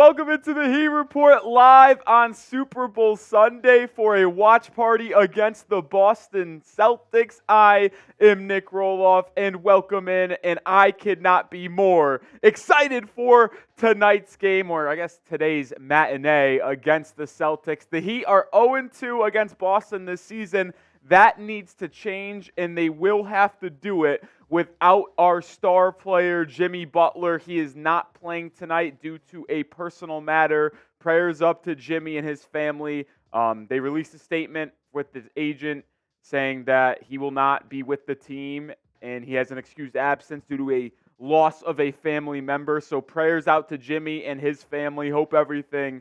Welcome into the Heat Report live on Super Bowl Sunday for a watch party against the Boston Celtics. I am Nic Rohloff, and welcome in, and I could not be more excited for tonight's game, or I guess today's matinee against the Celtics. The Heat are 0-2 against Boston this season. That needs to change, and they will have to do it without our star player, Jimmy Butler. He is not playing tonight due to a personal matter. Prayers up to Jimmy and his family. They released a statement with his agent saying that he will not be with the team, and he has an excused absence due to a loss of a family member. So prayers out to Jimmy and his family. Hope everything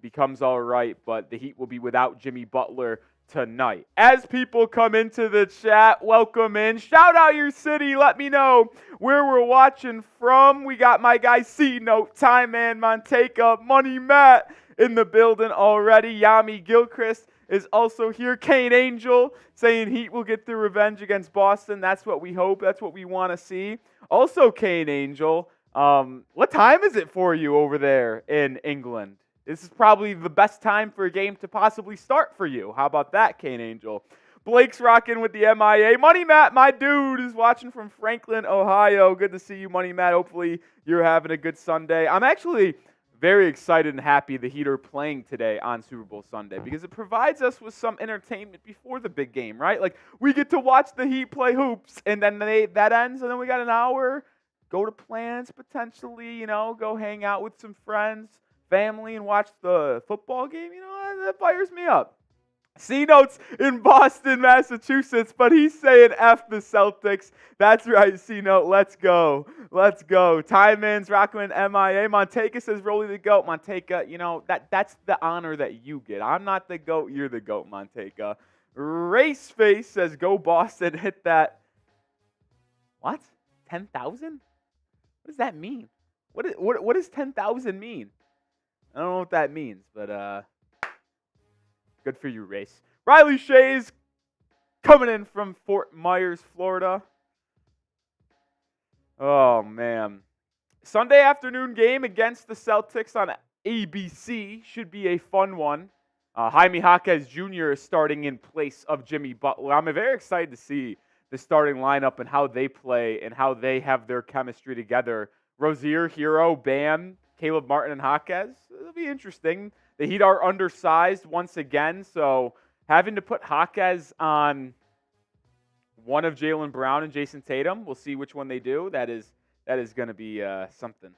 becomes all right, but the Heat will be without Jimmy Butler tonight. As people come into the chat, welcome in. Shout out your city. Let me know where we're watching from. We got my guy C-Note, Time Man, Monteka, Money Matt in the building already. Yami Gilchrist is also here. Kane Angel saying Heat will get the revenge against Boston. That's what we hope. That's what we want to see. Also, Kane Angel, what time is it for you over there in England? This is probably the best time for a game to possibly start for you. How about that, Kane Angel? Blake's rocking with the MIA. Money Matt, my dude, is watching from Franklin, Ohio. Good to see you, Money Matt. Hopefully you're having a good Sunday. I'm actually very excited and happy the Heat are playing today on Super Bowl Sunday because it provides us with some entertainment before the big game, right? Like, we get to watch the Heat play hoops, and then that ends, and then we got an hour, go to plans potentially, go hang out with some friends, family, and watch the football game. That fires me up. C-Note's in Boston, Massachusetts, but he's saying F the Celtics. That's right, C-Note. Let's go. Let's go. Time Man's rocking with MIA. Monteka says, Rolly the GOAT. Monteka, that's the honor that you get. I'm not the GOAT. You're the GOAT, Monteka. Race Face says, go Boston. Hit that. What? 10,000? What does that mean? What does 10,000 mean? I don't know what that means, but good for you, Race. Riley Shays coming in from Fort Myers, Florida. Oh, man. Sunday afternoon game against the Celtics on ABC should be a fun one. Jaime Jaquez Jr. is starting in place of Jimmy Butler. I'm very excited to see the starting lineup and how they play and how they have their chemistry together. Rozier, Herro, Bam, Caleb Martin, and Jaquez. It'll be interesting. The Heat are undersized once again, so having to put Jaquez on one of Jaylen Brown and Jayson Tatum, we'll see which one they do. That is going to be something.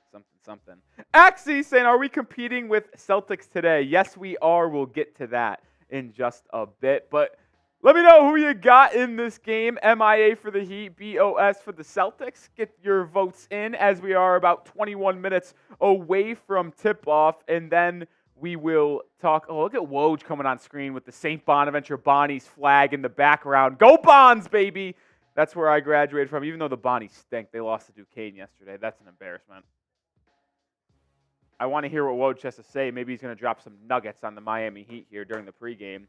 Axie saying, are we competing with Celtics today? Yes, we are. We'll get to that in just a bit, but let me know who you got in this game. MIA for the Heat, BOS for the Celtics. Get your votes in as we are about 21 minutes away from tip-off, and then we will talk. Oh, look at Woj coming on screen with the St. Bonaventure Bonnies flag in the background. Go Bonds, baby! That's where I graduated from, even though the Bonnies stink. They lost to Duquesne yesterday. That's an embarrassment. I want to hear what Woj has to say. Maybe he's going to drop some nuggets on the Miami Heat here during the pregame.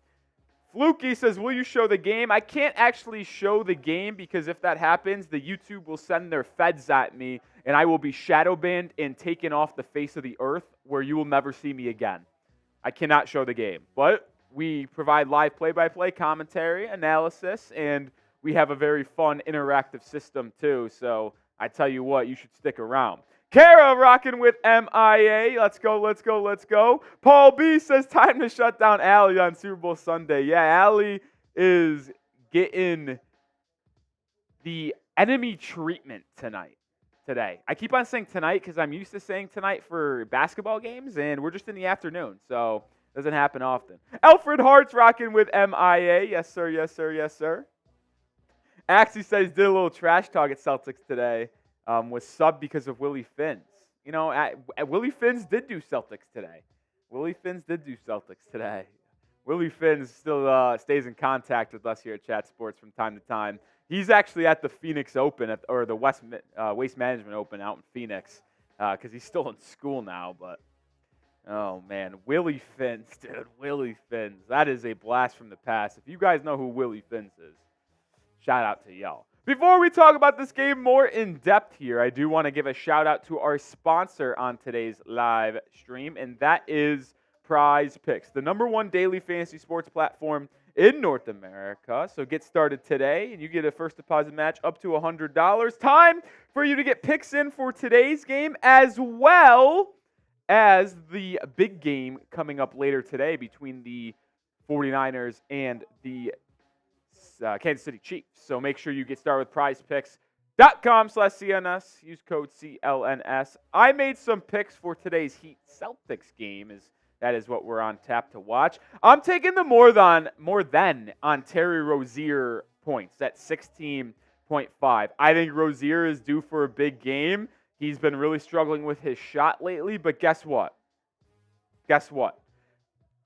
Fluky says, will you show the game? I can't actually show the game because if that happens, the YouTube will send their feds at me and I will be shadow banned and taken off the face of the earth where you will never see me again. I cannot show the game. But we provide live play-by-play commentary, analysis, and we have a very fun interactive system too. So I tell you what, you should stick around. Kara rocking with MIA. Let's go. Paul B says, time to shut down Allie on Super Bowl Sunday. Yeah, Allie is getting the enemy treatment today. I keep on saying tonight because I'm used to saying tonight for basketball games, and we're just in the afternoon, so it doesn't happen often. Alfred Hart's rocking with MIA. Yes, sir. Axie says, did a little trash talk at Celtics today. Was subbed because of Willie Finns. Willie Finns did do Celtics today. Willie Finns still stays in contact with us here at Chat Sports from time to time. He's actually at the Phoenix Open, or the Waste Management Open out in Phoenix, because he's still in school now. But, oh, man, Willie Finns, dude, Willie Finns. That is a blast from the past. If you guys know who Willie Finns is, shout out to y'all. Before we talk about this game more in depth here, I do want to give a shout out to our sponsor on today's live stream, and that is Prize Picks, the #1 daily fantasy sports platform in North America. So get started today, and you get a first deposit match up to $100. Time for you to get picks in for today's game, as well as the big game coming up later today between the 49ers and the Kansas City Chiefs. So make sure you get started with prizepicks.com/CLNS. Use code CLNS. I made some picks for today's Heat-Celtics game. That is what we're on tap to watch. I'm taking the more than on Terry Rozier points at 16.5. I think Rozier is due for a big game. He's been really struggling with his shot lately, but guess what?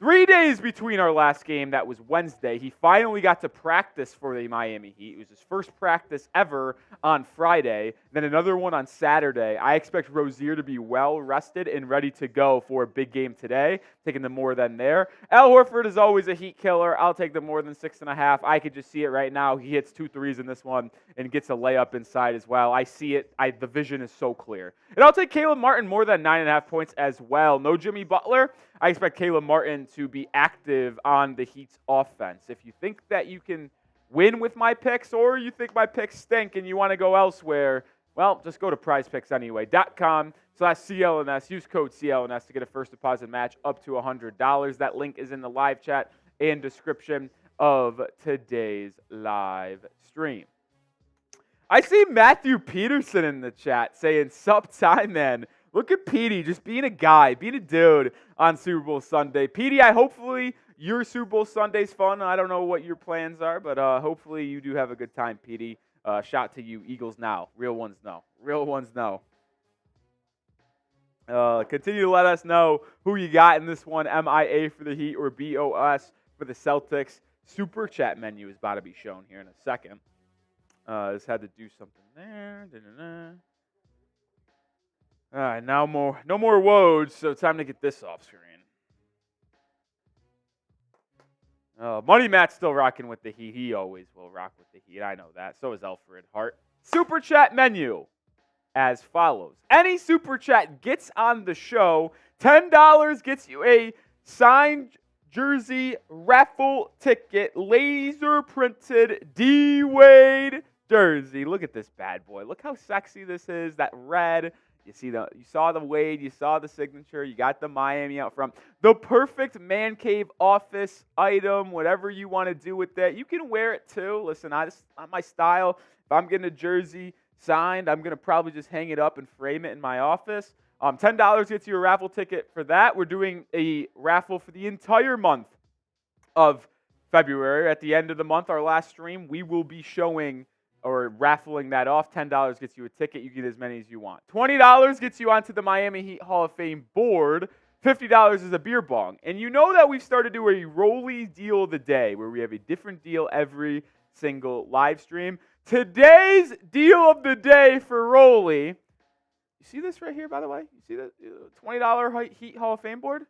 3 days between our last game, that was Wednesday, he finally got to practice for the Miami Heat. It was his first practice ever on Friday, then another one on Saturday. I expect Rozier to be well rested and ready to go for a big game today, taking the more than there. Al Horford is always a Heat killer. I'll take the more than 6.5. I could just see it right now. He hits 2 threes in this one and gets a layup inside as well. I see it. The vision is so clear. And I'll take Caleb Martin more than 9.5 points as well. No Jimmy Butler. I expect Caleb Martin to be active on the Heat's offense. If you think that you can win with my picks, or you think my picks stink and you want to go elsewhere, well, just go to prizepicks.com/CLNS. Use code CLNS to get a first deposit match up to $100. That link is in the live chat and description of today's live stream. I see Matthew Peterson in the chat saying, "Sup time, man." Look at Petey, just being a guy, being a dude on Super Bowl Sunday. Petey, hopefully your Super Bowl Sunday's fun. I don't know what your plans are, but hopefully you do have a good time, Petey. Shout to you, Eagles now. Real ones know. Real ones know. Continue to let us know who you got in this one, MIA for the Heat or BOS for the Celtics. Super chat menu is about to be shown here in a second. Just had to do something there. All right, now no more woes, so time to get this off screen. Money Matt's still rocking with the Heat. He always will rock with the Heat. I know that. So is Alfred Hart. Super chat menu as follows. Any super chat gets on the show. $10 gets you a signed jersey raffle ticket, laser printed D-Wade jersey. Look at this bad boy. Look how sexy this is. That red. You saw the Wade, you saw the signature, you got the Miami out front. The perfect man cave office item, whatever you want to do with that. You can wear it too. Listen, it's not my style. If I'm getting a jersey signed, I'm going to probably just hang it up and frame it in my office. $10 gets you a raffle ticket for that. We're doing a raffle for the entire month of February. At the end of the month, our last stream, we will be showing or raffling that off. $10 gets you a ticket. You get as many as you want. $20 gets you onto the Miami Heat Hall of Fame board. $50 is a beer bong. And you know that we've started to do a Rolly deal of the day where we have a different deal every single live stream. Today's deal of the day for Rolly. You see this right here, by the way? You see the $20 Heat Hall of Fame board?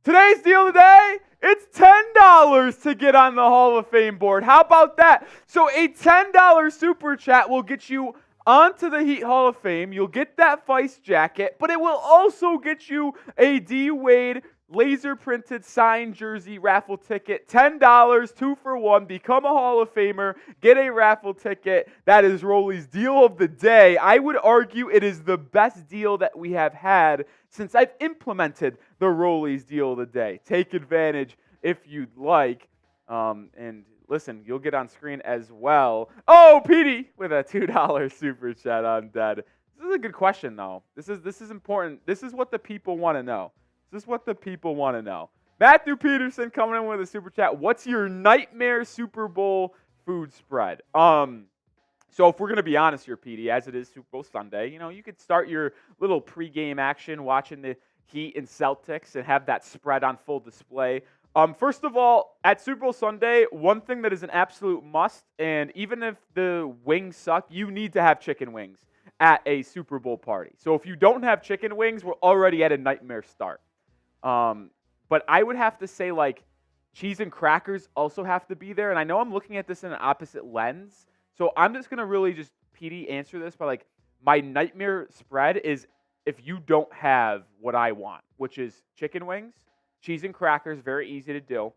Today's deal of the day, it's $10 to get on the Hall of Fame board. How about that? So a $10 super chat will get you onto the Heat Hall of Fame. You'll get that Vice jacket, but it will also get you a D-Wade laser printed signed jersey raffle ticket. $10, 2 for 1. Become a Hall of Famer. Get a raffle ticket. That is Rolly's deal of the day. I would argue it is the best deal that we have had since I've implemented the Rolly's deal of the day. Take advantage if you'd like. And listen, you'll get on screen as well. Oh, Petey with a $2 super chat on dead. This is a good question, though. This is important. This is what the people want to know. This is what the people want to know. Matthew Peterson coming in with a super chat. What's your nightmare Super Bowl food spread? So if we're going to be honest here, Petey, as it is Super Bowl Sunday, you could start your little pregame action watching the Heat and Celtics and have that spread on full display. First of all, at Super Bowl Sunday, one thing that is an absolute must, and even if the wings suck, you need to have chicken wings at a Super Bowl party. So if you don't have chicken wings, we're already at a nightmare start. But I would have to say, cheese and crackers also have to be there. And I know I'm looking at this in an opposite lens. So I'm just going to really just, PD, answer this by like, my nightmare spread is if you don't have what I want, which is chicken wings, cheese and crackers, very easy to do.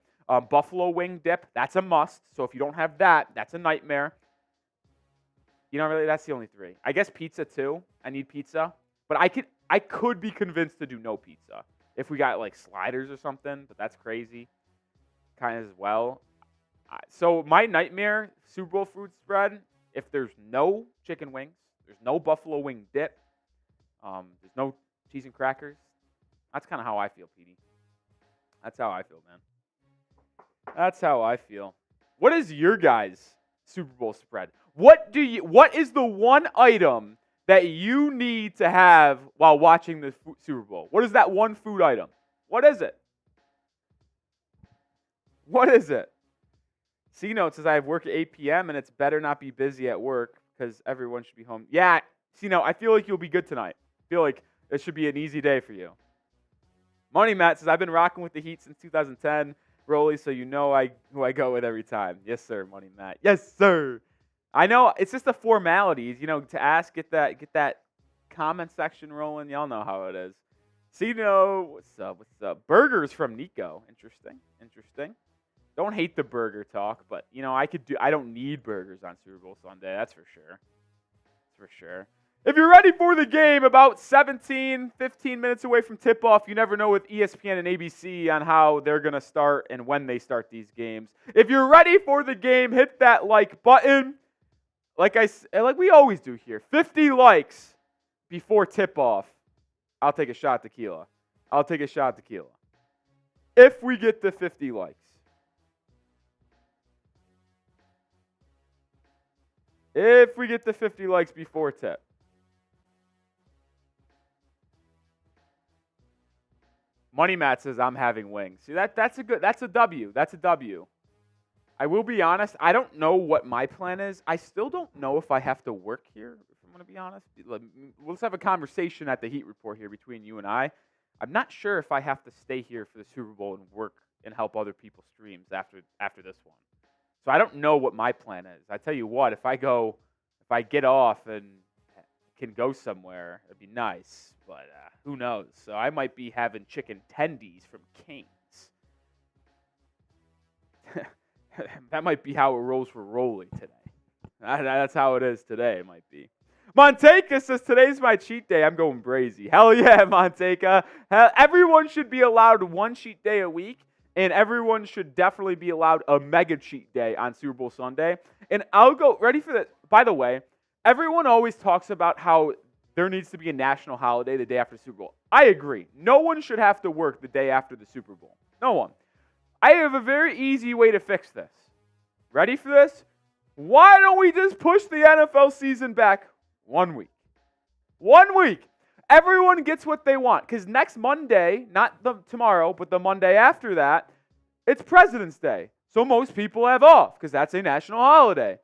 Buffalo wing dip, that's a must. So if you don't have that, that's a nightmare. Really, that's the only three. I guess pizza too. I need pizza. But I could be convinced to do no pizza if we got like sliders or something, but that's crazy kind of as well. So my nightmare Super Bowl food spread, if there's no chicken wings, there's no buffalo wing dip, there's no cheese and crackers, that's kind of how I feel, PD. That's how I feel, man. That's how I feel. What is your guys' Super Bowl spread? What is the one item that you need to have while watching the Super Bowl? What is that one food item? What is it? What is it? C-Note says I have work at 8 p.m. and it's better not be busy at work because everyone should be home. Yeah, C-Note, I feel like you'll be good tonight. I feel like it should be an easy day for you. Money Matt says I've been rocking with the Heat since 2010. Rolly, so you know who I go with every time. Yes, sir, Money Matt. Yes, sir. I know it's just the formalities, to ask, get that comment section rolling. Y'all know how it is. Cino, what's up? What's up? Burgers from Nico. Interesting. Don't hate the burger talk, but I don't need burgers on Super Bowl Sunday. That's for sure. If you're ready for the game, about 15 minutes away from tip-off, you never know with ESPN and ABC on how they're going to start and when they start these games. If you're ready for the game, hit that like button. Like we always do here. 50 likes before tip-off. I'll take a shot of tequila. If we get to 50 likes. If we get to 50 likes before tip. Money Matt says I'm having wings. See, that's a W. That's a W. I will be honest, I don't know what my plan is. I still don't know if I have to work here, if I'm going to be honest. Let's have a conversation at the Heat Report here between you and I. I'm not sure if I have to stay here for the Super Bowl and work and help other people's streams after this one. So I don't know what my plan is. I tell you what, if I get off and can go somewhere, it'd be nice. But who knows? So I might be having chicken tendies from King's. That might be how it rolls for Rolly today. That's how it is today, it might be. Monteka says, today's my cheat day. I'm going brazy. Hell yeah, Monteka. Everyone should be allowed one cheat day a week, and everyone should definitely be allowed a mega cheat day on Super Bowl Sunday. And I'll go, ready for this. By the way, everyone always talks about how there needs to be a national holiday the day after the Super Bowl. I agree. No one should have to work the day after the Super Bowl. No one. I have a very easy way to fix this. Ready for this? Why don't we just push the NFL season back 1 week? 1 week. Everyone gets what they want. Because next Monday, not tomorrow, but the Monday after that, it's President's Day. So most people have off because that's a national holiday.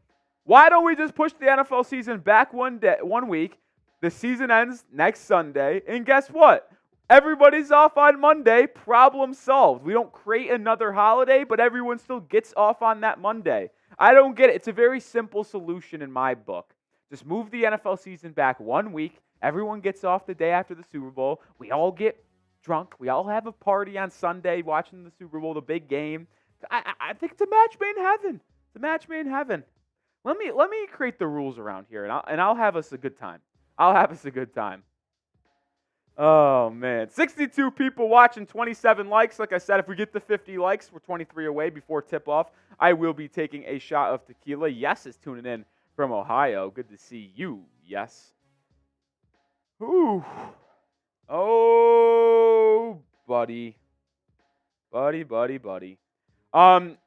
Why don't we just push the NFL season back 1 week? The season ends next Sunday. And guess what? Everybody's off on Monday. Problem solved. We don't create another holiday, but everyone still gets off on that Monday. I don't get it. It's a very simple solution in my book. Just move the NFL season back 1 week. Everyone gets off the day after the Super Bowl. We all get drunk. We all have a party on Sunday watching the Super Bowl, the big game. I think it's a match made in heaven. It's a match made in heaven. Let me create the rules around here, and I'll have us a good time. Oh, man. 62 people watching, 27 likes. Like I said, if we get to 50 likes, we're 23 away before tip-off. I will be taking a shot of tequila. Yes is tuning in from Ohio. Good to see you. Yes. Ooh. Oh, buddy. Buddy.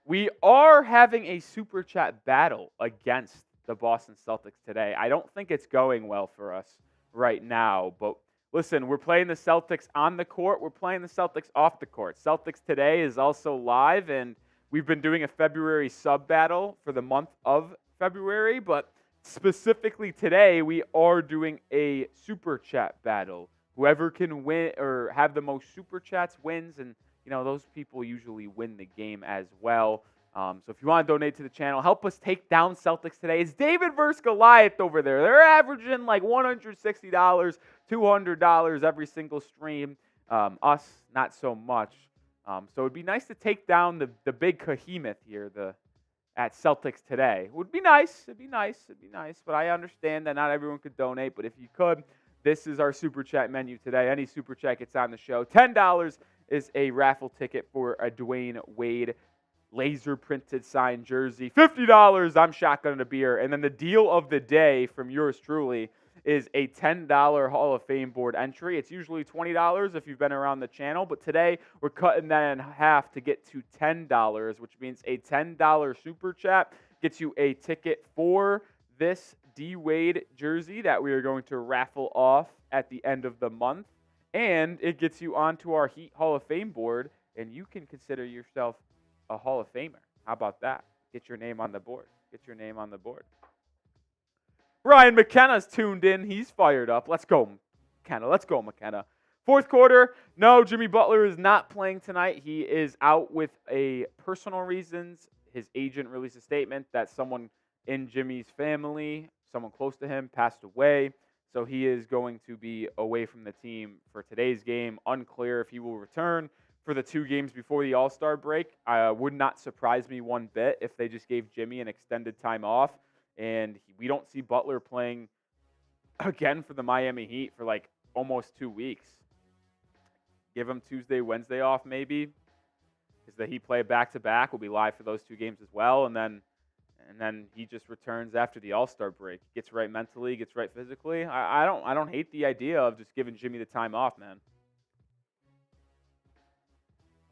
We are having a Super Chat battle against the Boston Celtics today. I don't think it's going well for us right now, but listen, we're playing the Celtics on the court. We're playing the Celtics off the court. Celtics Today is also live, and we've been doing a February sub battle for the month of February, but specifically today, we are doing a Super Chat battle. Whoever can win or have the most Super Chats wins, and those people usually win the game as well. So if you want to donate to the channel, help us take down Celtics today. It's David versus Goliath over there. They're averaging like $160, $200 every single stream. Us, not so much. So it'd be nice to take down the big behemoth here at Celtics today. It would be nice. It'd be nice. But I understand that not everyone could donate. But if you could, this is our Super Chat menu today. Any Super Chat gets on the show. $10 is a raffle ticket for a Dwayne Wade laser printed signed jersey. $50, I'm shotgunning a beer. And then the deal of the day from yours truly is a $10 Hall of Fame board entry. It's usually $20 if you've been around the channel, but today we're cutting that in half to get to $10, which means a $10 super chat gets you a ticket for this D Wade jersey that we are going to raffle off at the end of the month. And it gets you onto our Heat Hall of Fame board, and you can consider yourself a Hall of Famer. How about that? Get your name on the board. Ryan McKenna's tuned in. He's fired up. Let's go, McKenna. Fourth quarter, no, Jimmy Butler is not playing tonight. He is out with personal reasons. His agent released a statement that someone in Jimmy's family, someone close to him, passed away. So he is going to be away from the team for today's game. Unclear if he will return for the 2 games before the All-Star break. Would not surprise me one bit if they just gave Jimmy an extended time off, and we don't see Butler playing again for the Miami Heat for like almost 2 weeks. Give him Tuesday, Wednesday off maybe, because the Heat play back-to-back. We'll be live for those 2 games as well, and then he just returns after the All-Star break. Gets right mentally, gets right physically. I don't hate the idea of just giving Jimmy the time off, man.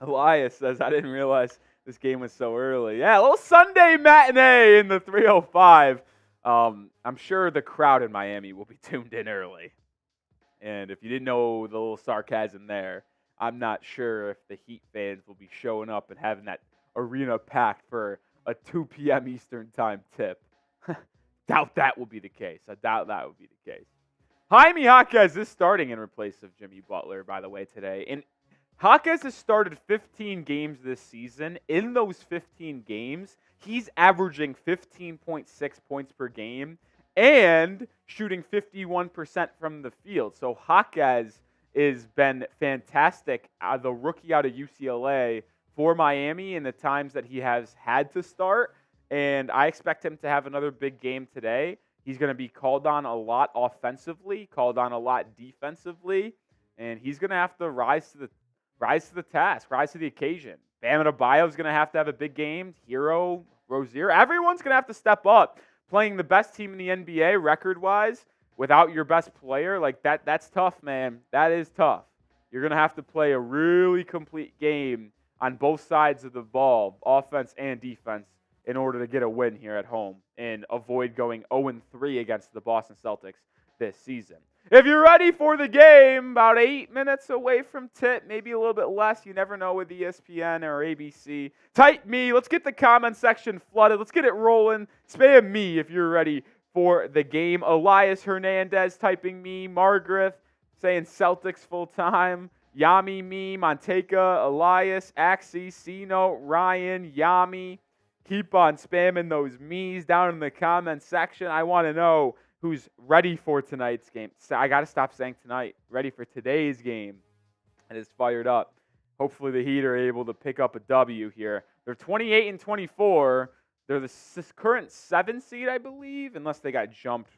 Elias says, I didn't realize this game was so early. Yeah, a little Sunday matinee in the 305. I'm sure the crowd in Miami will be tuned in early. And if you didn't know the little sarcasm there, I'm not sure if the Heat fans will be showing up and having that arena packed for a 2 p.m. Eastern time tip. Doubt that will be the case. Jaime Jaquez is starting in place of Jimmy Butler, by the way, today. And Jaquez has started 15 games this season. In those 15 games, he's averaging 15.6 points per game and shooting 51% from the field. So Jaquez has been fantastic, the rookie out of UCLA for Miami in the times that he has had to start. And I expect him to have another big game today. He's going to be called on a lot offensively, called on a lot defensively, and he's going to have to rise to the task, rise to the occasion. Bam Adebayo is going to have a big game. Herro, Rozier, everyone's going to have to step up. Playing the best team in the NBA record-wise without your best player, like that's tough, man. That is tough. You're going to have to play a really complete game on both sides of the ball, offense and defense, in order to get a win here at home and avoid going 0-3 against the Boston Celtics this season. If you're ready for the game, about 8 minutes away from tip, maybe a little bit less. You never know with ESPN or ABC. Type me. Let's get the comment section flooded. Let's get it rolling. Spam me if you're ready for the game. Elias Hernandez typing me. Margaret saying Celtics full time. Yami me. Monteka, Elias, Axie, Sino, Ryan, Yami. Keep on spamming those me's down in the comment section. I want to know who's ready for tonight's game. So I got to stop saying tonight. Ready for today's game. And is fired up. Hopefully the Heat are able to pick up a W here. They're 28-24. They're the current 7 seed, I believe, unless they got jumped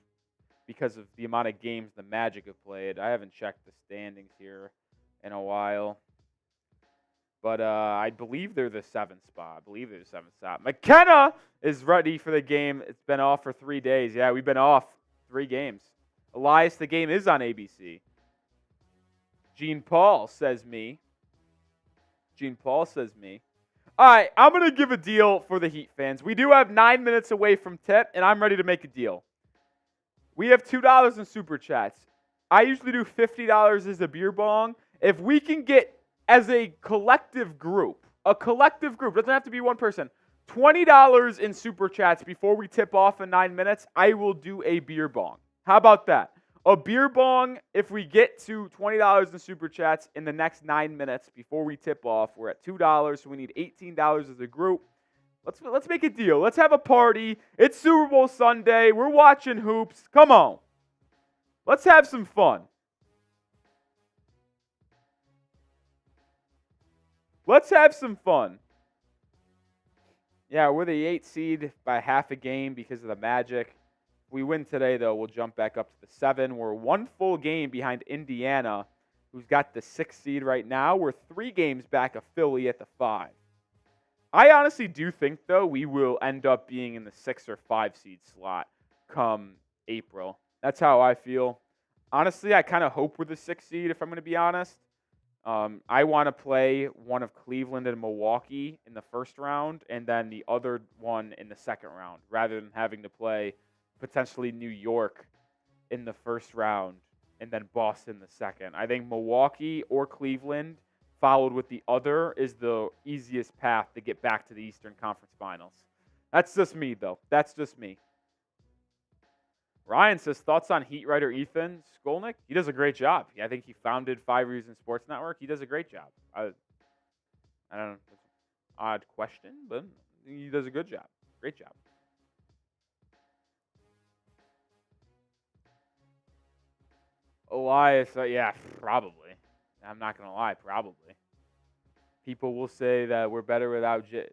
because of the amount of games the Magic have played. I haven't checked the standings here in a while. But I believe they're the 7th spot. McKenna is ready for the game. It's been off for 3 days. Yeah, we've been off 3 games. Elias, the game is on ABC. Gene Paul says me. All right, I'm going to give a deal for the Heat fans. We do have 9 minutes away from tip, and I'm ready to make a deal. We have $2 in Super Chats. I usually do $50 as a beer bong. If we can get, as a collective group, doesn't have to be one person, $20 in Super Chats before we tip off in 9 minutes, I will do a beer bong. How about that? A beer bong, if we get to $20 in Super Chats in the next 9 minutes before we tip off, we're at $2, so we need $18 as a group. Let's make a deal. Let's have a party. It's Super Bowl Sunday. We're watching hoops. Come on. Let's have some fun. Let's have some fun. Yeah, we're the 8th seed by half a game because of the Magic. If we win today, though, we'll jump back up to the 7. We're 1 full game behind Indiana, who's got the 6th seed right now. We're 3 games back of Philly at the 5. I honestly do think, though, we will end up being in the 6 or 5 seed slot come April. That's how I feel. Honestly, I kind of hope we're the 6th seed, if I'm going to be honest. I want to play one of Cleveland and Milwaukee in the first round and then the other one in the second round rather than having to play potentially New York in the first round and then Boston the second. I think Milwaukee or Cleveland followed with the other is the easiest path to get back to the Eastern Conference Finals. That's just me, though. That's just me. Ryan says, thoughts on Heat writer Ethan Skolnick? He does a great job. I think he founded 5 Reasons Sports Network. He does a great job. I don't know. It's an odd question, but he does a good job. Great job. Elias, yeah, probably. I'm not going to lie, probably. People will say that we're better without Jimmy.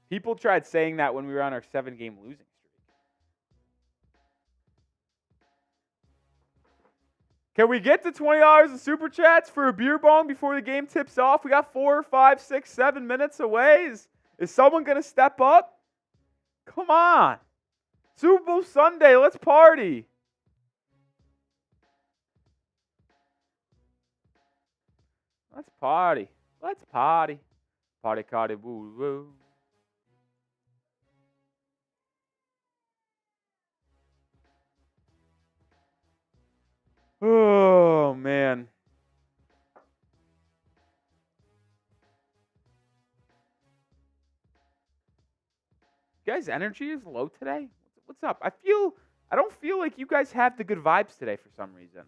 People tried saying that when we were on our 7-game losing streak. Can we get to $20 in Super Chats for a beer bong before the game tips off? We got 4, 5, 6, 7 minutes away. Is someone going to step up? Come on. Super Bowl Sunday. Let's party. Let's party. Let's party. Party, party, woo, woo. Oh, man. You guys' energy is low today? What's up? I don't feel like you guys have the good vibes today for some reason.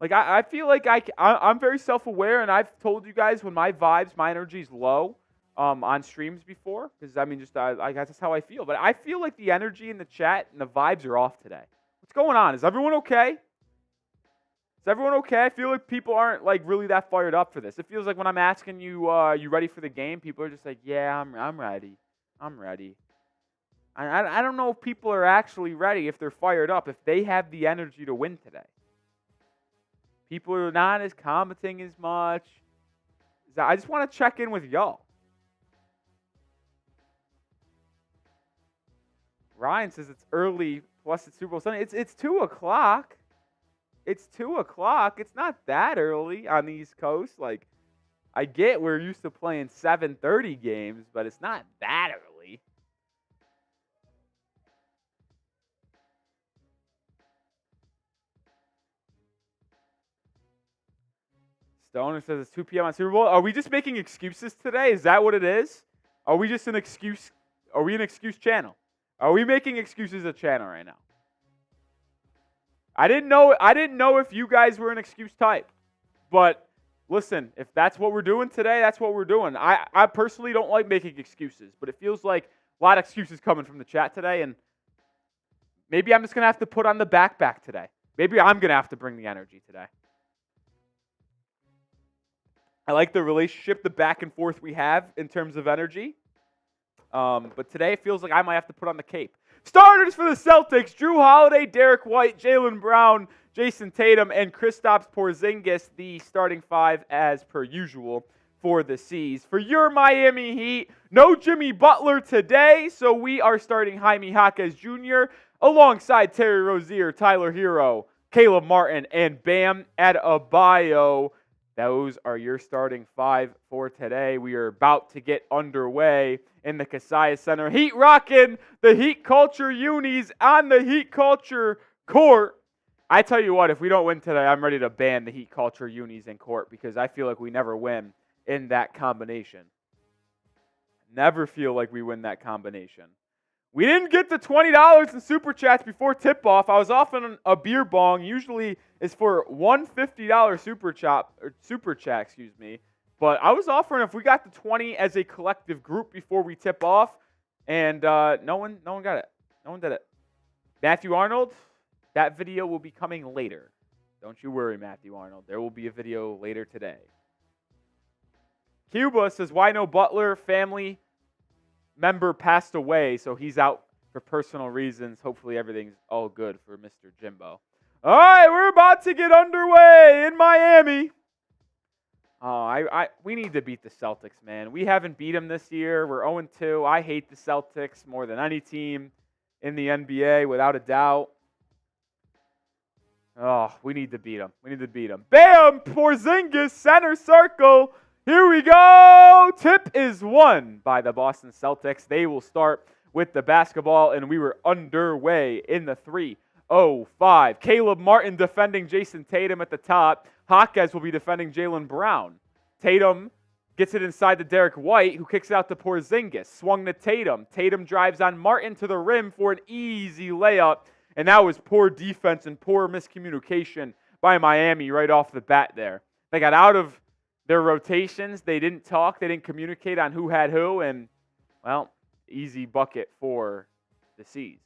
Like, I feel like I'm very self-aware, and I've told you guys when my vibes, my energy is low on streams before, because, I mean, just that's how I feel. But I feel like the energy in the chat and the vibes are off today. What's going on? Is everyone okay? Is everyone okay? I feel like people aren't, like, really that fired up for this. It feels like when I'm asking you, you ready for the game, people are just like, yeah, I'm ready. I'm ready. I don't know if people are actually ready, if they're fired up, if they have the energy to win today. People are not as commenting as much. I just want to check in with y'all. Ryan says it's early, plus it's Super Bowl Sunday. It's 2 o'clock. It's 2 o'clock. It's not that early on the East Coast. Like, I get we're used to playing 7:30 games, but it's not that early. Stoner says it's 2 p.m. on Super Bowl. Are we just making excuses today? Is that what it is? Are we just an excuse? Are we an excuse channel? Are we making excuses a channel right now? I didn't know if you guys were an excuse type. But listen, if that's what we're doing today, that's what we're doing. I personally don't like making excuses, but it feels like a lot of excuses coming from the chat today, and maybe I'm just going to have to put on the backpack today. Maybe I'm going to have to bring the energy today. I like the relationship, the back and forth we have in terms of energy. But today it feels like I might have to put on the cape. Starters for the Celtics: Jrue Holiday, Derek White, Jaylen Brown, Jayson Tatum, and Kristaps Porzingis, the starting 5 as per usual for the C's. For your Miami Heat, no Jimmy Butler today, so we are starting Jaime Jaquez Jr. alongside Terry Rozier, Tyler Herro, Caleb Martin, and Bam Adebayo. Those are your starting 5 for today. We are about to get underway in the Kaseya Center. Heat rocking the Heat Culture unis on the Heat Culture court. I tell you what, if we don't win today, I'm ready to ban the Heat Culture unis in court because I feel like we never win in that combination. Never feel like we win that combination. We didn't get the $20 in Super Chats before tip-off. I was off on a beer bong. Usually is for $150 Super Chat, But I was offering if we got to 20 as a collective group before we tip off, and no one got it. No one did it. Matthew Arnold, that video will be coming later. Don't you worry, Matthew Arnold. There will be a video later today. Cuba says, why no Butler? Family member passed away, so he's out for personal reasons. Hopefully everything's all good for Mr. Jimbo. All right, we're about to get underway in Miami. We need to beat the Celtics, man. We haven't beat them this year. We're 0-2. I hate the Celtics more than any team in the NBA, without a doubt. Oh, we need to beat them. We need to beat them. Bam! Porzingis, center circle. Here we go. Tip is won by the Boston Celtics. They will start with the basketball, and we were underway in the 3-0-5. Caleb Martin defending Jayson Tatum at the top. Jaquez will be defending Jaylen Brown. Tatum gets it inside to Derek White, who kicks it out to Porzingis. Swung to Tatum. Tatum drives on Martin to the rim for an easy layup. And that was poor defense and poor miscommunication by Miami right off the bat there. They got out of their rotations. They didn't talk. They didn't communicate on who had who. And, well, easy bucket for the C's.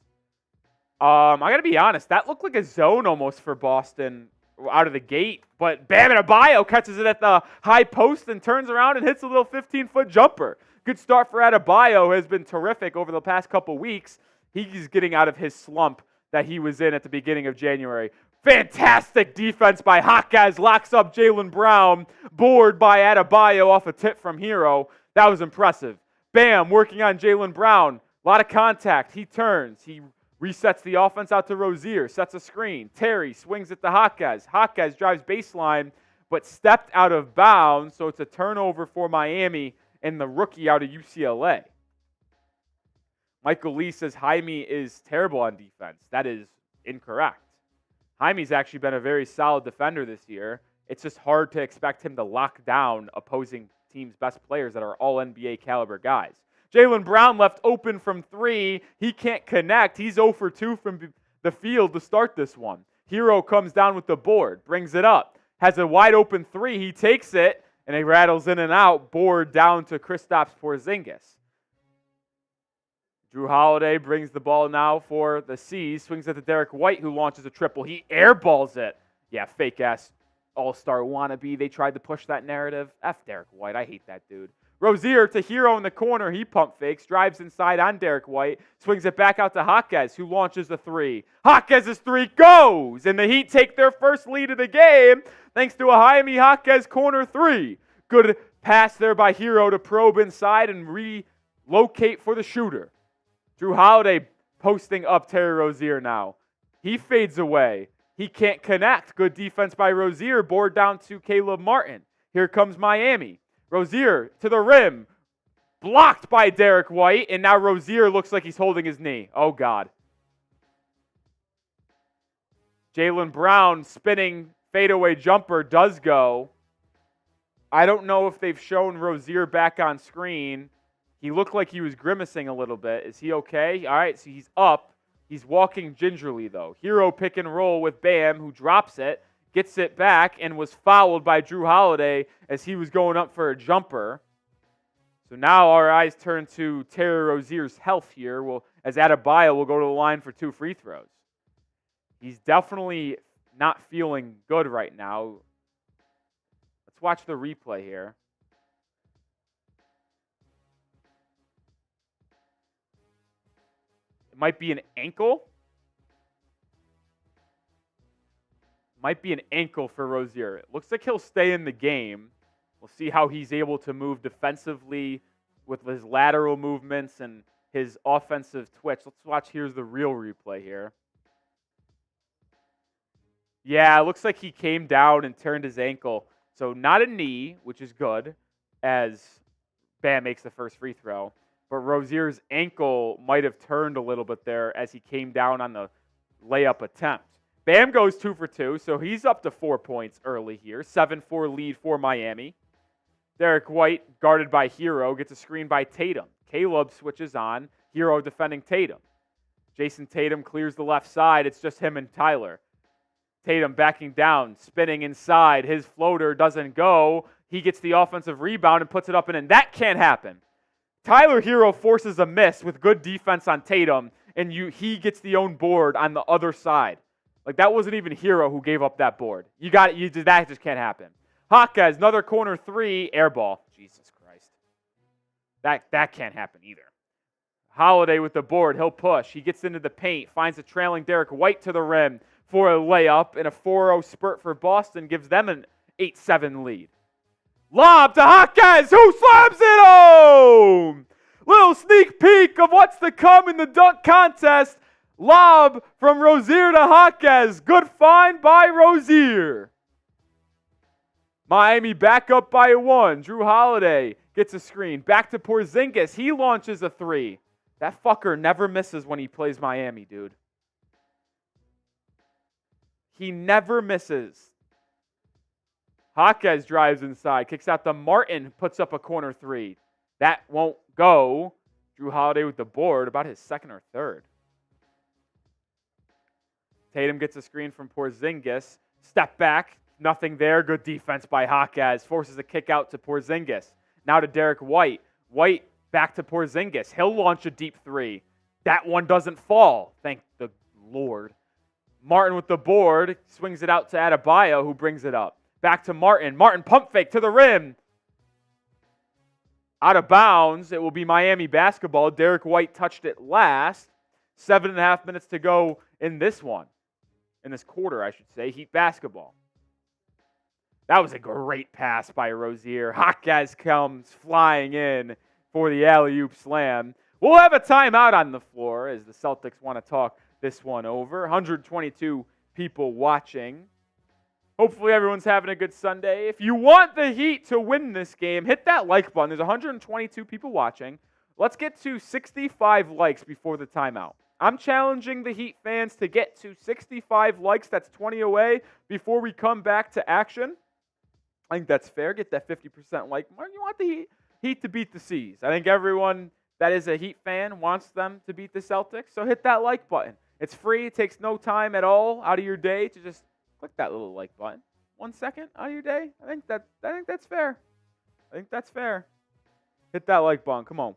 I got to be honest. That looked like a zone almost for Boston out of the gate. But Bam Adebayo catches it at the high post and turns around and hits a little 15-foot jumper. Good start for Adebayo. Has been terrific over the past couple weeks. He's getting out of his slump that he was in at the beginning of January. Fantastic defense by Jaquez. Locks up Jaylen Brown. Board by Adebayo off a tip from Herro. That was impressive. Bam, working on Jaylen Brown. A lot of contact. He turns. He resets the offense out to Rozier. Sets a screen. Terry swings it to Jaquez. Jaquez drives baseline, but stepped out of bounds, so it's a turnover for Miami and the rookie out of UCLA. Michael Lee says Jaime is terrible on defense. That is incorrect. Jaime's actually been a very solid defender this year. It's just hard to expect him to lock down opposing teams' best players that are all NBA caliber guys. Jaylen Brown left open from 3. He can't connect. He's 0 for 2 from the field to start this one. Herro comes down with the board, brings it up, has a wide open 3. He takes it, and he rattles in and out. Board down to Kristaps Porzingis. Jrue Holiday brings the ball now for the C's. Swings it to Derek White, who launches a triple. He airballs it. Yeah, fake-ass all-star wannabe. They tried to push that narrative. F Derek White. I hate that dude. Rozier to Herro in the corner. He pump fakes. Drives inside on Derek White. Swings it back out to Jaquez, who launches a 3. Jaquez's 3 goes! And the Heat take their first lead of the game thanks to a Jaime Jaquez corner 3. Good pass there by Herro to probe inside and relocate for the shooter. Jrue Holiday posting up Terry Rozier now. He fades away. He can't connect. Good defense by Rozier. Board down to Caleb Martin. Here comes Miami. Rozier to the rim. Blocked by Derek White. And now Rozier looks like he's holding his knee. Oh, God. Jaylen Brown spinning fadeaway jumper does go. I don't know if they've shown Rozier back on screen. He looked like he was grimacing a little bit. Is he okay? All right, so he's up. He's walking gingerly, though. Herro pick and roll with Bam, who drops it, gets it back, and was fouled by Jrue Holiday as he was going up for a jumper. So now our eyes turn to Terry Rozier's health here, as Adebayo will go to the line for 2 free throws. He's definitely not feeling good right now. Let's watch the replay here. It might be an ankle. Might be an ankle for Rozier. It looks like he'll stay in the game. We'll see how he's able to move defensively with his lateral movements and his offensive twitch. Let's watch. Here's the real replay here. Yeah, it looks like he came down and turned his ankle. So not a knee, which is good, as Bam makes the first free throw. But Rozier's ankle might have turned a little bit there as he came down on the layup attempt. Bam goes 2 for 2, so he's up to 4 points early here. 7-4 lead for Miami. Derek White, guarded by Herro, gets a screen by Tatum. Caleb switches on. Herro defending Tatum. Jayson Tatum clears the left side. It's just him and Tyler. Tatum backing down, spinning inside. His floater doesn't go. He gets the offensive rebound and puts it up and in. That can't happen. Tyler Herro forces a miss with good defense on Tatum, and he gets the own board on the other side. Like, that wasn't even Herro who gave up that board. That just can't happen. Jaquez, another corner three, air ball. Jesus Christ. That can't happen either. Holiday with the board. He'll push. He gets into the paint, finds a trailing Derek White to the rim for a layup, and a 4-0 spurt for Boston gives them an 8-7 lead. Lob to Jaquez, who slams it home! Little sneak peek of what's to come in the dunk contest. Lob from Rozier to Jaquez. Good find by Rozier. Miami back up by 1. Jrue Holiday gets a screen. Back to Porzingis. He launches a 3. That fucker never misses when he plays Miami, dude. He never misses. Jaquez drives inside, kicks out to Martin, puts up a corner 3. That won't go. Jrue Holiday with the board, about his second or third. Tatum gets a screen from Porzingis. Step back, nothing there. Good defense by Jaquez. Forces a kick out to Porzingis. Now to Derek White. White back to Porzingis. He'll launch a deep 3. That one doesn't fall, thank the Lord. Martin with the board, swings it out to Adebayo, who brings it up. Back to Martin. Martin pump fake to the rim. Out of bounds. It will be Miami basketball. Derek White touched it last. 7.5 minutes to go in this one. In this quarter, I should say. Heat basketball. That was a great pass by Rozier. Jaquez comes flying in for the alley-oop slam. We'll have a timeout on the floor as the Celtics want to talk this one over. 122 people watching. Hopefully everyone's having a good Sunday. If you want the Heat to win this game, hit that like button. There's 122 people watching. Let's get to 65 likes before the timeout. I'm challenging the Heat fans to get to 65 likes. That's 20 away before we come back to action. I think that's fair. Get that 50% like mark. You want the Heat to beat the C's. I think everyone that is a Heat fan wants them to beat the Celtics. So hit that like button. It's free. It takes no time at all out of your day to just click that little like button. 1 second out of your day. I think that's fair. I think that's fair. Hit that like button. Come on.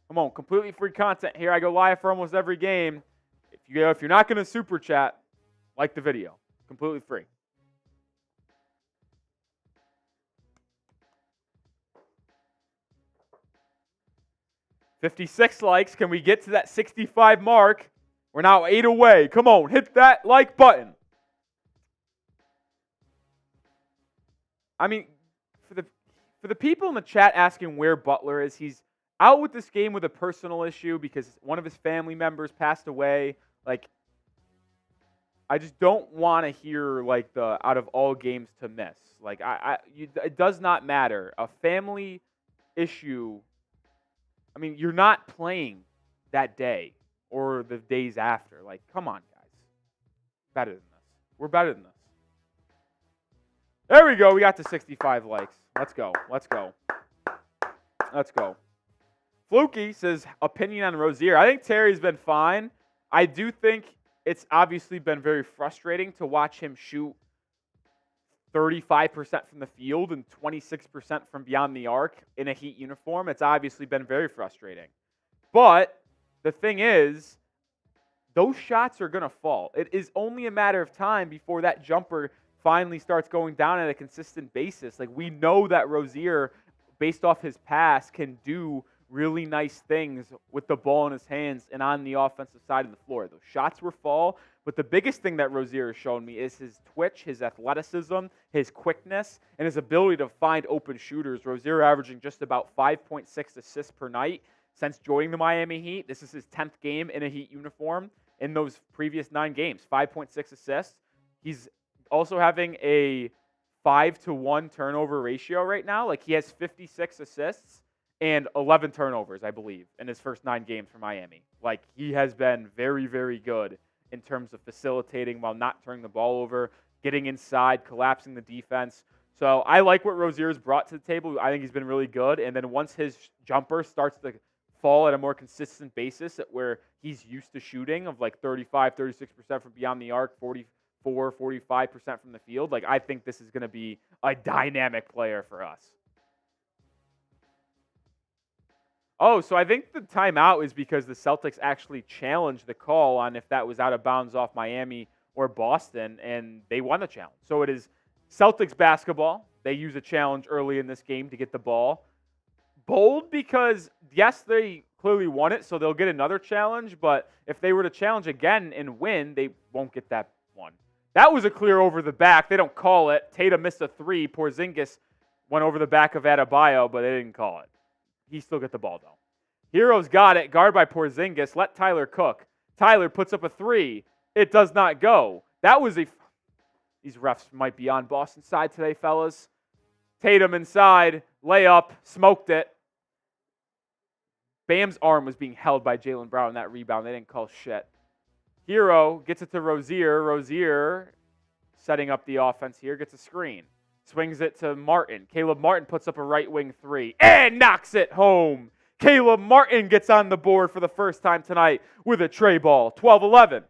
Come on. Completely free content here. I go live for almost every game. If you're not going to super chat, like the video. Completely free. $56 likes. Can we get to that 65 mark? We're now 8 away. Come on. Hit that like button. I mean, for the people in the chat asking where Butler is, he's out with this game with a personal issue because one of his family members passed away. Like, I just don't want to hear like the out of all games to miss. Like, it does not matter. A family issue. I mean, you're not playing that day or the days after. Like, come on, guys. Better than this. We're better than this. There we go. We got to 65 likes. Let's go. Let's go. Let's go. Fluky says, opinion on Rozier. I think Terry's been fine. I do think it's obviously been very frustrating to watch him shoot 35% from the field and 26% from beyond the arc in a Heat uniform. It's obviously been very frustrating. But the thing is, those shots are going to fall. It is only a matter of time before that jumper finally starts going down at a consistent basis. Like, we know that Rozier, based off his pass, can do really nice things with the ball in his hands and on the offensive side of the floor. Those shots will fall, but the biggest thing that Rozier has shown me is his twitch, his athleticism, his quickness, and his ability to find open shooters. Rozier averaging just about 5.6 assists per night since joining the Miami Heat. This is his 10th game in a Heat uniform in those previous 9 games. 5.6 assists. He's also having a 5-to-1 turnover ratio right now. Like, he has 56 assists and 11 turnovers, I believe, in his first 9 games for Miami. Like, he has been very, very good in terms of facilitating while not turning the ball over, getting inside, collapsing the defense. So I like what Rozier's brought to the table. I think he's been really good. And then once his jumper starts to fall at a more consistent basis at where he's used to shooting of like 35, 36% from beyond the arc, 45% from the field. Like, I think this is going to be a dynamic player for us. Oh, so I think the timeout is because the Celtics actually challenged the call on if that was out of bounds off Miami or Boston, and they won the challenge. So it is Celtics basketball. They use a challenge early in this game to get the ball. Bold because, yes, they clearly won it, so they'll get another challenge, but if they were to challenge again and win, they won't get that one. That was a clear over the back. They don't call it. Tatum missed a three. Porzingis went over the back of Adebayo, but they didn't call it. He still got the ball, though. Herro's got it. Guard by Porzingis. Let Tyler cook. Tyler puts up a three. It does not go. That was a... These refs might be on Boston's side today, fellas. Tatum inside. Layup. Smoked it. Bam's arm was being held by Jaylen Brown in that rebound. They didn't call shit. Herro gets it to Rozier. Rozier setting up the offense here. Gets a screen. Swings it to Martin. Caleb Martin puts up a right wing three and knocks it home. Caleb Martin gets on the board for the first time tonight with a tray ball. 12-11.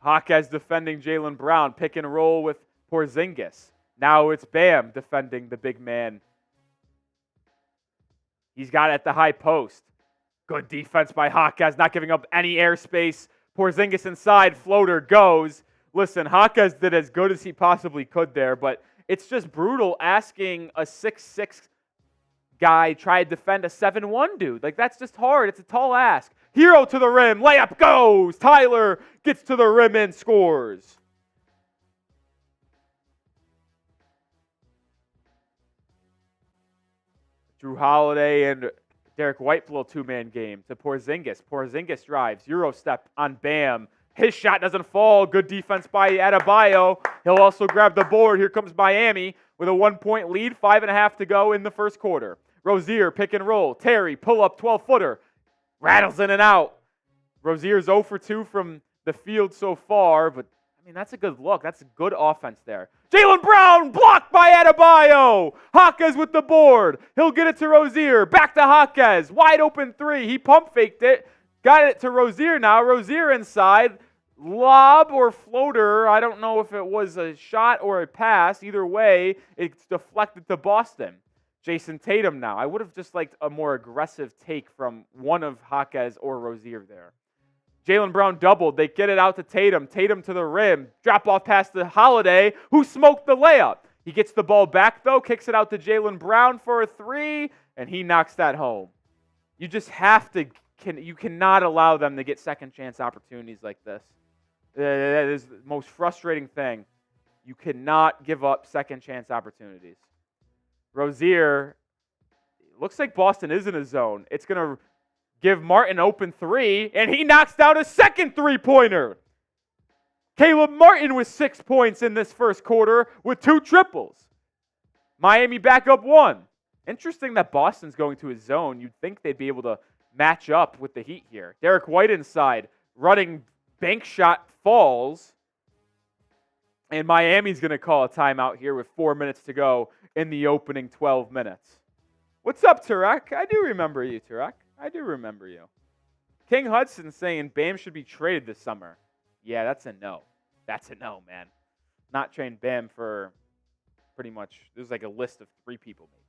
Jaquez defending Jaylen Brown. Pick and roll with Porzingis. Now it's Bam defending the big man. He's got it at the high post. Good defense by Jaquez, not giving up any airspace. Porzingis inside, floater goes. Listen, Jaquez did as good as he possibly could there, but it's just brutal asking a 6'6" guy try to defend a 7'1" dude. Like, that's just hard. It's a tall ask. Herro to the rim. Layup goes. Tyler gets to the rim and scores. Jrue Holiday and Derek White blow two-man game to Porzingis. Porzingis drives. Euro step on Bam. His shot doesn't fall. Good defense by Adebayo. He'll also grab the board. Here comes Miami with a 1-point lead. 5.5 to go in the first quarter. Rozier, pick and roll. Terry, pull up 12-footer. Rattles in and out. Rozier's 0 for 2 from the field so far, but I mean, that's a good look. That's a good offense there. Jaylen Brown blocked by Adebayo. Jaquez with the board. He'll get it to Rozier. Back to Jaquez. Wide open three. He pump faked it. Got it to Rozier now. Rozier inside. Lob or floater. I don't know if it was a shot or a pass. Either way, it's deflected to Boston. Jayson Tatum now. I would have just liked a more aggressive take from one of Jaquez or Rozier there. Jaylen Brown doubled. They get it out to Tatum. Tatum to the rim. Drop off pass to Holiday, who smoked the layup. He gets the ball back, though. Kicks it out to Jaylen Brown for a three, and he knocks that home. You just have to... You cannot allow them to get second chance opportunities like this. That is the most frustrating thing. You cannot give up second chance opportunities. Rozier, looks like Boston is in a zone. It's going to give Martin open three, and he knocks down a second three-pointer. Caleb Martin with 6 points in this first quarter with 2 triples. Miami back up 1. Interesting that Boston's going to a zone. You'd think they'd be able to match up with the Heat here. Derek White inside, running bank shot falls. And Miami's going to call a timeout here with 4 minutes to go in the opening 12 minutes. What's up, Tarek? I do remember you, Tarek. I do remember you. King Hudson saying Bam should be traded this summer. Yeah, that's a no. That's a no, man. Not trading Bam for pretty much, there's like a list of 3 people maybe.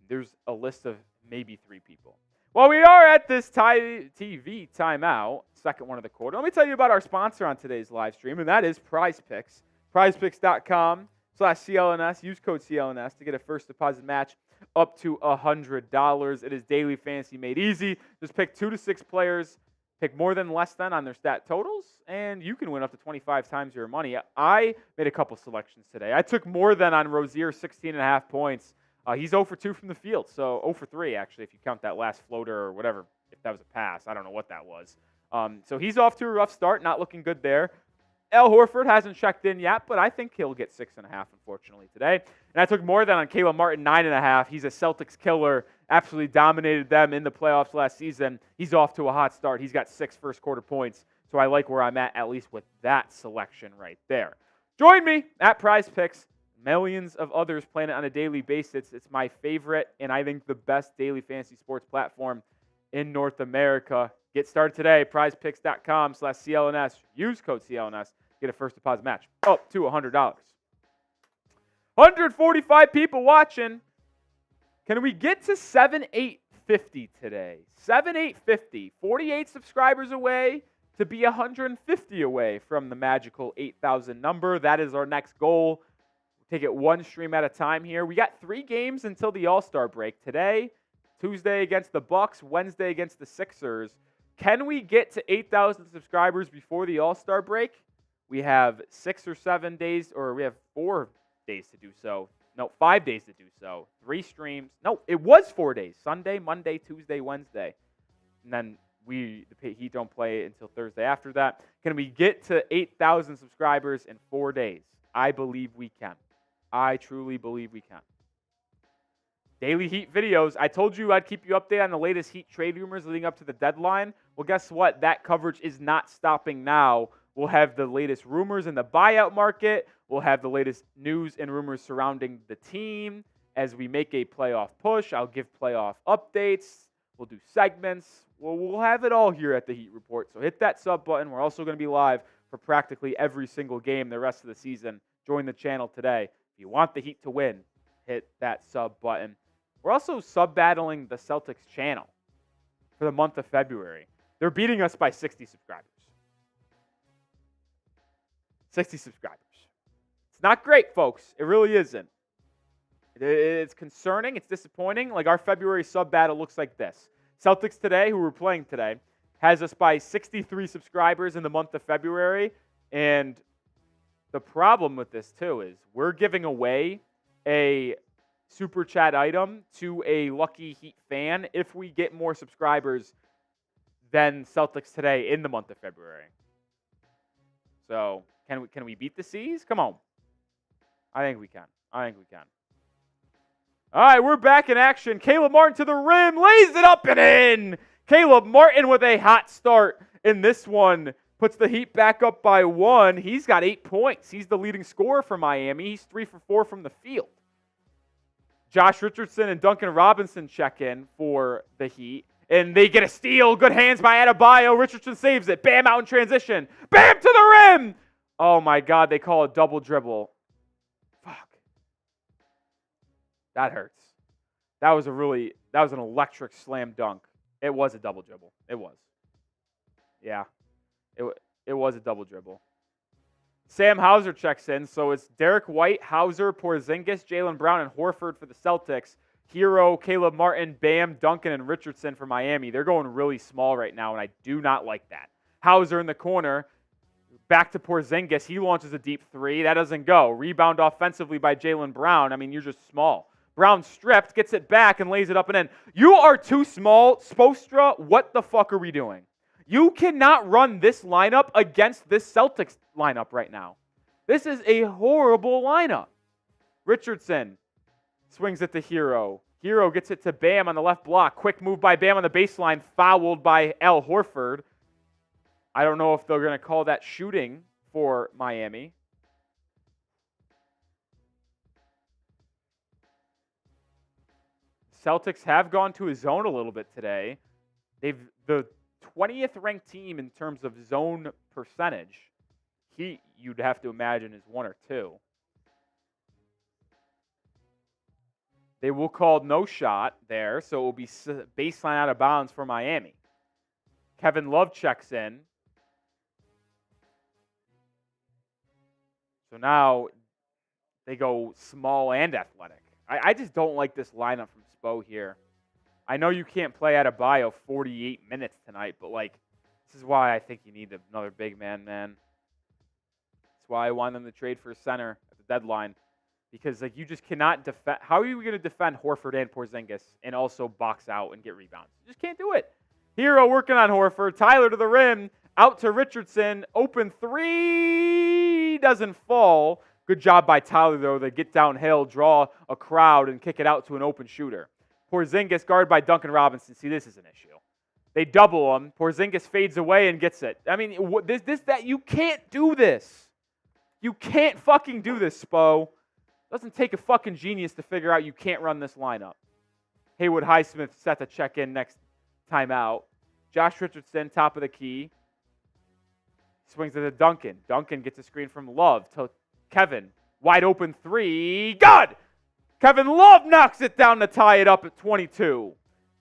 There's a list of maybe 3 people. Well, we are at this TV timeout, second one of the quarter. Let me tell you about our sponsor on today's live stream, and that is Prize Picks. PrizePicks.com/CLNS. Use code CLNS to get a first deposit match up to $100. It is daily fantasy made easy. Just pick 2 to 6 players. Pick more than less than on their stat totals, and you can win up to 25 times your money. I made a couple selections today. I took more than on Rozier, 16.5 points. He's 0 for 2 from the field, so 0 for 3, actually, if you count that last floater or whatever, if that was a pass. I don't know what that was. So he's off to a rough start, not looking good there. Al Horford hasn't checked in yet, but I think he'll get 6.5, unfortunately, today. And I took more than on Caleb Martin, 9.5. He's a Celtics killer, absolutely dominated them in the playoffs last season. He's off to a hot start. He's got 6 first-quarter points, so I like where I'm at least with that selection right there. Join me at Prize Picks. Millions of others playing it on a daily basis. It's my favorite and I think the best daily fantasy sports platform in North America. Get started today, prizepicks.com/CLNS. Use code CLNS. Get a first deposit match up to $100. 145 people watching. Can we get to 7,850 today? 7,850. 48 subscribers away to be 150 away from the magical 8,000 number. That is our next goal. We'll take it one stream at a time here. We got 3 games until the All-Star break. Today, Tuesday against the Bucks, Wednesday against the Sixers. Can we get to 8,000 subscribers before the All-Star break? We have 6 or 7 days, or we have 4 days to do so. No, 5 days to do so. 3 streams. No, it was 4 days. Sunday, Monday, Tuesday, Wednesday. And then the Heat don't play until Thursday after that. Can we get to 8,000 subscribers in 4 days? I believe we can. I truly believe we can. Daily Heat videos. I told you I'd keep you updated on the latest Heat trade rumors leading up to the deadline. Well, guess what? That coverage is not stopping now. We'll have the latest rumors in the buyout market. We'll have the latest news and rumors surrounding the team as we make a playoff push. I'll give playoff updates. We'll do segments. We'll have it all here at the Heat Report. So hit that sub button. We're also going to be live for practically every single game the rest of the season. Join the channel today. If you want the Heat to win, hit that sub button. We're also sub-battling the Celtics channel for the month of February. They're beating us by 60 subscribers. 60 subscribers. It's not great, folks. It really isn't. It's concerning. It's disappointing. Like, our February sub battle looks like this. Celtics today, who we're playing today, has us by 63 subscribers in the month of February. And the problem with this, too, is we're giving away a super chat item to a lucky Heat fan if we get more subscribers than Celtics today in the month of February. So, can we beat the C's? Come on. I think we can. All right, we're back in action. Caleb Martin to the rim, lays it up and in. Caleb Martin with a hot start in this one. Puts the Heat back up by 1. He's got 8 points. He's the leading scorer for Miami. He's 3 for 4 from the field. Josh Richardson and Duncan Robinson check in for the Heat. And they get a steal. Good hands by Adebayo. Richardson saves it. Bam, out in transition. Bam, to the rim. Oh, my God. They call a double dribble. Fuck. That hurts. That was an electric slam dunk. It was a double dribble. It was. Yeah. It was a double dribble. Sam Hauser checks in. So it's Derek White, Hauser, Porzingis, Jaylen Brown, and Horford for the Celtics. Herro, Caleb Martin, Bam, Duncan, and Richardson for Miami. They're going really small right now, and I do not like that. Hauser in the corner. Back to Porzingis. He launches a deep 3. That doesn't go. Rebound offensively by Jaylen Brown. I mean, you're just small. Brown stripped, gets it back, and lays it up and in. You are too small. Spoelstra, what the fuck are we doing? You cannot run this lineup against this Celtics lineup right now. This is a horrible lineup. Richardson swings it to Herro. Herro gets it to Bam on the left block. Quick move by Bam on the baseline, fouled by Al Horford. I don't know if they're going to call that shooting for Miami. Celtics have gone to a zone a little bit today. They've the 20th ranked team in terms of zone percentage. Heat, you'd have to imagine, is 1 or 2. They will call no shot there, so it will be baseline out of bounds for Miami. Kevin Love checks in. So now they go small and athletic. I just don't like this lineup from Spo here. I know you can't play Adebayo 48 minutes tonight, but, like, this is why I think you need another big man. That's why I want them to trade for a center at the deadline. Because, like, you just cannot defend. How are you going to defend Horford and Porzingis and also box out and get rebounds? You just can't do it. Herro working on Horford. Tyler to the rim. Out to Richardson. Open 3. Doesn't fall. Good job by Tyler, though, to get downhill, draw a crowd, and kick it out to an open shooter. Porzingis guarded by Duncan Robinson. See, this is an issue. They double him. Porzingis fades away and gets it. I mean, you can't do this. You can't fucking do this, Spo. Doesn't take a fucking genius to figure out you can't run this lineup. Haywood Highsmith set to check in next time out. Josh Richardson, top of the key. Swings it to Duncan. Duncan gets a screen from Love to Kevin. Wide open three. Good! Kevin Love knocks it down to tie it up at 22.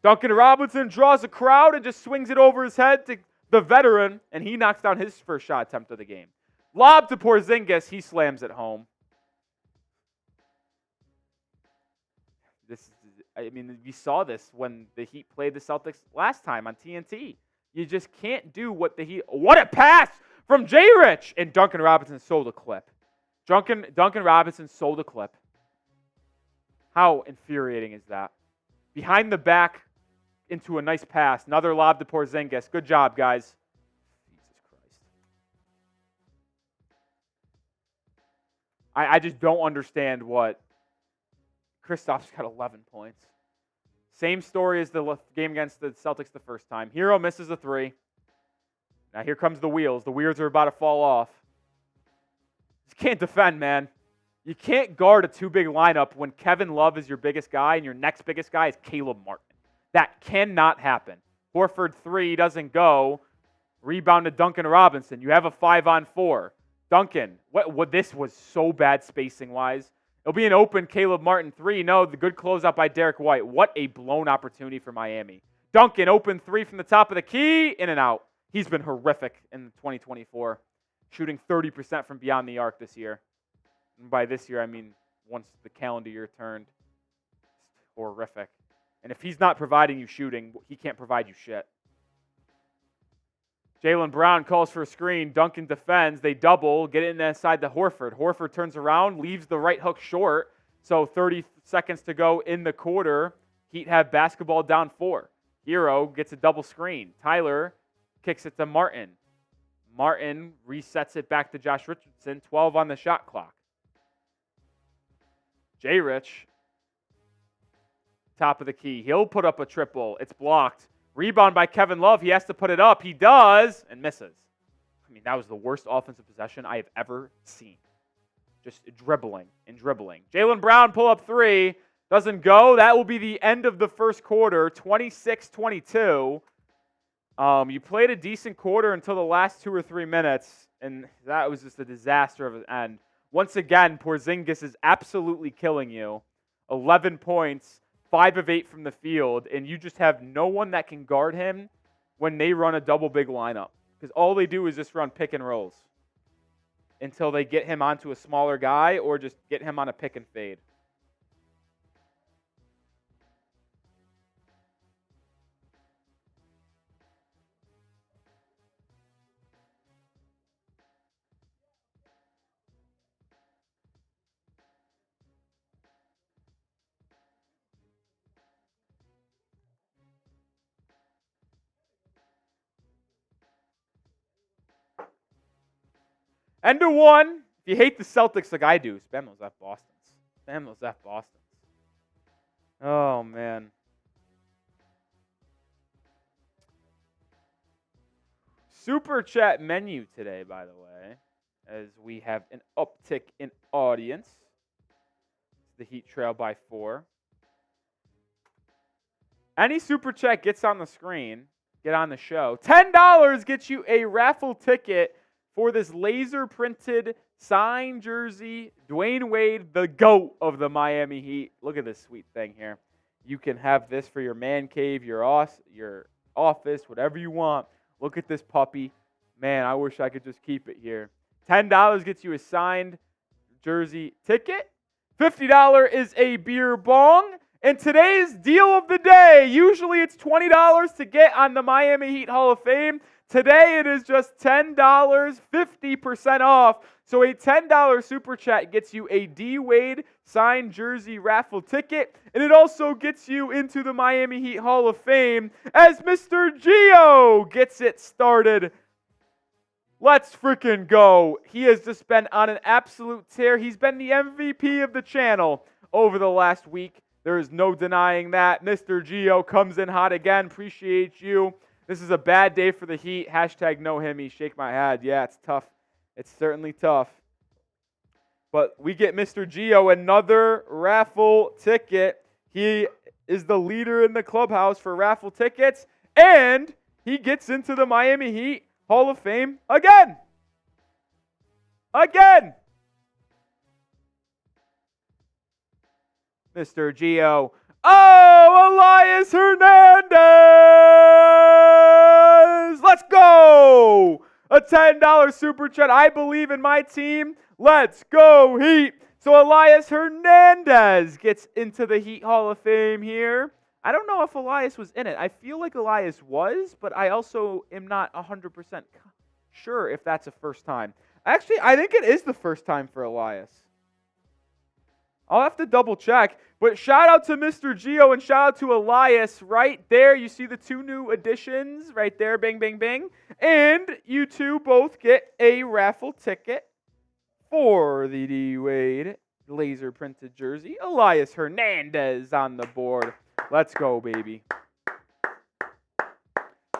Duncan Robinson draws a crowd and just swings it over his head to the veteran, and he knocks down his first shot attempt of the game. Lob to Porzingis. He slams it home. We saw this when the Heat played the Celtics last time on TNT. You just can't do what the Heat... What a pass from J-Rich! And Duncan Robinson sold a clip. Duncan Robinson sold a clip. How infuriating is that? Behind the back into a nice pass. Another lob to Porzingis. Good job, guys. Jesus Christ. I just don't understand what... Kristaps got 11 points. Same story as the game against the Celtics the first time. Herro misses a three. Now here comes the wheels. The wheels are about to fall off. You can't defend, man. You can't guard a two-big lineup when Kevin Love is your biggest guy and your next biggest guy is Caleb Martin. That cannot happen. Horford three doesn't go. Rebound to Duncan Robinson. You have a 5-on-4. Duncan, what this was so bad spacing-wise. It'll be an open Caleb Martin three. No, the good closeout by Derek White. What a blown opportunity for Miami. Duncan, open three from the top of the key, in and out. He's been horrific in 2024, shooting 30% from beyond the arc this year. And by this year, I mean once the calendar year turned. It's horrific. And if he's not providing you shooting, he can't provide you shit. Jaylen Brown calls for a screen. Duncan defends. They double. Get it inside to Horford. Horford turns around, leaves the right hook short. So 30 seconds to go in the quarter. Heat have basketball down 4. Herro gets a double screen. Tyler kicks it to Martin. Martin resets it back to Josh Richardson. 12 on the shot clock. J-Rich, top of the key. He'll put up a triple. It's blocked. Rebound by Kevin Love. He has to put it up. He does, and misses. I mean, that was the worst offensive possession I have ever seen. Just dribbling and dribbling. Jaylen Brown pull up three. Doesn't go. That will be the end of the first quarter, 26-22. You played a decent quarter until the last 2 or 3 minutes, and that was just a disaster of an end. Once again, Porzingis is absolutely killing you. 11 points. 5 of 8 from the field, and you just have no one that can guard him when they run a double big lineup. Because all they do is just run pick and rolls until they get him onto a smaller guy or just get him on a pick and fade. End of one. If you hate the Celtics like I do, spam those F Bostons. Spam those F Bostons. Oh, man. Super chat menu today, by the way, as we have an uptick in audience. The Heat trail by 4. Any super chat gets on the screen, get on the show. $10 gets you a raffle ticket for this laser-printed signed jersey, Dwayne Wade, the GOAT of the Miami Heat. Look at this sweet thing here. You can have this for your man cave, your office, whatever you want. Look at this puppy. Man, I wish I could just keep it here. $10 gets you a signed jersey ticket. $50 is a beer bong. And today's deal of the day, usually it's $20 to get on the Miami Heat Hall of Fame. Today it is just $10, 50% off. So a $10 super chat gets you a D-Wade signed jersey raffle ticket. And it also gets you into the Miami Heat Hall of Fame as Mr. Gio gets it started. Let's freaking go. He has just been on an absolute tear. He's been the MVP of the channel over the last week. There is no denying that. Mr. Gio comes in hot again. Appreciate you. This is a bad day for the Heat. Hashtag no Himmy. Shake my head. Yeah, it's tough. It's certainly tough. But we get Mr. Gio another raffle ticket. He is the leader in the clubhouse for raffle tickets. And he gets into the Miami Heat Hall of Fame again. Again. Mr. Gio. Oh, Elias Hernandez! Let's go! A $10 super chat. I believe in my team. Let's go, Heat. So Elias Hernandez gets into the Heat Hall of Fame here. I don't know if Elias was in it. I feel like Elias was, but I also am not 100% sure if that's a first time. Actually, I think it is the first time for Elias. I'll have to double check. But shout out to Mr. Gio and shout out to Elias right there. You see the two new additions right there. Bang, bang, bang. And you two both get a raffle ticket for the D-Wade laser printed jersey. Elias Hernandez on the board. Let's go, baby.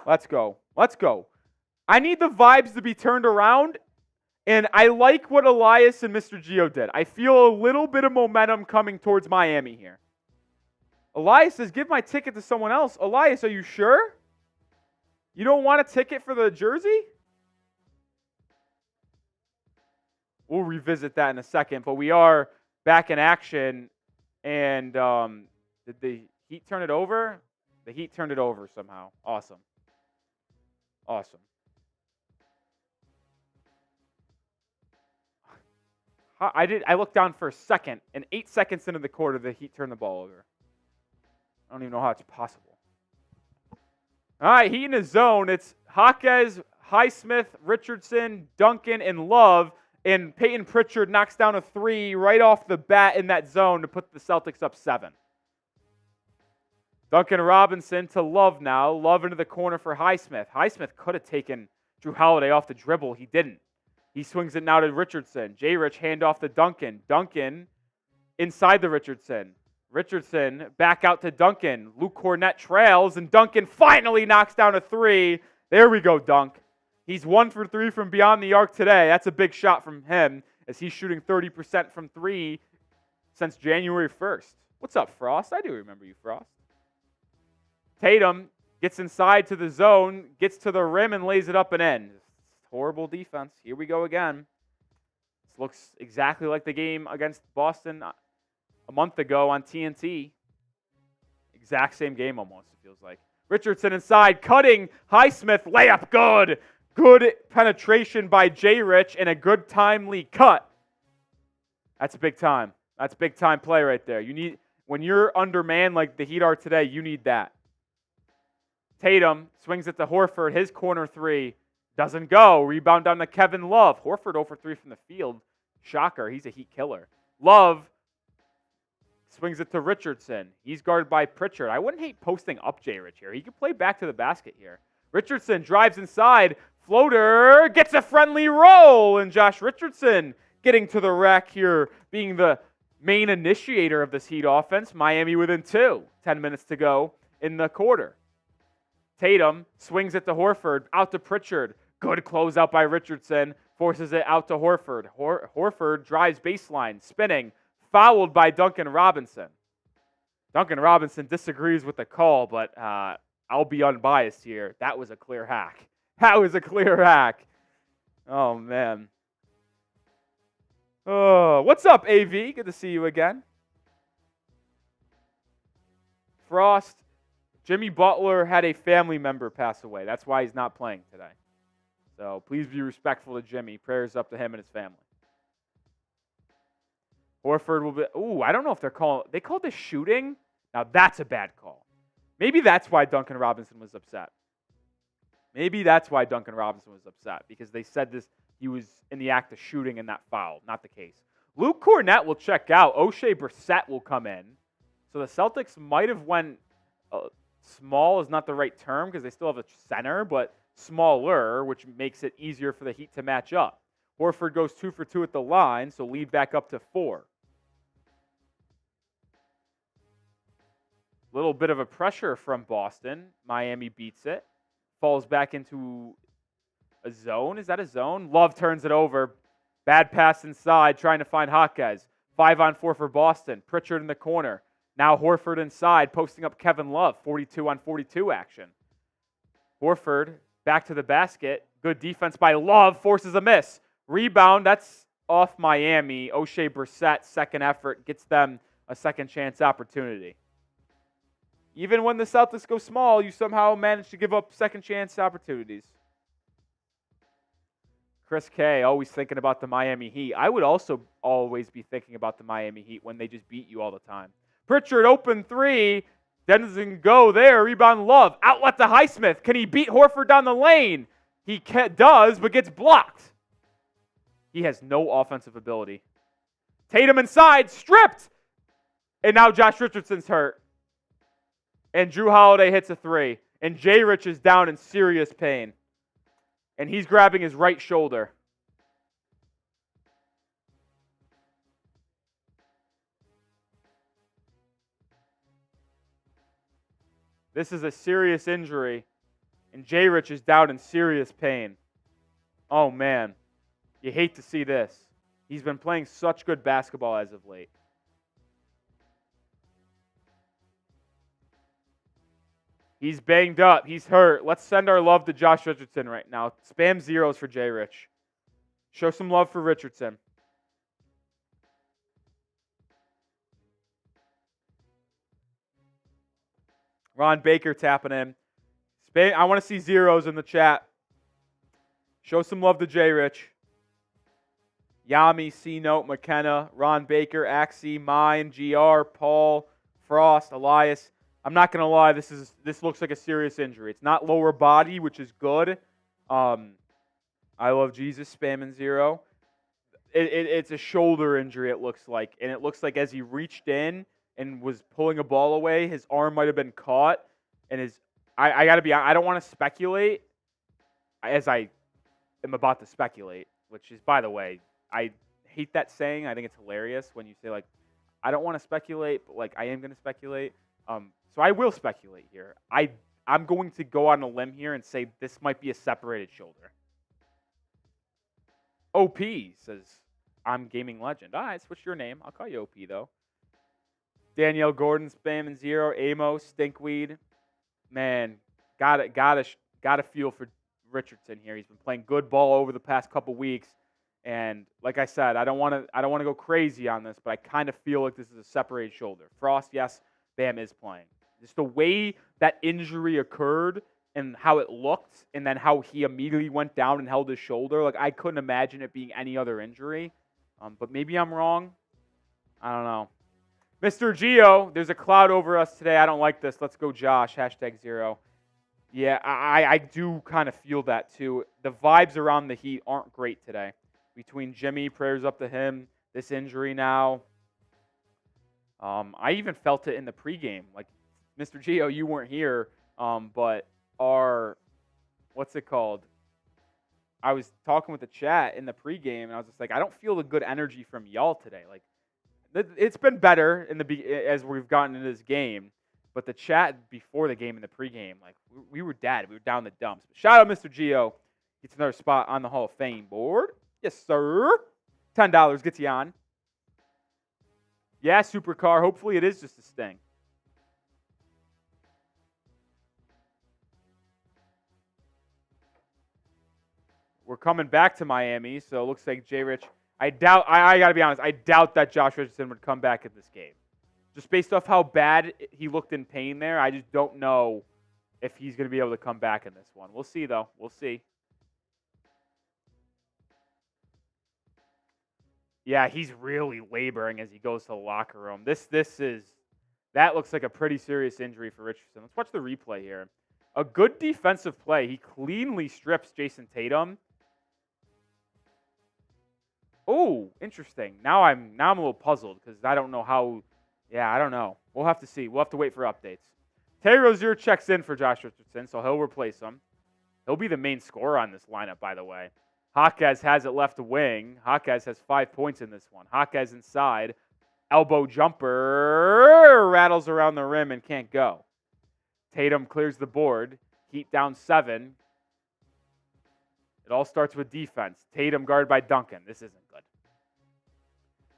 Let's go. Let's go. I need the vibes to be turned around. And I like what Elias and Mr. Gio did. I feel a little bit of momentum coming towards Miami here. Elias says, give my ticket to someone else. Elias, are you sure? You don't want a ticket for the jersey? We'll revisit that in a second. But we are back in action. And did the Heat turn it over? The Heat turned it over somehow. Awesome. Awesome. I looked down for a second, and 8 seconds into the quarter, the Heat turned the ball over. I don't even know how it's possible. All right, Heat in his zone. It's Jaquez, Highsmith, Richardson, Duncan, and Love. And Peyton Pritchard knocks down a three right off the bat in that zone to put the Celtics up 7. Duncan Robinson to Love now. Love into the corner for Highsmith. Highsmith could have taken Jrue Holiday off the dribble. He didn't. He swings it now to Richardson. J-Rich handoff to Duncan. Duncan inside the Richardson. Richardson back out to Duncan. Luke Cornett trails, and Duncan finally knocks down a three. There we go, Dunk. He's 1 for 3 from beyond the arc today. That's a big shot from him as he's shooting 30% from 3 since January 1st. What's up, Frost? I do remember you, Frost. Tatum gets inside to the zone, gets to the rim, and lays it up and in. Horrible defense. Here we go again. This looks exactly like the game against Boston a month ago on TNT. Exact same game almost, it feels like. Richardson inside, cutting. Highsmith, layup, good. Good penetration by J-Rich and a good timely cut. That's big time. That's big time play right there. You need, when you're undermanned like the Heat are today, you need that. Tatum swings it to Horford, his corner three. Doesn't go. Rebound down to Kevin Love. Horford 0 for 3 from the field. Shocker. He's a Heat killer. Love swings it to Richardson. He's guarded by Pritchard. I wouldn't hate posting up J-Rich here. He could play back to the basket here. Richardson drives inside. Floater gets a friendly roll. And Josh Richardson getting to the rack here, being the main initiator of this Heat offense. Miami within 2. 10 minutes to go in the quarter. Tatum swings it to Horford. Out to Pritchard. Good closeout by Richardson. Forces it out to Horford. Horford drives baseline. Spinning. Fouled by Duncan Robinson. Duncan Robinson disagrees with the call, but I'll be unbiased here. That was a clear hack. That was a clear hack. Oh, man. Oh, what's up, AV? Good to see you again. Frost. Jimmy Butler had a family member pass away. That's why he's not playing today. So please be respectful to Jimmy. Prayers up to him and his family. Horford will be... Ooh, I don't know if they're calling... They called this shooting? Now that's a bad call. Maybe that's why Duncan Robinson was upset. Maybe that's why Duncan Robinson was upset. Because they said this, he was in the act of shooting and that foul. Not the case. Luke Cornett will check out. O'Shea Brissett will come in. So the Celtics might have went... small is not the right term because they still have a center, but smaller, which makes it easier for the Heat to match up. Horford goes 2 for 2 at the line, so lead back up to 4. Little bit of a pressure from Boston. Miami beats it. Falls back into a zone. Is that a zone? Love turns it over. Bad pass inside, trying to find Jaquez. 5-on-4 for Boston. Pritchard in the corner. Now Horford inside, posting up Kevin Love. 42-on-42 action. Horford back to the basket. Good defense by Love. Forces a miss. Rebound. That's off Miami. O'Shea Brissett, second effort, gets them a second chance opportunity. Even when the Celtics go small, you somehow manage to give up second chance opportunities. Chris K, always thinking about the Miami Heat. I would also always be thinking about the Miami Heat when they just beat you all the time. Pritchard, open three. Doesn't go there. Rebound Love. Outlet to Highsmith. Can he beat Horford down the lane? He does, but gets blocked. He has no offensive ability. Tatum inside, stripped. And now Josh Richardson's hurt. And Jrue Holiday hits a three. And J. Rich is down in serious pain. And he's grabbing his right shoulder. This is a serious injury. And J. Rich is down in serious pain. Oh, man. You hate to see this. He's been playing such good basketball as of late. He's banged up. He's hurt. Let's send our love to Josh Richardson right now. Spam zeros for J. Rich. Show some love for Richardson. Ron Baker tapping in. I want to see zeros in the chat. Show some love to J. Rich. Yami, C-Note, McKenna, Ron Baker, Axie, Mine, GR, Paul, Frost, Elias. I'm not going to lie, this looks like a serious injury. It's not lower body, which is good. I love Jesus, spamming zero. It's a shoulder injury, it looks like. And it looks like as he reached in and was pulling a ball away, his arm might have been caught. And I got to be honest, I don't want to speculate as I am about to speculate, which is, by the way, I hate that saying. I think it's hilarious when you say, like, I don't want to speculate, but, like, I am going to speculate. So I will speculate here. I'm going to go on a limb here and say this might be a separated shoulder. OP says, I'm Gaming Legend. All right, switch your name. I'll call you OP, though. Danielle Gordon, spamming zero. Amos, Stinkweed. Man, gotta feel for Richardson here. He's been playing good ball over the past couple weeks. And like I said, I don't want to go crazy on this, but I kind of feel like this is a separated shoulder. Frost, yes, Bam is playing. Just the way that injury occurred and how it looked, and then how he immediately went down and held his shoulder. Like, I couldn't imagine it being any other injury. But maybe I'm wrong. I don't know. Mr. Geo, there's a cloud over us today. I don't like this. Let's go Josh. #0. Yeah, I do kind of feel that too. The vibes around the Heat aren't great today. Between Jimmy, prayers up to him, this injury now. I even felt it in the pregame. Like, Mr. Geo, you weren't here, but what's it called? I was talking with the chat in the pregame, and I was just like, I don't feel the good energy from y'all today. Like, it's been better as we've gotten into this game, but the chat before the game and the pregame, like, we were dead. We were down the dumps. But shout out, Mr. Geo. Gets another spot on the Hall of Fame board. Yes, sir. $10 gets you on. Yeah, Supercar. Hopefully it is just a sting. We're coming back to Miami, so it looks like J. Rich. I got to be honest, I doubt that Josh Richardson would come back in this game. Just based off how bad he looked in pain there, I just don't know if he's going to be able to come back in this one. We'll see, though. We'll see. Yeah, he's really laboring as he goes to the locker room. That looks like a pretty serious injury for Richardson. Let's watch the replay here. A good defensive play. He cleanly strips Jayson Tatum. Oh, interesting. Now I'm a little puzzled because I don't know how. Yeah, I don't know. We'll have to see. We'll have to wait for updates. Terry Rozier checks in for Josh Richardson, so he'll replace him. He'll be the main scorer on this lineup, by the way. Jaquez has it left wing. Jaquez has 5 points in this one. Jaquez inside. Elbow jumper. Rattles around the rim and can't go. Tatum clears the board. Heat down 7. It all starts with defense. Tatum guarded by Duncan. This isn't good.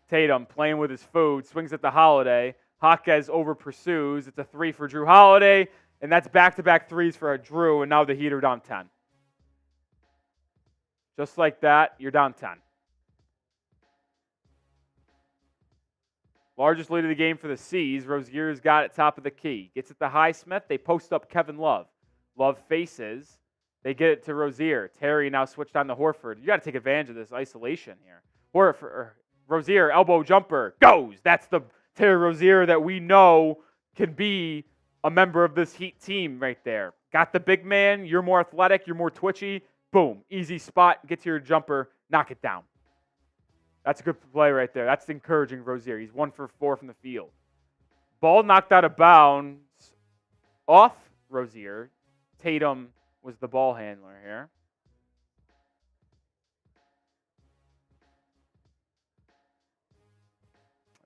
Tatum playing with his food. Swings at the Holiday. Jaquez over pursues. It's a 3 for Jrue Holiday. And that's back-to-back threes for Jrue, and now the Heat are down 10. Just like that, you're down 10. Largest lead of the game for the C's. Rozier's got it top of the key. Gets it to Highsmith. They post up Kevin Love. Love faces. They get it to Rozier. Terry now switched on to Horford. You got to take advantage of this isolation here. Rozier, elbow jumper, goes. That's the Terry Rozier that we know can be a member of this Heat team right there. Got the big man. You're more athletic. You're more twitchy. Boom. Easy spot. Get to your jumper. Knock it down. That's a good play right there. That's encouraging Rozier. He's 1 for 4 from the field. Ball knocked out of bounds off Rozier. Tatum was the ball handler here.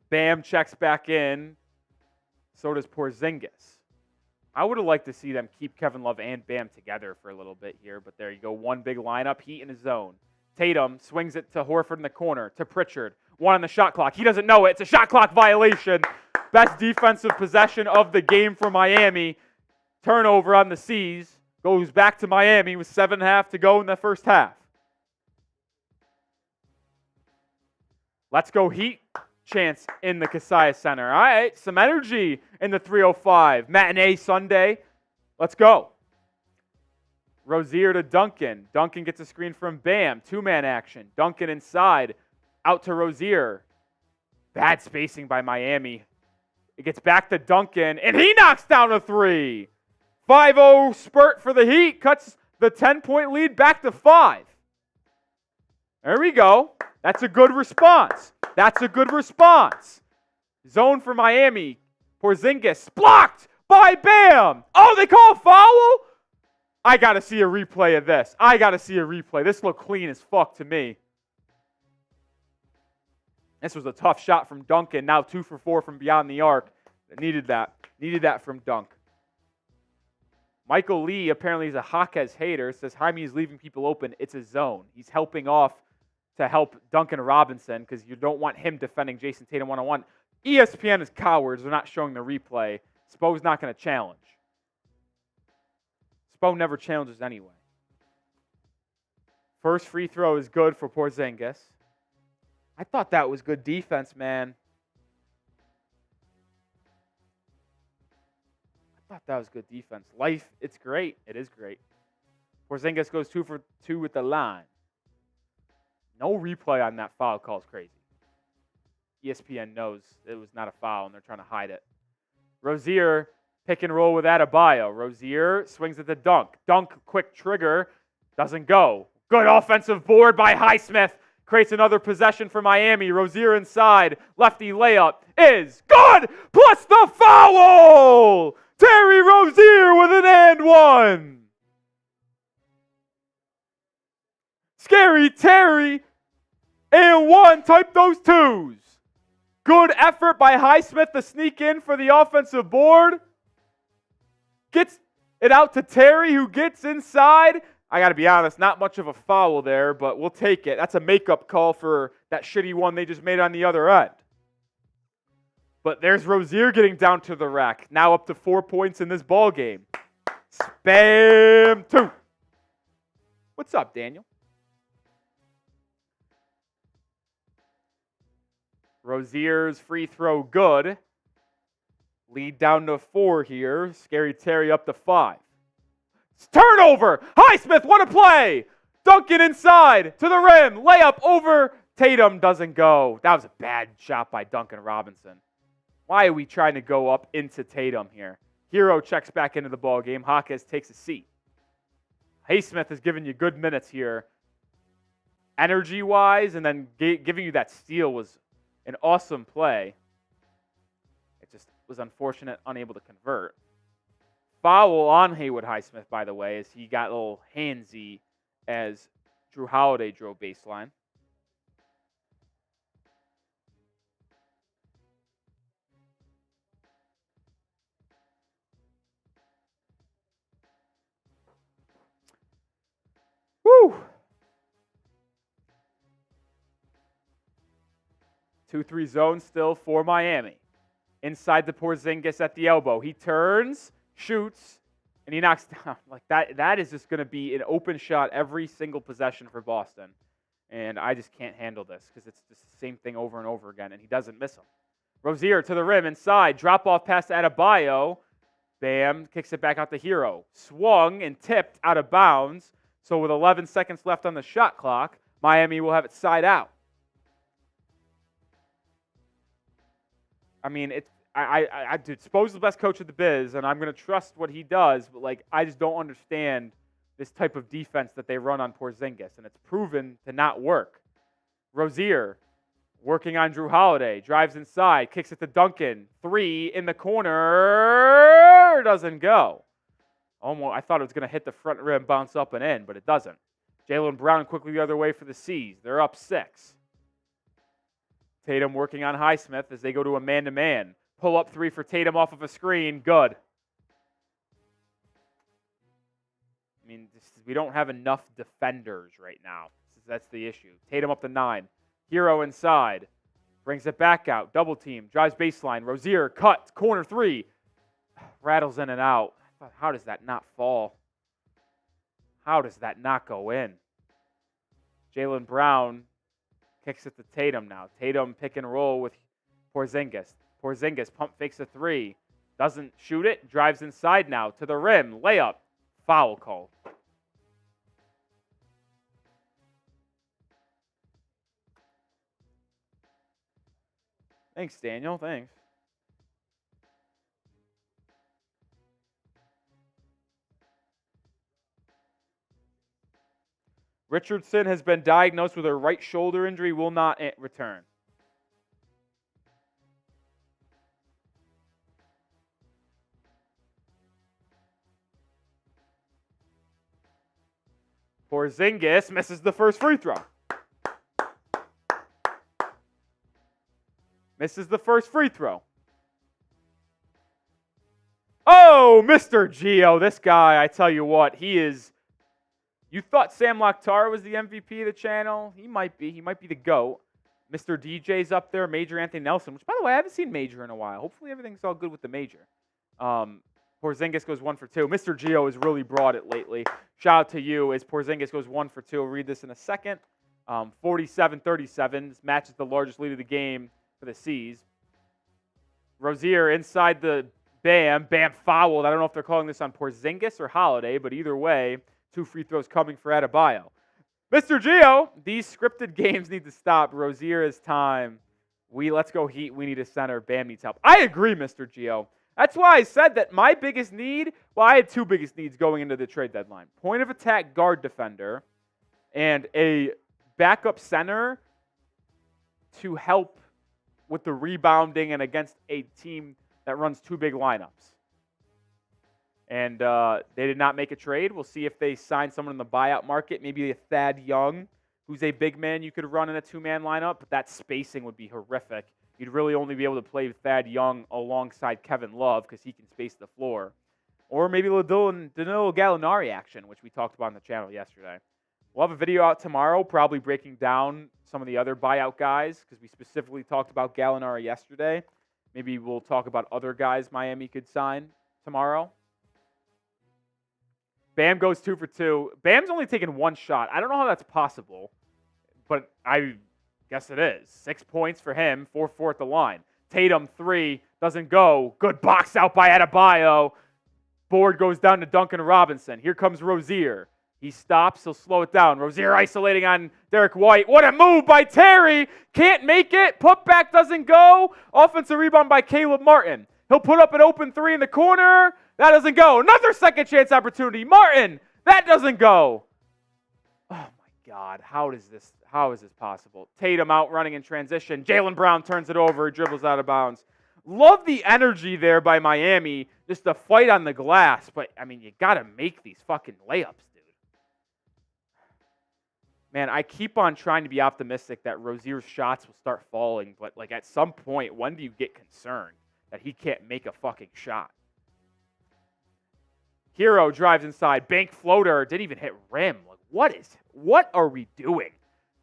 Bam checks back in. So does Porzingis. I would have liked to see them keep Kevin Love and Bam together for a little bit here, but there you go. One big lineup, Heat in his zone. Tatum swings it to Horford in the corner, to Pritchard. 1 on the shot clock. He doesn't know it. It's a shot clock violation. Best defensive possession of the game for Miami. Turnover on the C's. Goes back to Miami with 7.5 to go in the first half. Let's go Heat chance in the Kaseya Center. All right, some energy in the 305. Matinee Sunday. Let's go. Rozier to Duncan. Duncan gets a screen from Bam. 2-man action. Duncan inside. Out to Rozier. Bad spacing by Miami. It gets back to Duncan, and he knocks down a 3. 5-0 spurt for the Heat. Cuts the 10-point lead back to 5. There we go. That's a good response. That's a good response. Zone for Miami. Porzingis blocked by Bam. Oh, they call a foul? I got to see a replay of this. I got to see a replay. This looked clean as fuck to me. This was a tough shot from Duncan. Now 2 for 4 from beyond the arc. Needed that. Needed that from Dunk. Michael Lee apparently is a Jaquez hater. Says Jaime is leaving people open. It's a zone. He's helping off to help Duncan Robinson because you don't want him defending Jayson Tatum one-on-one. ESPN is cowards. They're not showing the replay. Spo's not going to challenge. Spo never challenges anyway. First free throw is good for Porzingis. I thought that was good defense, man. I thought that was good defense. Life, it's great. It is great. Porzingis goes 2 for 2 with the line. No replay on that foul call is crazy. ESPN knows it was not a foul, and they're trying to hide it. Rozier, pick and roll with Adebayo. Rozier swings at the Dunk. Dunk, quick trigger, doesn't go. Good offensive board by Highsmith. Creates another possession for Miami. Rozier inside. Lefty layup is good, plus the foul! Terry Rozier with an and one. Scary Terry and one. Type those twos. Good effort by Highsmith to sneak in for the offensive board. Gets it out to Terry, who gets inside. I got to be honest, not much of a foul there, but we'll take it. That's a makeup call for that shitty one they just made on the other end. But there's Rozier getting down to the rack. Now up to 4 points in this ball game. Spam 2. What's up, Daniel? Rozier's free throw good. Lead down to 4 here. Scary Terry up to 5. Turnover! Highsmith, what a play! Duncan inside to the rim. Layup over. Tatum doesn't go. That was a bad shot by Duncan Robinson. Why are we trying to go up into Tatum here? Herro checks back into the ball game. Jaquez takes a seat. Highsmith has given you good minutes here. Energy-wise, and then giving you that steal was an awesome play. It just was unfortunate, unable to convert. Foul on Haywood Highsmith, by the way, as he got a little handsy as Jrue Holiday drove baseline. Woo! 2-3 zone still for Miami. Inside the Porzingis at the elbow. He turns, shoots, and he knocks down. Like, that is just going to be an open shot every single possession for Boston. And I just can't handle this because it's just the same thing over and over again, and he doesn't miss them. Rozier to the rim inside. Drop-off pass to Adebayo. Bam. Kicks it back out to Herro. Swung and tipped out of bounds. So with 11 seconds left on the shot clock, Miami will have it side out. I mean, dude, Spo's the best coach of the biz, and I'm going to trust what he does, but, like, I just don't understand this type of defense that they run on Porzingis, and it's proven to not work. Rozier working on Jrue Holiday, drives inside, kicks it to Duncan. 3 in the corner, doesn't go. Almost, I thought it was going to hit the front rim, bounce up and in, but it doesn't. Jaylen Brown quickly the other way for the C's. They're up 6. Tatum working on Highsmith as they go to a man-to-man. Pull up 3 for Tatum off of a screen. Good. I mean, we don't have enough defenders right now. That's the issue. Tatum up to 9. Herro inside. Brings it back out. Double team. Drives baseline. Rozier cut. Corner 3. Rattles in and out. How does that not fall? How does that not go in? Jaylen Brown kicks it to Tatum now. Tatum pick and roll with Porzingis. Porzingis pump fakes a 3. Doesn't shoot it. Drives inside now to the rim. Layup. Foul call. Thanks, Daniel. Thanks. Richardson has been diagnosed with a right shoulder injury, will not return. Porzingis misses the first free throw. Misses the first free throw. Oh, Mr. Gio, this guy, I tell you what, he is. You thought Sam Lokhtar was the MVP of the channel? He might be. He might be the GOAT. Mr. DJ's up there, Major Anthony Nelson, which, by the way, I haven't seen Major in a while. Hopefully everything's all good with the Major. Porzingis goes 1 for 2. Mr. Gio has really brought it lately. Shout out to you as Porzingis goes 1 for 2. I'll read this in a second. 47-37. This matches the largest lead of the game for the C's. Rozier inside the Bam fouled. I don't know if they're calling this on Porzingis or Holiday, but either way, 2 free throws coming for Adebayo. Mr. Gio, these scripted games need to stop. Rozier is time. Let's go Heat. We need a center. Bam needs help. I agree, Mr. Gio. That's why I said that my biggest need, I had 2 biggest needs going into the trade deadline. Point of attack guard defender and a backup center to help with the rebounding and against a team that runs 2 big lineups. And they did not make a trade. We'll see if they sign someone in the buyout market, maybe a Thad Young, who's a big man you could run in a 2-man lineup, but that spacing would be horrific. You'd really only be able to play Thad Young alongside Kevin Love because he can space the floor. Or maybe Danilo Gallinari action, which we talked about on the channel yesterday. We'll have a video out tomorrow, probably breaking down some of the other buyout guys because we specifically talked about Gallinari yesterday. Maybe we'll talk about other guys Miami could sign tomorrow. Bam goes 2 for 2. Bam's only taken 1 shot. I don't know how that's possible, but I guess it is. 6 points for him, 4-4 at the line. Tatum, 3, doesn't go. Good box out by Adebayo. Board goes down to Duncan Robinson. Here comes Rozier. He stops. He'll slow it down. Rozier isolating on Derek White. What a move by Terry. Can't make it. Putback doesn't go. Offensive rebound by Caleb Martin. He'll put up an open 3 in the corner. That doesn't go. Another second chance opportunity. Martin. That doesn't go. Oh, my God. How is this possible? Tatum out running in transition. Jaylen Brown turns it over. Dribbles out of bounds. Love the energy there by Miami. Just to fight on the glass. But, I mean, you got to make these fucking layups, dude. Man, I keep on trying to be optimistic that Rozier's shots will start falling. But, like, at some point, when do you get concerned that he can't make a fucking shot? Herro drives inside. Bank floater. Didn't even hit rim. Like, what are we doing?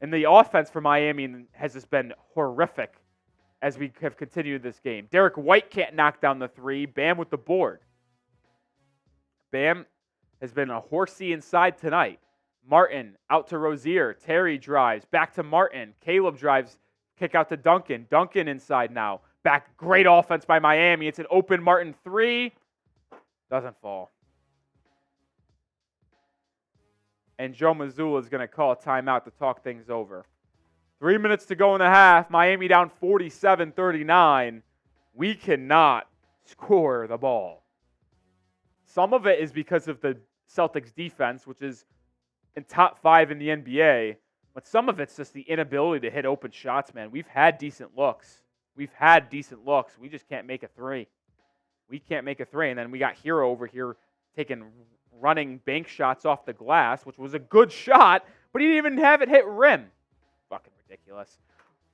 And the offense for Miami has just been horrific as we have continued this game. Derek White can't knock down the 3. Bam with the board. Bam has been a horsey inside tonight. Martin out to Rozier. Terry drives. Back to Martin. Caleb drives. Kick out to Duncan. Duncan inside now. Back. Great offense by Miami. It's an open Martin 3. Doesn't fall. And Joe Mazzulla is going to call a timeout to talk things over. 3 minutes to go in the half. Miami down 47-39. We cannot score the ball. Some of it is because of the Celtics defense, which is in top 5 in the NBA. But some of it's just the inability to hit open shots, man. We've had decent looks. We just can't make a 3. We can't make a 3. And then we got Herro over here running bank shots off the glass, which was a good shot, but he didn't even have it hit rim. Fucking ridiculous.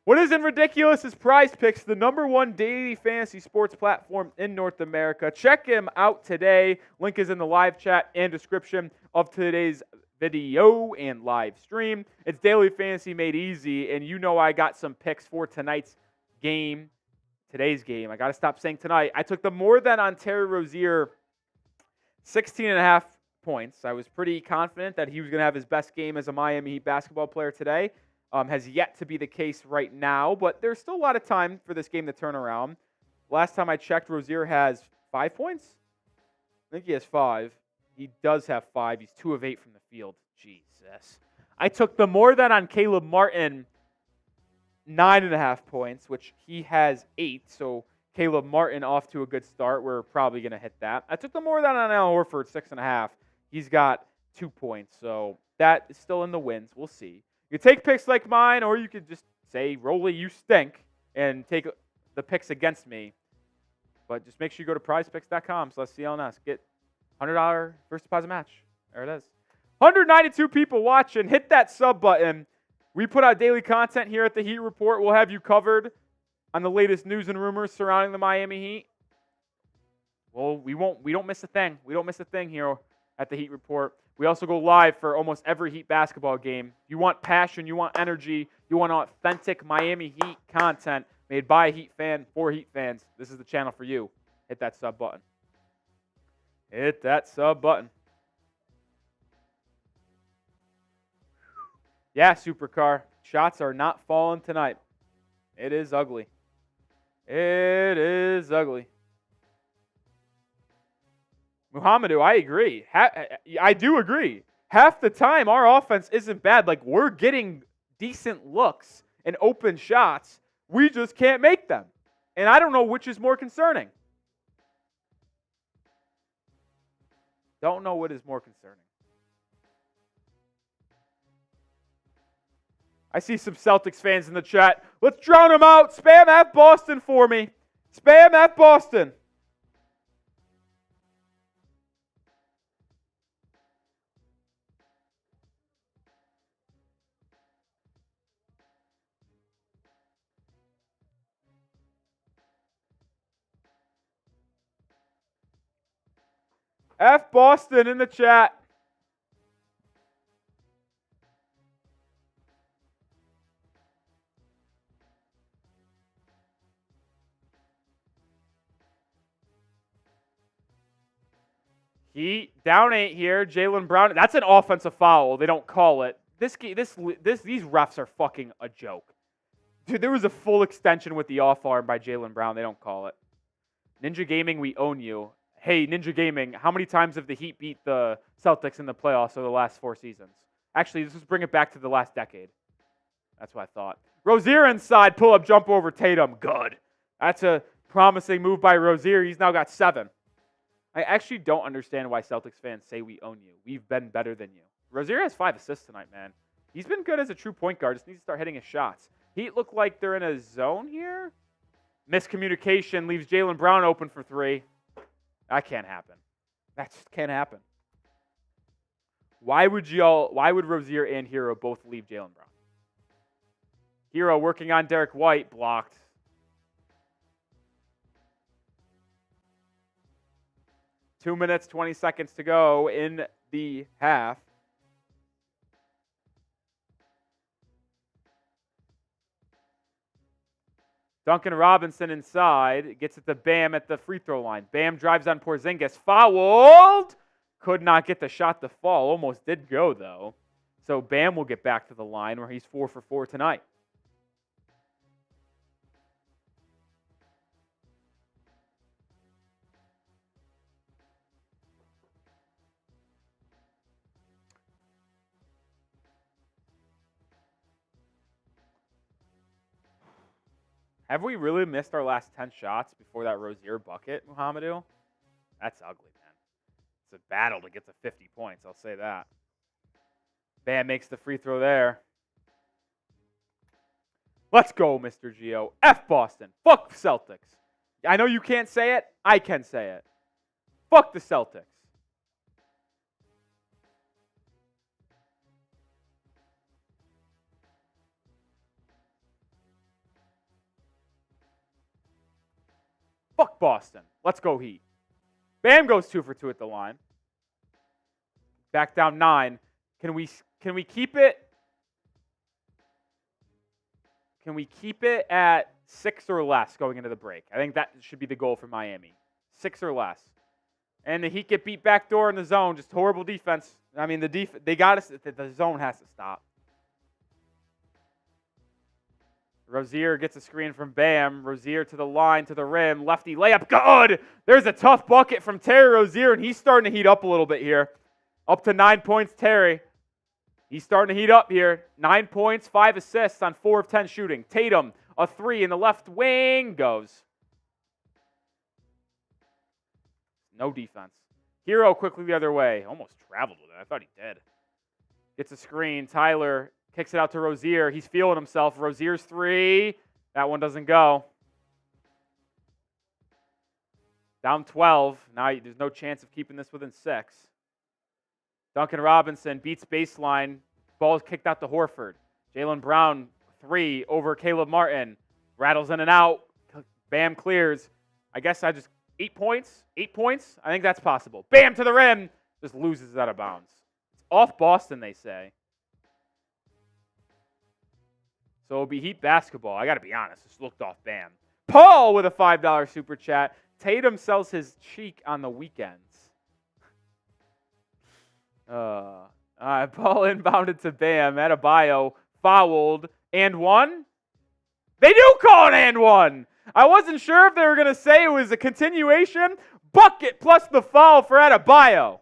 What isn't ridiculous is Prize Picks, the #1 daily fantasy sports platform in North America. Check him out today. Link is in the live chat and description of today's video and live stream. It's daily fantasy made easy, and you know I got some picks for today's game. I got to stop saying tonight. I took the more than on Terry Rozier, 16.5 points. I was pretty confident that he was going to have his best game as a Miami Heat basketball player today. Has yet to be the case right now, but there's still a lot of time for this game to turn around. Last time I checked, Rozier has 5 points. I think he has 5. He does have 5. He's 2 of 8 from the field. Jesus. I took the more than on Caleb Martin, 9.5 points, which he has 8. So Caleb Martin off to a good start. We're probably going to hit that. I took the more than on Al Horford, 6.5. He's got 2 points. So that is still in the wins. We'll see. You take picks like mine, or you could just say, Rolly, you stink, and take the picks against me. But just make sure you go to prizepicks.com/CLNS. Get $100 first deposit match. There it is. 192 people watching. Hit that sub button. We put out daily content here at the Heat Report. We'll have you covered on the latest news and rumors surrounding the Miami Heat. Well, we don't miss a thing. We don't miss a thing here at the Heat Report. We also go live for almost every Heat basketball game. You want passion, you want energy, you want authentic Miami Heat content made by a Heat fan for Heat fans. This is the channel for you. Hit that sub button. Hit that sub button. Yeah, Supercar. Shots are not falling tonight. It is ugly. It is ugly. Muhammadu, I agree. I do agree. Half the time, our offense isn't bad. Like, we're getting decent looks and open shots. We just can't make them. And I don't know which is more concerning. Don't know what is more concerning. I see some Celtics fans in the chat. Let's drown them out. Spam at Boston for me. Spam at Boston. F Boston in the chat. Heat down 8 here. Jaylen Brown. That's an offensive foul. They don't call it. These refs are fucking a joke. Dude, there was a full extension with the off arm by Jaylen Brown. They don't call it. Ninja Gaming, we own you. Hey, Ninja Gaming, how many times have the Heat beat the Celtics in the playoffs over the last 4 seasons? Actually, let's just bring it back to the last decade. That's what I thought. Rozier inside, pull-up jump over Tatum. Good. That's a promising move by Rozier. He's now got 7. I actually don't understand why Celtics fans say we own you. We've been better than you. Rozier has 5 assists tonight, man. He's been good as a true point guard. Just needs to start hitting his shots. Heat look like they're in a zone here. Miscommunication leaves Jaylen Brown open for 3. That can't happen. That just can't happen. Why would Rozier and Herro both leave Jaylen Brown? Herro working on Derek White, blocked. Two minutes, 20 seconds to go in the half. Duncan Robinson inside, gets it to Bam at the free throw line. Bam drives on Porzingis, fouled. Could not get the shot to fall. Almost did go, though. So Bam will get back to the line where he's 4 for 4 tonight. Have we really missed our last 10 shots before that Rozier bucket, Muhammadu? That's ugly, man. It's a battle to get to 50 points, I'll say that. Bam makes the free throw there. Let's go, Mr. Gio. F Boston. Fuck Celtics. I know you can't say it. I can say it. Fuck the Celtics. Fuck Boston. Let's go Heat. Bam goes 2 for 2 at the line. Back down 9. Can we keep it? Can we keep it at 6 or less going into the break? I think that should be the goal for Miami. 6 or less. And the Heat get beat backdoor in the zone. Just horrible defense. I mean, they got us. The zone has to stop. Rozier gets a screen from Bam. Rozier to the line, to the rim. Lefty layup. Good! There's a tough bucket from Terry Rozier, and he's starting to heat up a little bit here. Up to 9 points, Terry. He's starting to heat up here. 9 points, 5 assists on 4 of 10 shooting. Tatum, a 3 in the left wing, goes. No defense. Herro quickly the other way. Almost traveled with it. I thought he did. Gets a screen. Tyler kicks it out to Rozier. He's feeling himself. Rozier's 3. That one doesn't go. Down 12. Now there's no chance of keeping this within 6. Duncan Robinson beats baseline. Ball is kicked out to Horford. Jaylen Brown, 3 over Caleb Martin. Rattles in and out. Bam clears. I guess 8 points? 8 points? I think that's possible. Bam to the rim. Just loses it out of bounds. It's off Boston, they say. So it'll be Heat basketball. I got to be honest. Just looked off Bam. Paul with a $5 super chat. Tatum sells his cheek on the weekends. Paul inbounded to Bam. Adebayo fouled. And one? They do call it and one. I wasn't sure if they were going to say it was a continuation. Bucket plus the foul for Adebayo.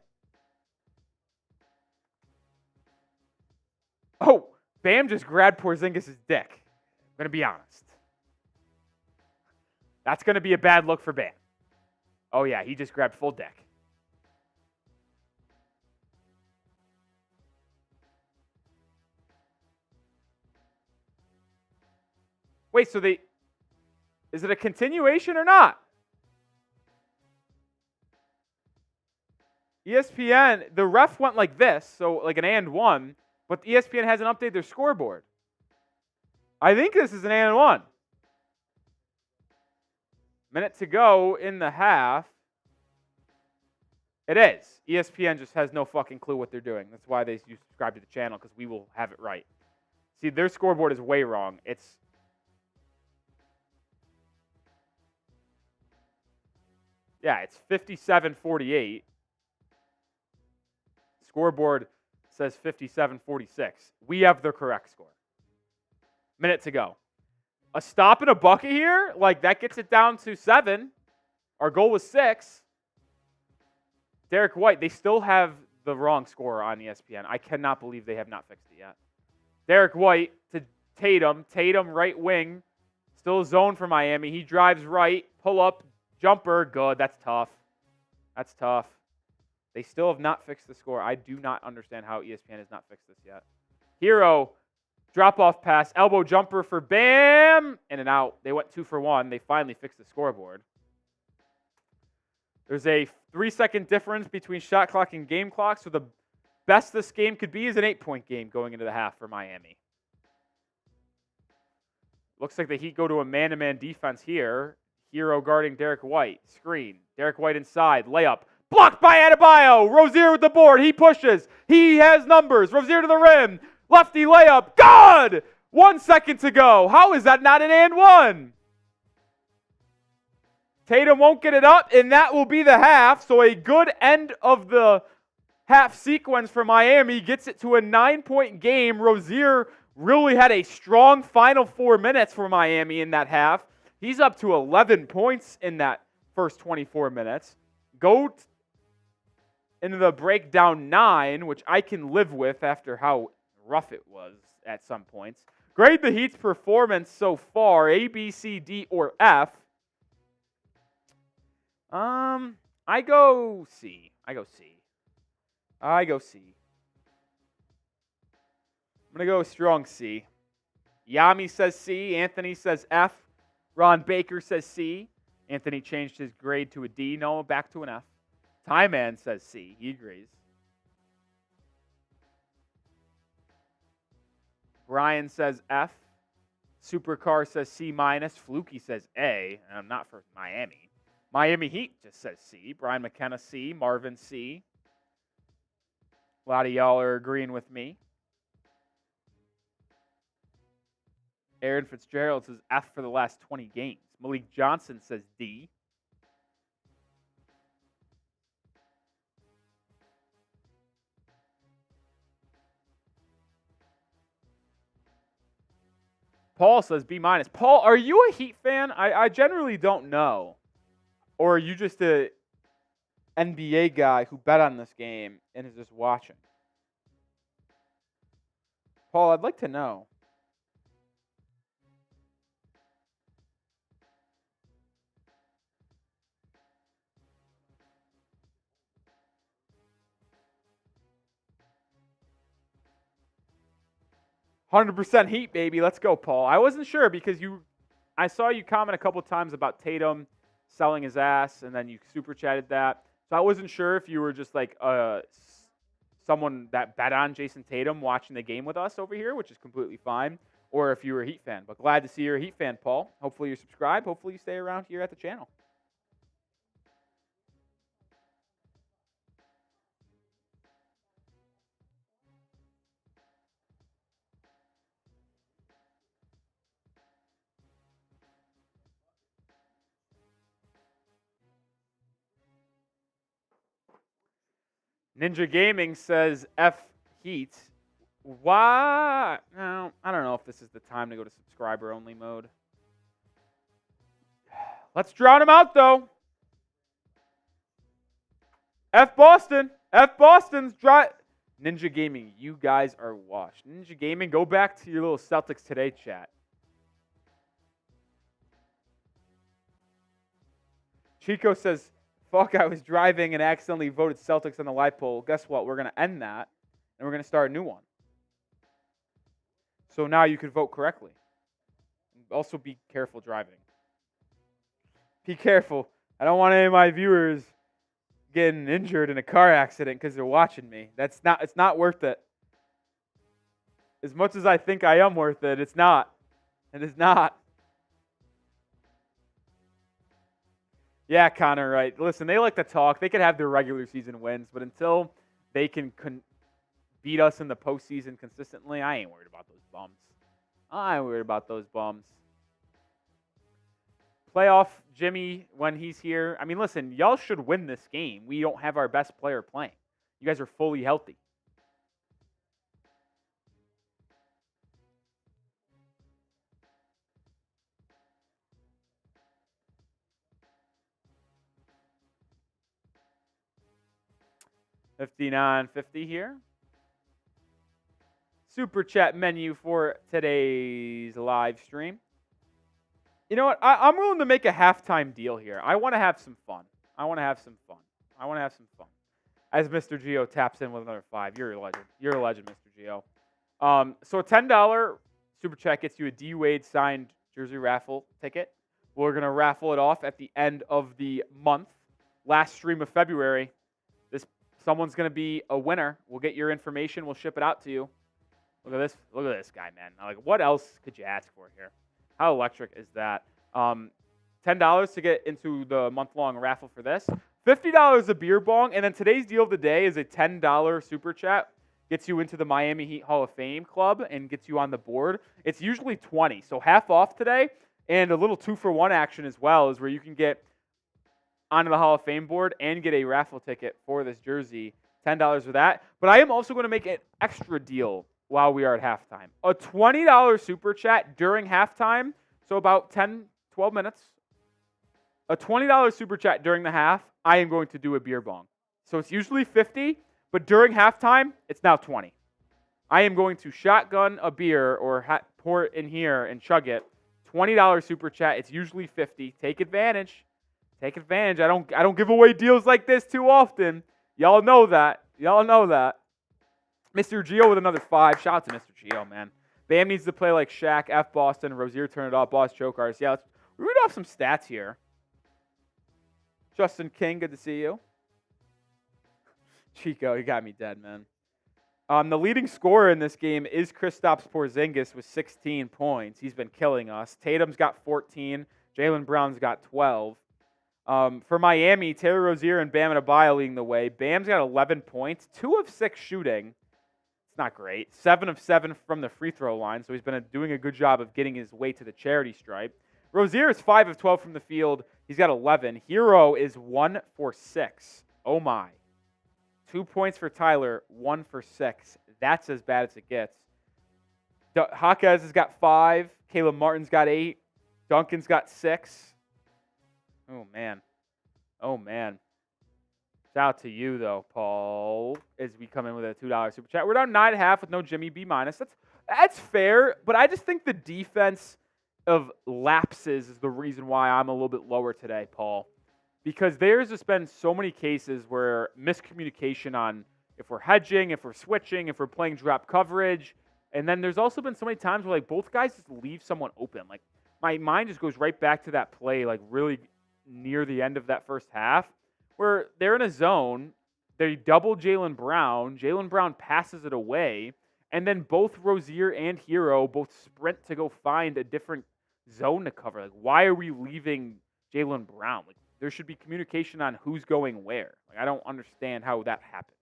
Oh, Bam just grabbed Porzingis' dick. I'm going to be honest. That's going to be a bad look for Bam. Oh, yeah, he just grabbed full dick. Wait, so is it a continuation or not? ESPN, the ref went like this, so like an and one, but ESPN hasn't updated their scoreboard. I think this is an and one. Minute to go in the half. It is. ESPN just has no fucking clue what they're doing. That's why you subscribe to the channel, because we will have it right. See, their scoreboard is way wrong. It's 57-48. Scoreboard says 57-46. We have the correct score. Minute to go. A stop and a bucket here? Like, that gets it down to 7. Our goal was 6. Derek White, they still have the wrong score on ESPN. I cannot believe they have not fixed it yet. Derek White to Tatum. Tatum, right wing. Still zone for Miami. He drives right. Pull up. Jumper. Good. That's tough. That's tough. They still have not fixed the score. I do not understand how ESPN has not fixed this yet. Herro. Drop-off pass. Elbow jumper for Bam. In and out. They went 2 for 1. They finally fixed the scoreboard. There's a 3-second difference between shot clock and game clock, so the best this game could be is an 8-point game going into the half for Miami. Looks like the Heat go to a man-to-man defense here. Herro guarding Derek White. Screen. Derek White inside. Layup. Blocked by Adebayo. Rozier with the board. He pushes. He has numbers. Rozier to the rim. Lefty layup. Good! 1 second to go. How is that not an and one? Tatum won't get it up, and that will be the half. So a good end of the half sequence for Miami gets it to a 9-point game. Rozier really had a strong final 4 minutes for Miami in that half. He's up to 11 points in that first 24 minutes. Go into the breakdown 9, which I can live with after how rough it was at some points. Grade the Heat's performance so far, A, B, C, D, or F. I go C. I'm going to go strong C. Yami says C. Anthony says F. Ron Baker says C. Anthony changed his grade to a D. No, back to an F. Tie Man says C. He agrees. Brian says F. Supercar says C-. Fluky says A. And I'm not for Miami. Miami Heat just says C. Brian McKenna C. Marvin C. A lot of y'all are agreeing with me. Aaron Fitzgerald says F for the last 20 games. Malik Johnson says D. Paul says B-. Paul, are you a Heat fan? I generally don't know. Or are you just a NBA guy who bet on this game and is just watching? Paul, I'd like to know. "100% Heat, baby. Let's go, Paul." I wasn't sure because I saw you comment a couple times about Tatum selling his ass, and then you super chatted that. So I wasn't sure if you were just like someone that bet on Jayson Tatum watching the game with us over here, which is completely fine, or if you were a Heat fan. But glad to see you're a Heat fan, Paul. Hopefully you're subscribed. Hopefully you stay around here at the channel. Ninja Gaming says F Heat. Why? No, I don't know if this is the time to go to subscriber-only mode. Let's drown him out, though. F Boston. F Boston's dry. Ninja Gaming, you guys are washed. Ninja Gaming, go back to your little Celtics Today chat. Chico says, fuck, I was driving and accidentally voted Celtics on the live poll. Guess what? We're going to end that, and we're going to start a new one. So now you can vote correctly. Also, be careful driving. Be careful. I don't want any of my viewers getting injured in a car accident because they're watching me. It's not worth it. As much as I think I am worth it, it's not. It is not. Yeah, Connor, right. Listen, they like to talk. They could have their regular season wins, but until they can beat us in the postseason consistently, I ain't worried about those bums. I ain't worried about those bums. Playoff Jimmy, when he's here. I mean, listen, y'all should win this game. We don't have our best player playing. You guys are fully healthy. $59.50 here. Super chat menu for today's live stream. You know what? I'm willing to make a halftime deal here. I want to have some fun. As Mr. Geo taps in with another 5. You're a legend. You're a legend, Mr. Geo. So a $10 super chat gets you a D Wade signed jersey raffle ticket. We're going to raffle it off at the end of the month. Last stream of February. Someone's going to be a winner. We'll get your information. We'll ship it out to you. Look at this. Look at this guy, man. Like, what else could you ask for here? How electric is that? $10 to get into the month-long raffle for this. $50 a beer bong. And then today's deal of the day is a $10 super chat. Gets you into the Miami Heat Hall of Fame club and gets you on the board. It's usually $20. So half off today. And a little 2-for-1 action as well is where you can get onto the Hall of Fame board and get a raffle ticket for this jersey $10 for that. But I am also going to make an extra deal while we are at halftime. A $20 super chat during halftime, so about 10, 12 minutes. A $20 super chat during the half, I am going to do a beer bong. So it's usually 50, but during halftime, it's now 20. I am going to shotgun a beer or pour it in here and chug it. $20 super chat. It's usually 50. Take advantage. Take advantage. I don't give away deals like this too often. Y'all know that. Y'all know that. Mr. Gio with another 5. Shout out to Mr. Gio, man. Bam needs to play like Shaq, F Boston, Rozier turn it off, Boss choke artist. Yeah, let's read off some stats here. Justin King, good to see you. Chico, you got me dead, man. The leading scorer in this game is Kristaps Porzingis with 16 points. He's been killing us. Tatum's got 14. Jaylen Brown's got 12. For Miami, Taylor Rozier and Bam Adebayo leading the way. Bam's got 11 points, 2 of 6 shooting. It's not great. 7 of 7 from the free throw line, so he's been doing a good job of getting his way to the charity stripe. Rozier is 5 of 12 from the field. He's got 11. Herro is 1 for 6. Oh, my. 2 points for Tyler, 1 for 6. That's as bad as it gets. Jaquez has got 5. Caleb Martin's got 8. Duncan's got 6. Oh, man. Oh, man. Shout out to you, though, Paul, as we come in with a $2 super chat. We're down 9.5 with no Jimmy B-. That's fair, but I just think the defense of lapses is the reason why I'm a little bit lower today, Paul. Because there's just been so many cases where miscommunication on if we're hedging, if we're switching, if we're playing drop coverage. And then there's also been so many times where, like, both guys just leave someone open. Like, my mind just goes right back to that play, like, really near the end of that first half, where they're in a zone, they double Jaylen Brown. Jaylen Brown passes it away. And then both Rozier and Herro both sprint to go find a different zone to cover. Like, why are we leaving Jaylen Brown? Like, there should be communication on who's going where. Like, I don't understand how that happens.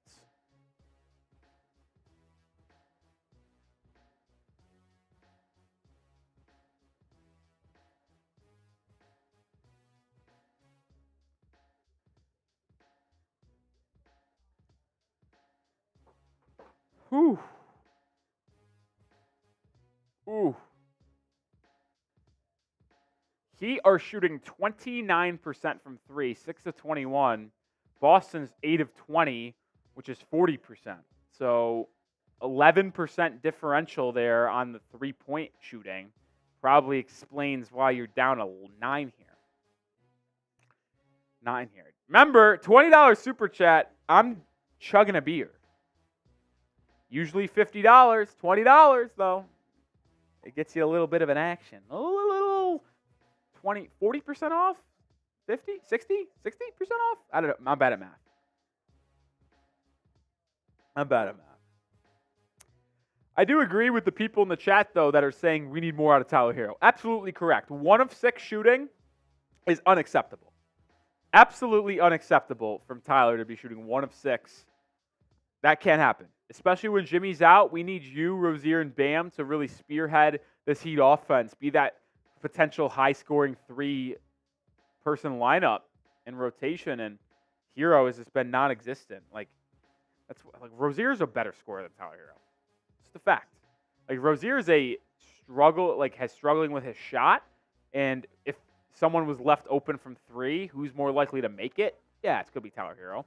Whew. Ooh. Heat are shooting 29% from 3, 6 of 21. Boston's 8 of 20, which is 40%. So 11% differential there on the three-point shooting probably explains why you're down a 9 here. 9 here. Remember, $20 super chat, I'm chugging a beer. Usually $50, $20 though. It gets you a little bit of an action. A little 20, 40% off? 50, 60, 60% off? I don't know. I'm bad at math. I do agree with the people in the chat, though, that are saying we need more out of Tyler Herro. Absolutely correct. 1 of 6 shooting is unacceptable. Absolutely unacceptable from Tyler to be shooting 1 of 6. That can't happen. Especially when Jimmy's out, we need you, Rozier, and Bam to really spearhead this Heat offense. Be that potential high-scoring 3-person lineup and rotation. And Herro has just been non-existent. Like Rozier's a better scorer than Tyler Herro. It's the fact. Like, Rozier is has struggling with his shot. And if someone was left open from 3, who's more likely to make it? Yeah, it's going to be Tyler Herro.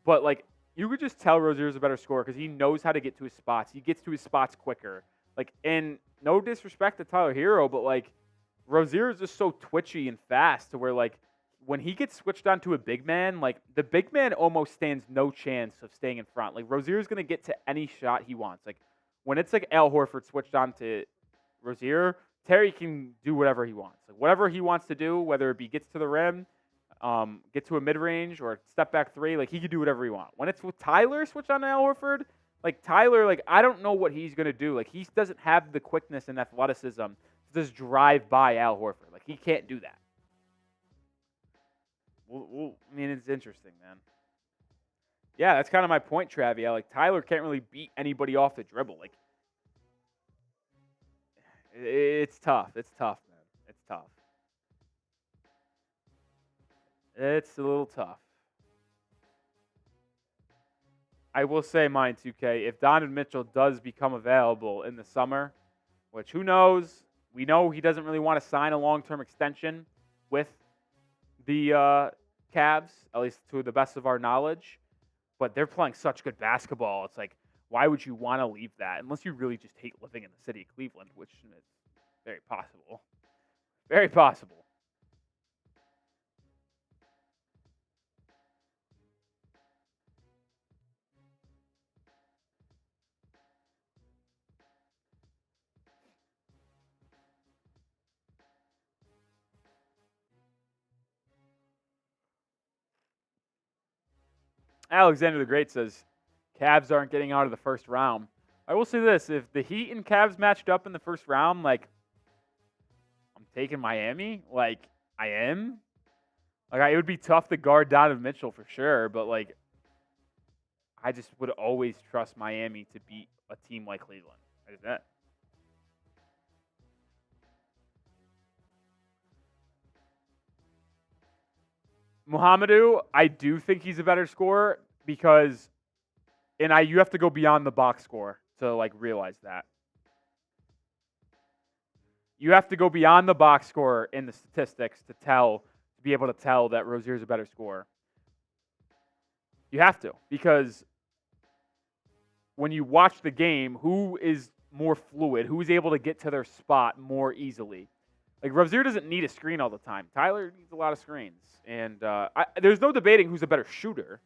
But, like, you could just tell Rozier's a better scorer because he knows how to get to his spots. He gets to his spots quicker. Like, and no disrespect to Tyler Herro, but, like, Rozier is just so twitchy and fast to where, like, when he gets switched onto a big man, like, the big man almost stands no chance of staying in front. Like, Rozier's going to get to any shot he wants. Like, when it's, like, Al Horford switched on to Rozier, Terry can do whatever he wants. Like, whatever he wants to do, whether it be gets to the rim, get to a mid-range or step back 3, like, he could do whatever he wants. When it's with Tyler switched on to Al Horford, like, Tyler, like, I don't know what he's going to do. Like, he doesn't have the quickness and athleticism to just drive by Al Horford. Like, he can't do that. I mean, it's interesting, man. Yeah, that's kind of my point, Travia. Like, Tyler can't really beat anybody off the dribble. Like, it's tough. It's tough, man. It's tough. It's a little tough. I will say mine, 2K, if Donovan Mitchell does become available in the summer, which who knows, we know he doesn't really want to sign a long-term extension with the Cavs, at least to the best of our knowledge, but they're playing such good basketball. It's like, why would you want to leave that unless you really just hate living in the city of Cleveland, which is very possible. Very possible. Alexander the Great says, Cavs aren't getting out of the first round. I will say this, if the Heat and Cavs matched up in the first round, like, I'm taking Miami. Like, I am. Like, it would be tough to guard Donovan Mitchell for sure, but, like, I just would always trust Miami to beat a team like Cleveland. I did that. Muhammadu, I do think he's a better scorer because, you have to go beyond the box score to like realize that. You have to go beyond the box score in the statistics to be able to tell that Rozier is a better scorer. You have to, because when you watch the game, who is more fluid, who is able to get to their spot more easily? Like, Rozier doesn't need a screen all the time. Tyler needs a lot of screens. And there's no debating who's a better shooter.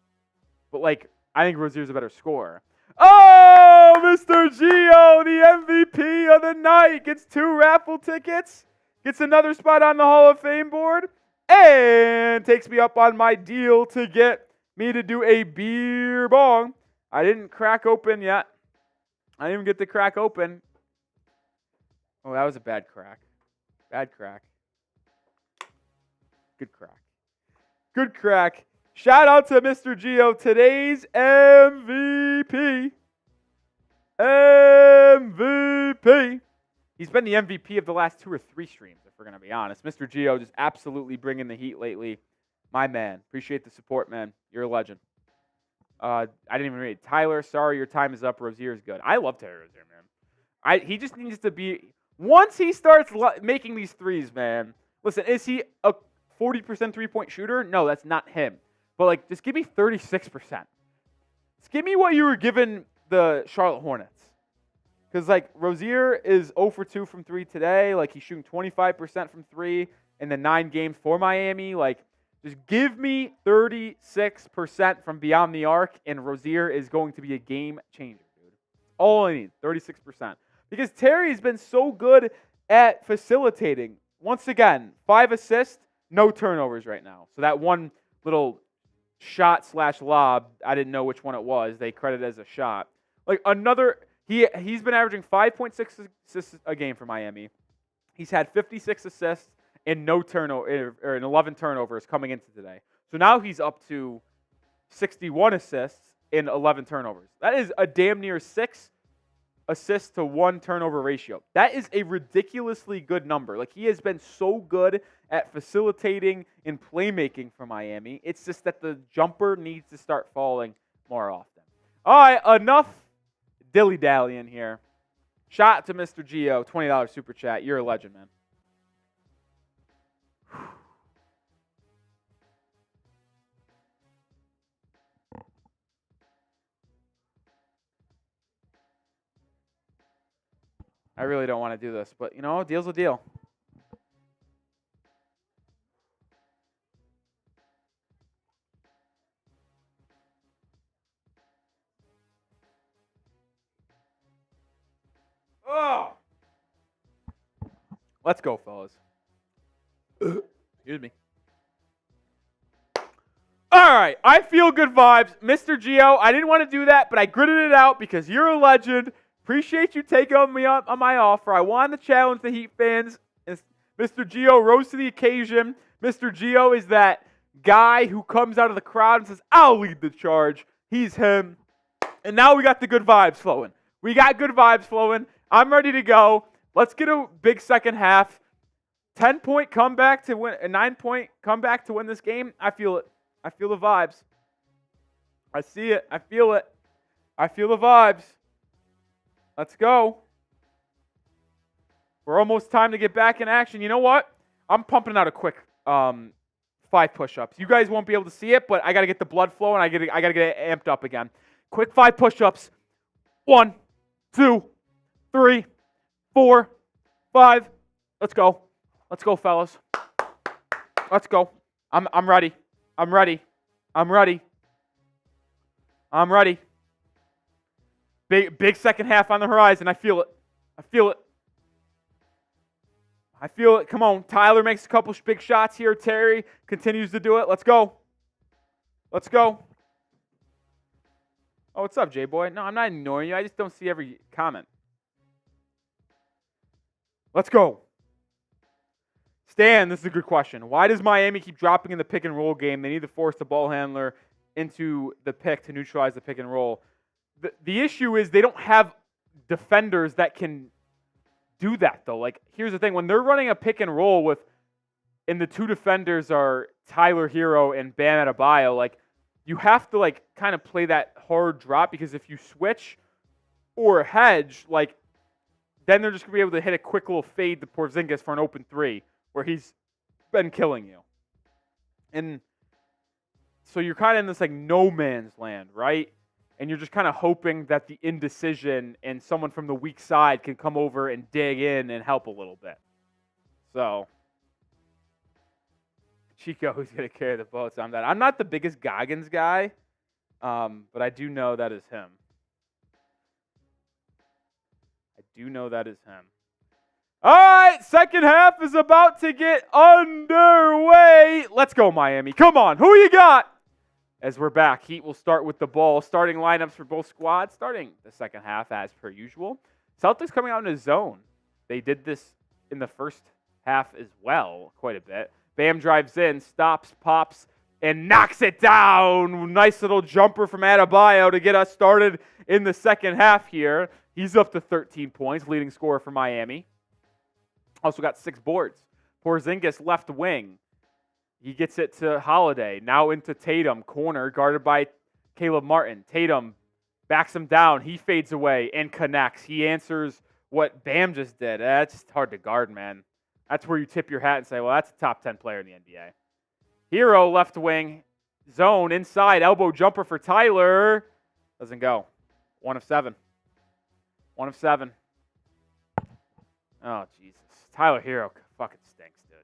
But, like, I think Rozier's a better scorer. Oh, Mr. Gio, the MVP of the night, gets 2 raffle tickets, gets another spot on the Hall of Fame board, and takes me up on my deal to get me to do a beer bong. I didn't crack open yet. I didn't even get to crack open. Oh, that was a bad crack. Bad crack. Good crack. Good crack. Shout out to Mr. Gio, today's MVP. MVP. He's been the MVP of the last 2 or 3 streams, if we're going to be honest. Mr. Gio just absolutely bringing the heat lately. My man. Appreciate the support, man. You're a legend. I didn't even read. Tyler, sorry, your time is up. Rozier's good. I love Terry Rozier, man. He just needs to be... Once he starts making these threes, man. Listen, is he a 40% three-point shooter? No, that's not him. But, like, just give me 36%. Just give me what you were giving the Charlotte Hornets. Because, like, Rozier is 0 for 2 from 3 today. Like, he's shooting 25% from 3 in the 9 games for Miami. Like, just give me 36% from beyond the arc, and Rozier is going to be a game changer, dude. All I need, 36%. Because Terry's been so good at facilitating. Once again, 5 assists, no turnovers right now. So that one little shot/lob, I didn't know which one it was. They credit it as a shot. Like another, he's been averaging 5.6 assists a game for Miami. He's had 56 assists and no turnover, or 11 turnovers coming into today. So now he's up to 61 assists and 11 turnovers. That is a damn near 6 assists to 1 turnover ratio. That is a ridiculously good number. Like, he has been so good at facilitating and playmaking for Miami. It's just that the jumper needs to start falling more often. All right, enough dilly-dallying here. Shout to Mr. Gio, $20 super chat. You're a legend, man. I really don't want to do this, but, you know, deal's a deal. Oh! Let's go, fellas. Excuse me. All right, I feel good vibes. Mr. Gio, I didn't want to do that, but I gritted it out because you're a legend. Appreciate you taking me up on my offer. I wanted to challenge the Heat fans. Mr. Gio rose to the occasion. Mr. Gio is that guy who comes out of the crowd and says, I'll lead the charge. He's him. And now we got the good vibes flowing. We got good vibes flowing. I'm ready to go. Let's get a big second half. 10-point comeback to win, a 9-point comeback to win this game. I feel it. I feel the vibes. I see it. I feel it. I feel the vibes. Let's go. We're almost time to get back in action. You know what? I'm pumping out a quick 5 push-ups. You guys won't be able to see it, but I got to get the blood flowing. I got to get it amped up again. Quick 5 push-ups. 1, 2, 3, 4, 5. Let's go. Let's go, fellas. Let's go. I'm ready. I'm ready. I'm ready. I'm ready. Big second half on the horizon. I feel it. I feel it. I feel it. Come on. Tyler makes a couple big shots here. Terry continues to do it. Let's go. Let's go. Oh, what's up, J-Boy? No, I'm not ignoring you. I just don't see every comment. Let's go. Stan, this is a good question. Why does Miami keep dropping in the pick and roll game? They need to force the ball handler into the pick to neutralize the pick and roll. The issue is they don't have defenders that can do that, though. Like, here's the thing. When they're running a pick and roll and the 2 defenders are Tyler Herro and Bam Adebayo, like, you have to, like, kind of play that hard drop, because if you switch or hedge, like, then they're just going to be able to hit a quick little fade to Porzingis for an open 3 where he's been killing you. And so you're kind of in this, like, no man's land, right? And you're just kind of hoping that the indecision and someone from the weak side can come over and dig in and help a little bit. So, Chico, who's going to carry the boats on that? I'm not the biggest Goggins guy, but I do know that is him. I do know that is him. All right, second half is about to get underway. Let's go, Miami. Come on, who you got? As we're back, Heat will start with the ball. Starting lineups for both squads, starting the second half as per usual. Celtics coming out in a zone. They did this in the first half as well, quite a bit. Bam drives in, stops, pops, and knocks it down. Nice little jumper from Adebayo to get us started in the second half here. He's up to 13 points, leading scorer for Miami. Also got 6 boards. Porzingis left wing. He gets it to Holiday. Now into Tatum, corner, guarded by Caleb Martin. Tatum backs him down. He fades away and connects. He answers what Bam just did. That's just hard to guard, man. That's where you tip your hat and say, well, that's a top 10 player in the NBA. Herro, left wing, zone, inside, elbow jumper for Tyler. Doesn't go. 1 of 7. 1 of 7. Oh, Jesus. Tyler Herro fucking stinks, dude.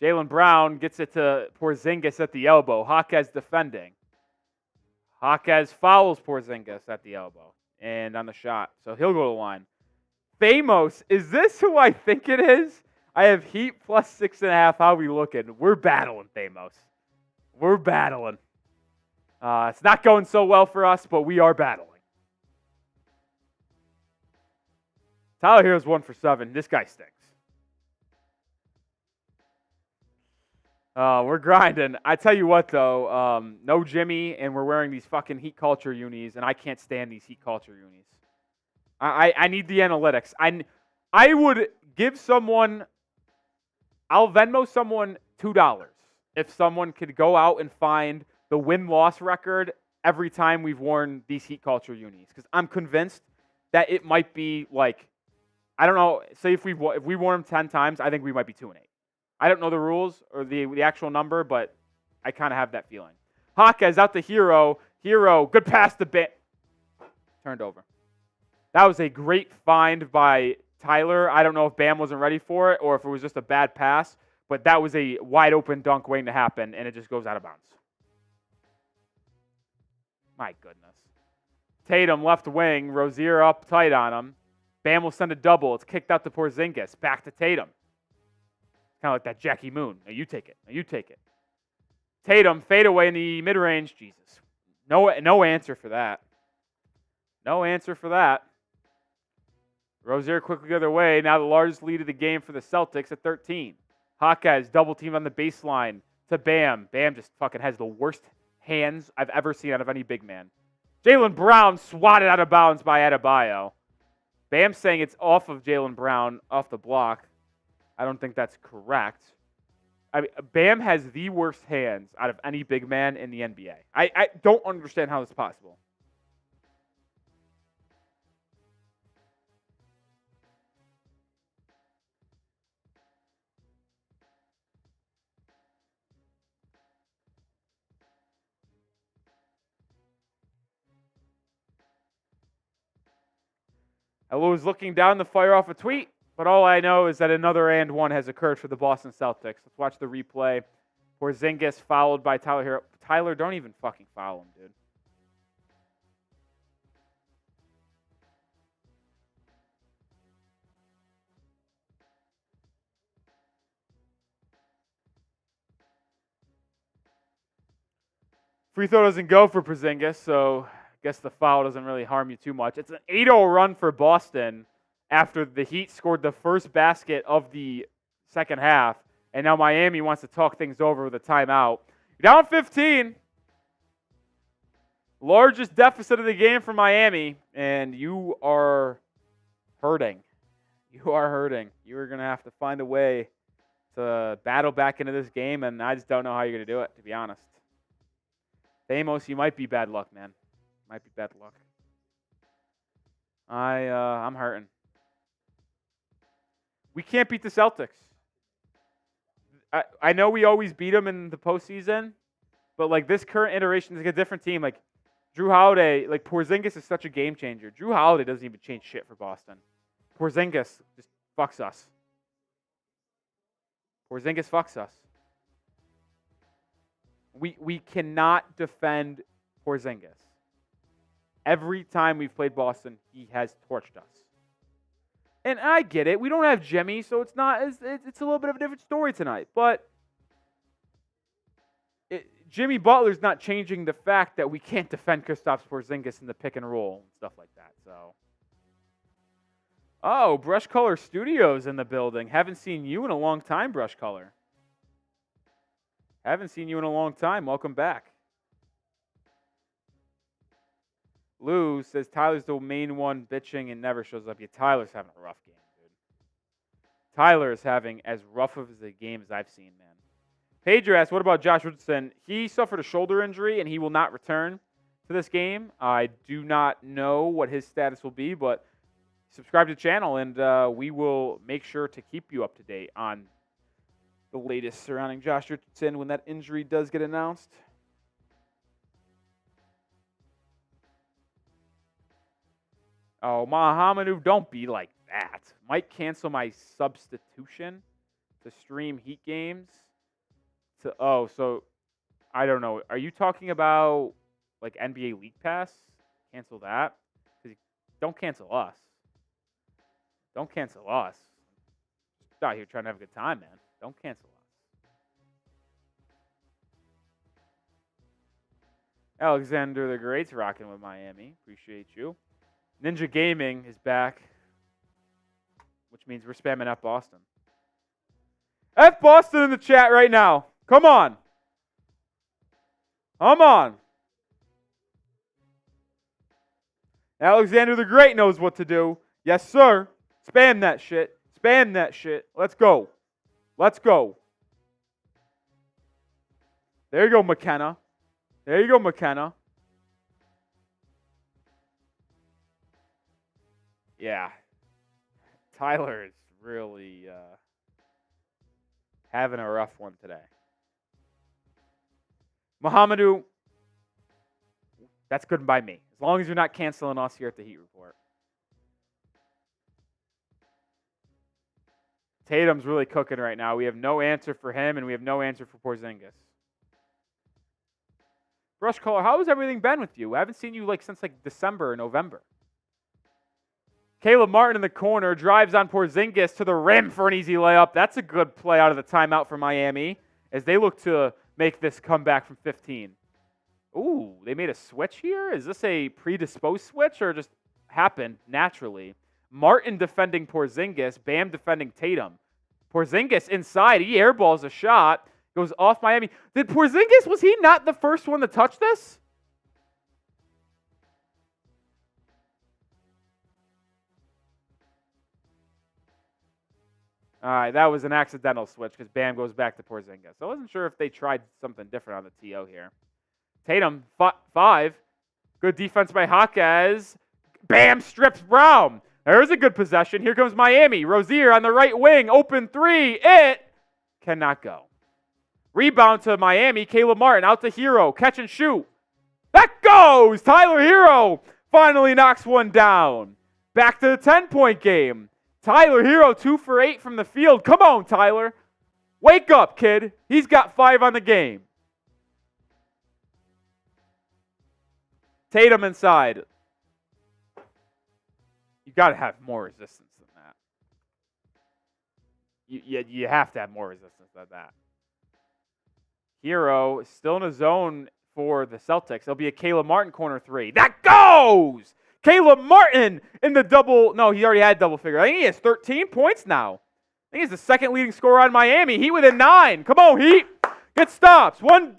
Jaylen Brown gets it to Porzingis at the elbow. Jaquez defending. Jaquez follows Porzingis at the elbow and on the shot. So he'll go to the line. Famos, is this who I think it is? I have Heat plus 6.5. How we looking? We're battling, Famos. We're battling. It's not going so well for us, but we are battling. Tyler Herro's 1 for 7. This guy stinks. We're grinding. I tell you what, though, no Jimmy, and we're wearing these fucking Heat culture unis, and I can't stand these Heat culture unis. I need the analytics. I would give someone, I'll Venmo someone $2 if someone could go out and find the win-loss record every time we've worn these Heat culture unis, because I'm convinced that it might be like, I don't know, say if we wore them 10 times, I think we might be 2-8. I don't know the rules or the actual number, but I kind of have that feeling. Jaquez out to Herro. Herro, good pass to Bam. Turned over. That was a great find by Tyler. I don't know if Bam wasn't ready for it or if it was just a bad pass, but that was a wide open dunk waiting to happen, and it just goes out of bounds. My goodness. Tatum left wing. Rozier up tight on him. Bam will send a double. It's kicked out to Porzingis. Back to Tatum. Kind of like that Jackie Moon. Now you take it. Now you take it. Tatum, fade away in the mid-range. Jesus. No answer for that. No answer for that. Rozier quickly the other way. Now the largest lead of the game for the Celtics at 13. Jaquez double team on the baseline to Bam. Bam just fucking has the worst hands I've ever seen out of any big man. Jaylen Brown swatted out of bounds by Adebayo. Bam saying it's off of Jaylen Brown, off the block. I don't think that's correct. I mean, Bam has the worst hands out of any big man in the NBA. I don't understand how this is possible. I was looking down to fire off a tweet, but all I know is that another and one has occurred for the Boston Celtics. Let's watch the replay. Porzingis fouled by Tyler Herro. Tyler, don't even fucking foul him, dude. Free throw doesn't go for Porzingis, so I guess the foul doesn't really harm you too much. It's an 8-0 run for Boston after the Heat scored the first basket of the second half, and now Miami wants to talk things over with a timeout. You're down 15. Largest deficit of the game for Miami, and you are hurting. You are hurting. You are going to have to find a way to battle back into this game, and I just don't know how you're going to do it, to be honest. Amos, you might be bad luck, man. Might be bad luck. I'm hurting. We can't beat the Celtics. I know we always beat them in the postseason, but like this current iteration is like a different team. Like Jrue Holiday, like Porzingis is such a game changer. Jrue Holiday doesn't even change shit for Boston. Porzingis just fucks us. Porzingis fucks us. We cannot defend Porzingis. Every time we've played Boston, he has torched us. And I get it. We don't have Jimmy, so it's a little bit of a different story tonight. But Jimmy Butler's not changing the fact that we can't defend Kristaps Porzingis in the pick and roll and stuff like that. So, oh, Brush Color Studios in the building. Haven't seen you in a long time, Brush Color. Haven't seen you in a long time. Welcome back. Lou says Tyler's the main one bitching and never shows up. Yeah, Tyler's having a rough game, dude. Tyler is having as rough of a game as I've seen, man. Pedro asks, what about Josh Richardson? He suffered a shoulder injury and he will not return to this game. I do not know what his status will be, but subscribe to the channel and we will make sure to keep you up to date on the latest surrounding Josh Richardson when that injury does get announced. Oh, Mahamadou, don't be like that. Might cancel my substitution to stream Heat games. So I don't know. Are you talking about like NBA League Pass? Cancel that? Don't cancel us. Don't cancel us. Just out here trying to have a good time, man. Don't cancel us. Alexander the Great's rocking with Miami. Appreciate you. Ninja Gaming is back, which means we're spamming F Boston. F Boston in the chat right now. Come on. Come on. Alexander the Great knows what to do. Yes, sir. Spam that shit. Spam that shit. Let's go. Let's go. There you go, McKenna. There you go, McKenna. Yeah. Tyler is really having a rough one today. Mahamadou, that's good by me. As long as you're not canceling us here at the Heat Report. Tatum's really cooking right now. We have no answer for him, and we have no answer for Porzingis. Brush Color, how has everything been with you? I haven't seen you since December or November. Caleb Martin in the corner drives on Porzingis to the rim for an easy layup. That's a good play out of the timeout for Miami as they look to make this comeback from 15. Ooh, they made a switch here? Is this a predisposed switch or just happened naturally? Martin defending Porzingis, Bam defending Tatum. Porzingis inside, he airballs a shot, goes off Miami. Was he not the first one to touch this? All right, that was an accidental switch because Bam goes back to Porzingis. I wasn't sure if they tried something different on the TO here. Tatum, 5. Good defense by Jaquez. Bam strips Brown. There's a good possession. Here comes Miami. Rozier on the right wing. Open 3. It cannot go. Rebound to Miami. Caleb Martin out to Herro. Catch and shoot. That goes! Tyler Herro finally knocks one down. Back to the 10-point game. Tyler Herro 2 for 8 from the field. Come on, Tyler. Wake up, kid. He's got 5 on the game. Tatum inside. You got to have more resistance than that. You have to have more resistance than that. Herro is still in a zone for the Celtics. It'll be a Caleb Martin corner 3. That goes! Caleb Martin in the double. No, he already had double figure. I think he has 13 points now. I think he's the second leading scorer on Miami. Heat within 9. Come on, Heat. Get stops. One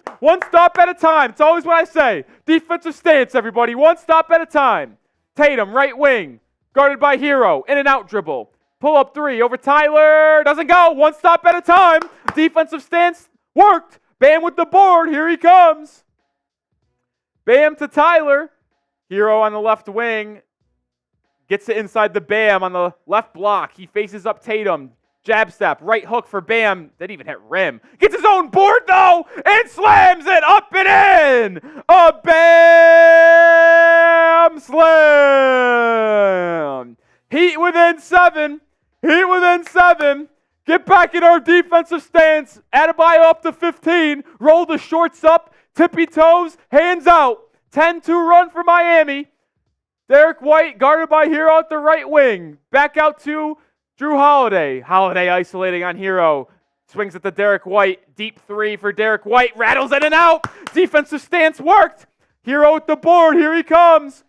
stop at a time. It's always what I say. Defensive stance, everybody. One stop at a time. Tatum, right wing. Guarded by Herro. In and out dribble. Pull up 3 over Tyler. Doesn't go. One stop at a time. Defensive stance worked. Bam with the board. Here he comes. Bam to Tyler. Herro on the left wing. Gets it inside the Bam on the left block. He faces up Tatum. Jab step. Right hook for Bam. Didn't even hit rim. Gets his own board, though, and slams it up and in. A Bam slam. Heat within 7. Heat within 7. Get back in our defensive stance. Adebayo up to 15. Roll the shorts up. Tippy toes. Hands out. 10-2 run for Miami. Derek White guarded by Herro at the right wing. Back out to Jrue Holiday. Holiday isolating on Herro. Swings at the Derek White. Deep 3 for Derek White. Rattles in and out. Defensive stance worked. Herro with the board. Here he comes.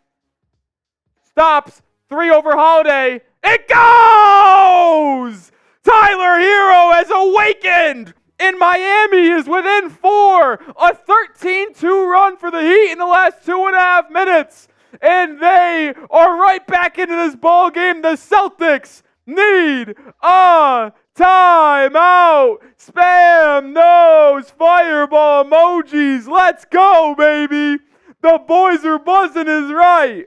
Stops. 3 over Holiday. It goes! Tyler Herro has awakened! And Miami is within 4. A 13-2 run for the Heat in the last 2.5 minutes. And they are right back into this ball game. The Celtics need a timeout. Spam those fireball emojis. Let's go, baby. The boys are buzzing is right.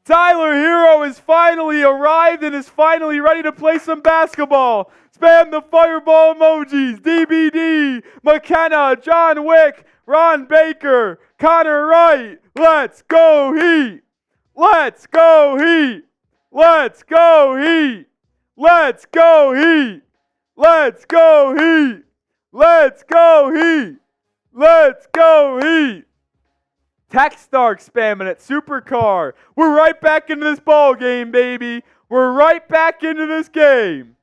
Tyler Herro has finally arrived and is finally ready to play some basketball. Spam the fireball emojis. DBD, McKenna, John Wick, Ron Baker, Connor Wright. Let's go Heat. Let's go Heat. Let's go Heat. Let's go Heat. Let's go Heat. Let's go Heat. Let's go Heat. Techstar spamming it. Supercar. We're right back into this ball game, baby. We're right back into this game.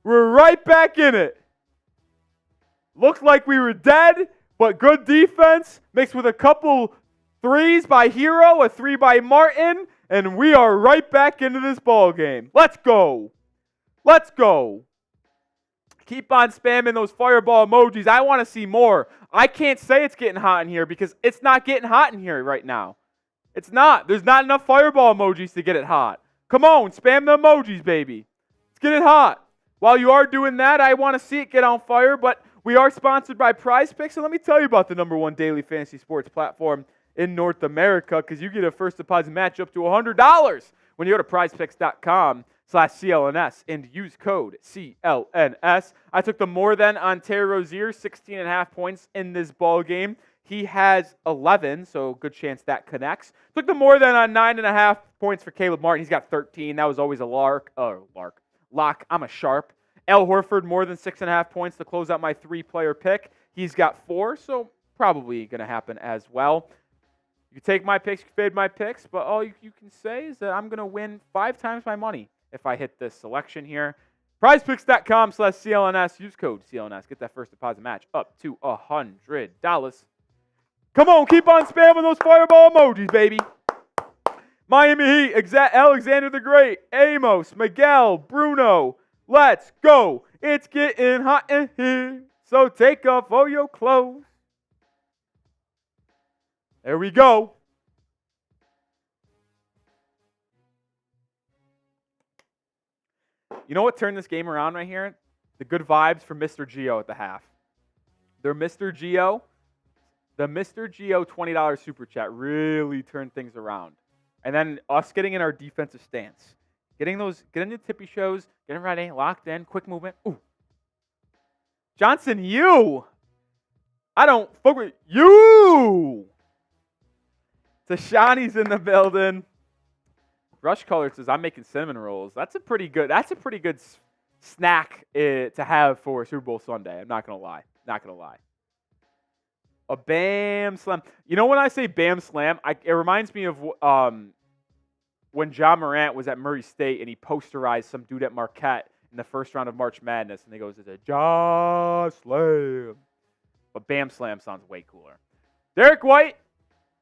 We're right back in it. Looks like we were dead, but good defense mixed with a couple 3s by Herro, a 3 by Martin, and we are right back into this ball game. Let's go. Let's go. Keep on spamming those fireball emojis. I want to see more. I can't say it's getting hot in here because it's not getting hot in here right now. It's not. There's not enough fireball emojis to get it hot. Come on, spam the emojis, baby. Let's get it hot. While you are doing that, I want to see it get on fire, but we are sponsored by Prize Picks, and let me tell you about the #1 daily fantasy sports platform in North America because you get a first deposit match up to $100 when you go to prizepicks.com/CLNS and use code CLNS. I took the more than on Terry Rozier, 16.5 points in this ball game. He has 11, so good chance that connects. Took the more than on 9.5 points for Caleb Martin. He's got 13. That was always a lock. I'm a sharp. Al Horford more than 6.5 points to close out my 3-player pick. He's got 4, so probably going to happen as well. You take my picks, you fade my picks, but all you can say is that I'm going to win 5 times my money if I hit this selection here. PrizePicks.com/CLNS. Use code CLNS. Get that first deposit match up to $100. Come on, keep on spamming those fireball emojis, baby. Miami Heat, Alexander the Great, Amos, Miguel, Bruno. Let's go. It's getting hot in here, so take off all your clothes. There we go. You know what turned this game around right here? The good vibes from Mr. Geo at the half. The Mr. Geo $20 super chat really turned things around. And then us getting in our defensive stance. Getting the tippy shows, getting ready, locked in, quick movement. Ooh. Johnson, I don't fuck with you. Tashani's in the building. Rush Color says, I'm making cinnamon rolls. That's a pretty good snack to have for Super Bowl Sunday. I'm not going to lie. A Bam Slam. You know when I say Bam Slam, it reminds me of when Ja Morant was at Murray State and he posterized some dude at Marquette in the first round of March Madness, and he goes, it's a Ja Slam. But Bam Slam sounds way cooler. Derek White,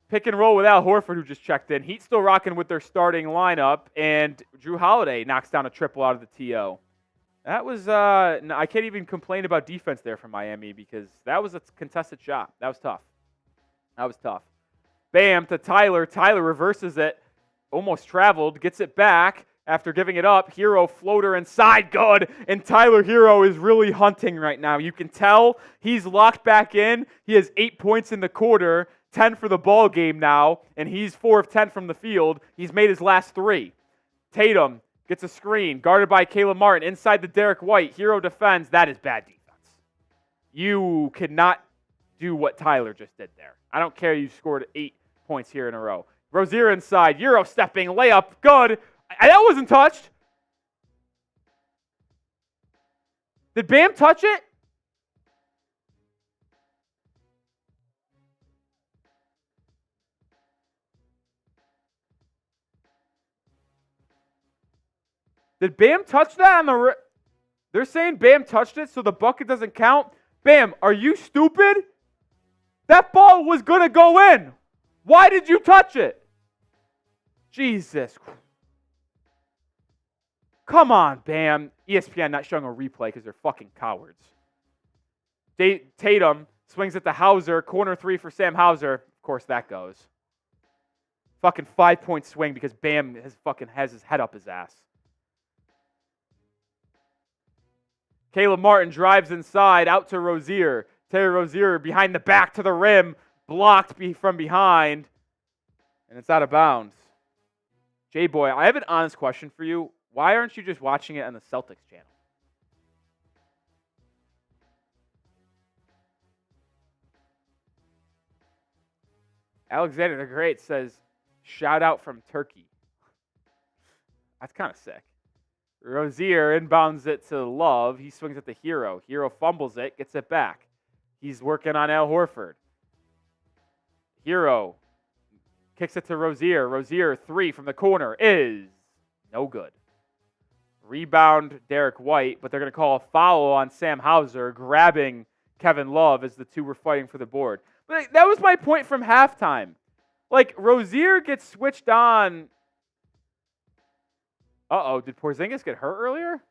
pick and roll with Al Horford, who just checked in. Heat still rocking with their starting lineup, and Jrue Holiday knocks down a triple out of the TO. That was, I can't even complain about defense there from Miami because that was a contested shot. That was tough. Bam to Tyler. Tyler reverses it. Almost traveled. Gets it back after giving it up. Herro floater inside. Good. And Tyler Herro is really hunting right now. You can tell he's locked back in. He has 8 points in the quarter, 10 for the ball game now, and he's 4 of 10 from the field. He's made his last 3. Tatum gets a screen, guarded by Caleb Martin, inside the Derek White. Herro defends. That is bad defense. You cannot do what Tyler just did there. I don't care you scored 8 points here in a row. Rozier inside. Euro stepping. Layup. Good. That wasn't touched. Did Bam touch it? Did Bam touch that on the... They're saying Bam touched it, so the bucket doesn't count? Bam, are you stupid? That ball was going to go in. Why did you touch it? Jesus. Come on, Bam. ESPN not showing a replay because they're fucking cowards. Tatum swings at the Hauser. Corner 3 for Sam Hauser. Of course that goes. Fucking 5-point swing because Bam has his head up his ass. Caleb Martin drives inside, out to Rozier. Terry Rozier behind the back to the rim, blocked from behind, and it's out of bounds. J-Boy, I have an honest question for you. Why aren't you just watching it on the Celtics channel? Alexander the Great says, shout out from Turkey. That's kind of sick. Rozier inbounds it to Love. He swings at the Herro. Herro fumbles it, gets it back. He's working on Al Horford. Herro kicks it to Rozier. Rozier, 3 from the corner is no good. Rebound, Derek White, but they're going to call a foul on Sam Hauser, grabbing Kevin Love as the two were fighting for the board. But that was my point from halftime. Like, Rozier gets switched on. Uh-oh, did Porzingis get hurt earlier?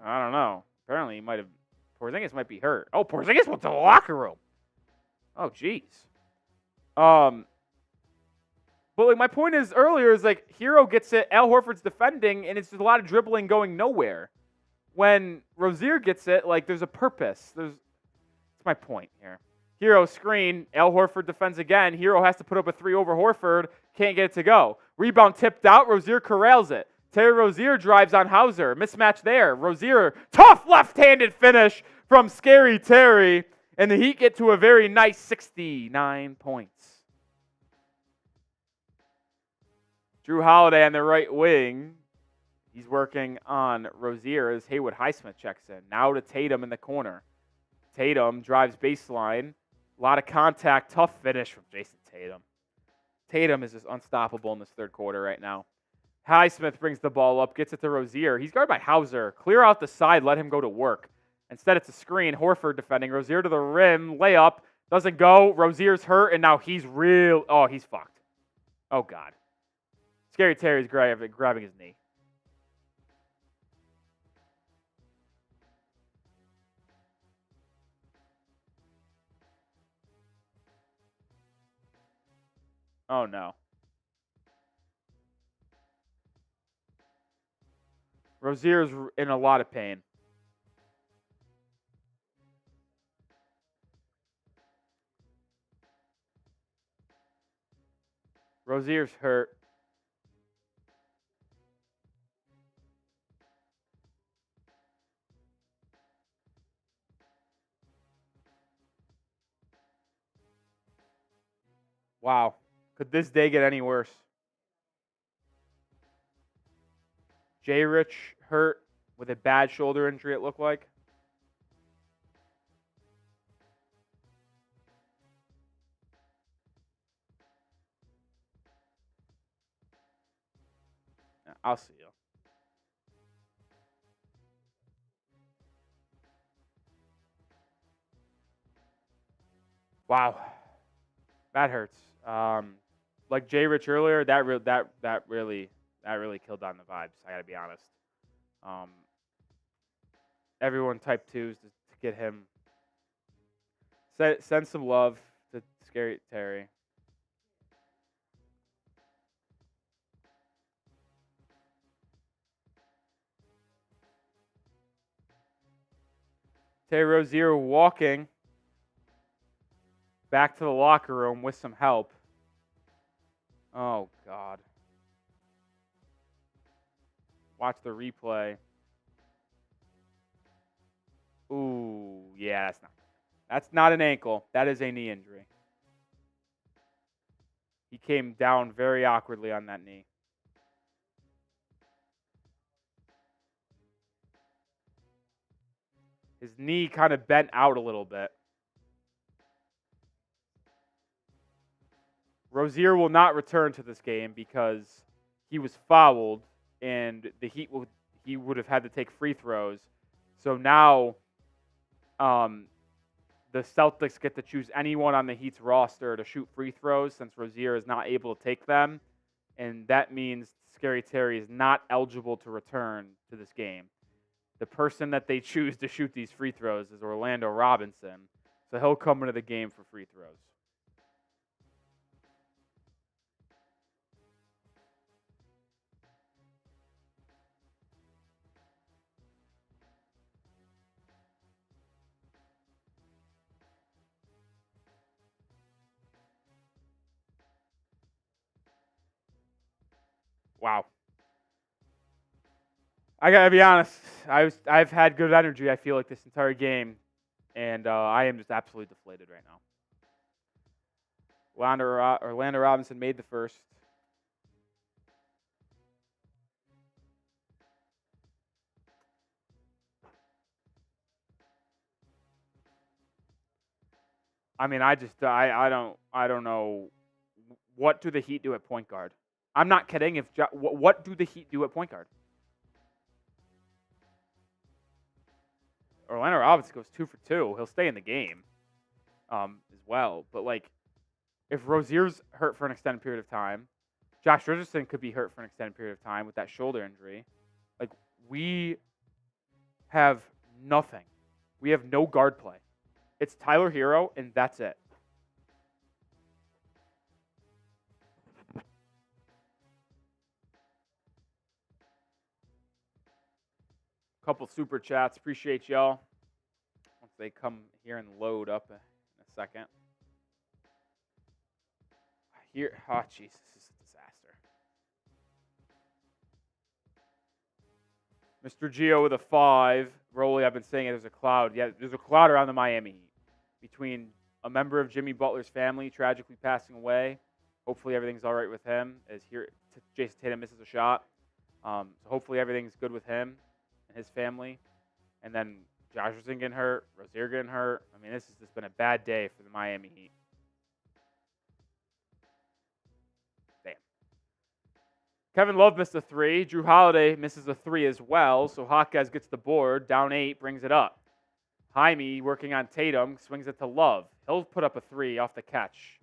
I don't know. Apparently, Porzingis might be hurt. Oh, Porzingis went to the locker room. Oh, jeez. But like my point is earlier is like Herro gets it, Al Horford's defending, and it's just a lot of dribbling going nowhere. When Rozier gets it, like there's a purpose. That's my point here. Herro screen, Al Horford defends again. Herro has to put up a 3 over Horford, can't get it to go. Rebound tipped out, Rozier corrals it. Terry Rozier drives on Hauser. Mismatch there. Rozier, tough left-handed finish from Scary Terry. And the Heat get to a very nice 69 points. Jrue Holiday on the right wing. He's working on Rozier as Haywood Highsmith checks in. Now to Tatum in the corner. Tatum drives baseline. A lot of contact. Tough finish from Jayson Tatum. Tatum is just unstoppable in this third quarter right now. Highsmith brings the ball up, gets it to Rozier. He's guarded by Hauser. Clear out the side, let him go to work. Instead, it's a screen. Horford defending. Rozier to the rim. Layup. Doesn't go. Rozier's hurt, and now he's he's fucked. Oh, God. Scary Terry's grabbing his knee. Oh, no. Rozier's in a lot of pain. Rozier's hurt. Wow. Could this day get any worse? J. Rich hurt with a bad shoulder injury, it looked like. I'll see you. Wow. That hurts. Like J. Rich earlier, that really killed on the vibes. I gotta be honest. Everyone type 2s to get him. Send some love to Scary Terry. Terry Rozier walking back to the locker room with some help. Oh, God. Watch the replay. Ooh, yeah, that's not an ankle. That is a knee injury. He came down very awkwardly on that knee. His knee kind of bent out a little bit. Rozier will not return to this game because he was fouled, and the Heat would have had to take free throws. So now, the Celtics get to choose anyone on the Heat's roster to shoot free throws since Rozier is not able to take them, and that means Scary Terry is not eligible to return to this game. The person that they choose to shoot these free throws is Orlando Robinson, so he'll come into the game for free throws. Wow. I gotta be honest. I've had good energy, I feel like, this entire game, and I am just absolutely deflated right now. Orlando Robinson made the first. I mean, I don't know. What do the Heat do at point guard? I'm not kidding. What do the Heat do at point guard? Orlando Robinson goes 2 for 2. He'll stay in the game, as well. But like, if Rozier's hurt for an extended period of time, Josh Richardson could be hurt for an extended period of time with that shoulder injury. Like, we have nothing. We have no guard play. It's Tyler Herro, and that's it. Couple super chats. Appreciate y'all. Once they come here and load up in a second. Here, oh jeez, this is a disaster. Mr. Gio with a 5. Rolly, I've been saying there's a cloud. Yeah, there's a cloud around the Miami Heat. Between a member of Jimmy Butler's family tragically passing away. Hopefully everything's all right with him. As here, Jayson Tatum misses a shot. So hopefully everything's good with him and his family. And then Josh Richardson getting hurt, Rozier getting hurt. I mean, this has just been a bad day for the Miami Heat. Damn. Kevin Love missed a 3. Jrue Holiday misses a 3 as well. So Jaquez gets the board, down 8, brings it up. Jaime working on Tatum, swings it to Love. He'll put up a 3 off the catch.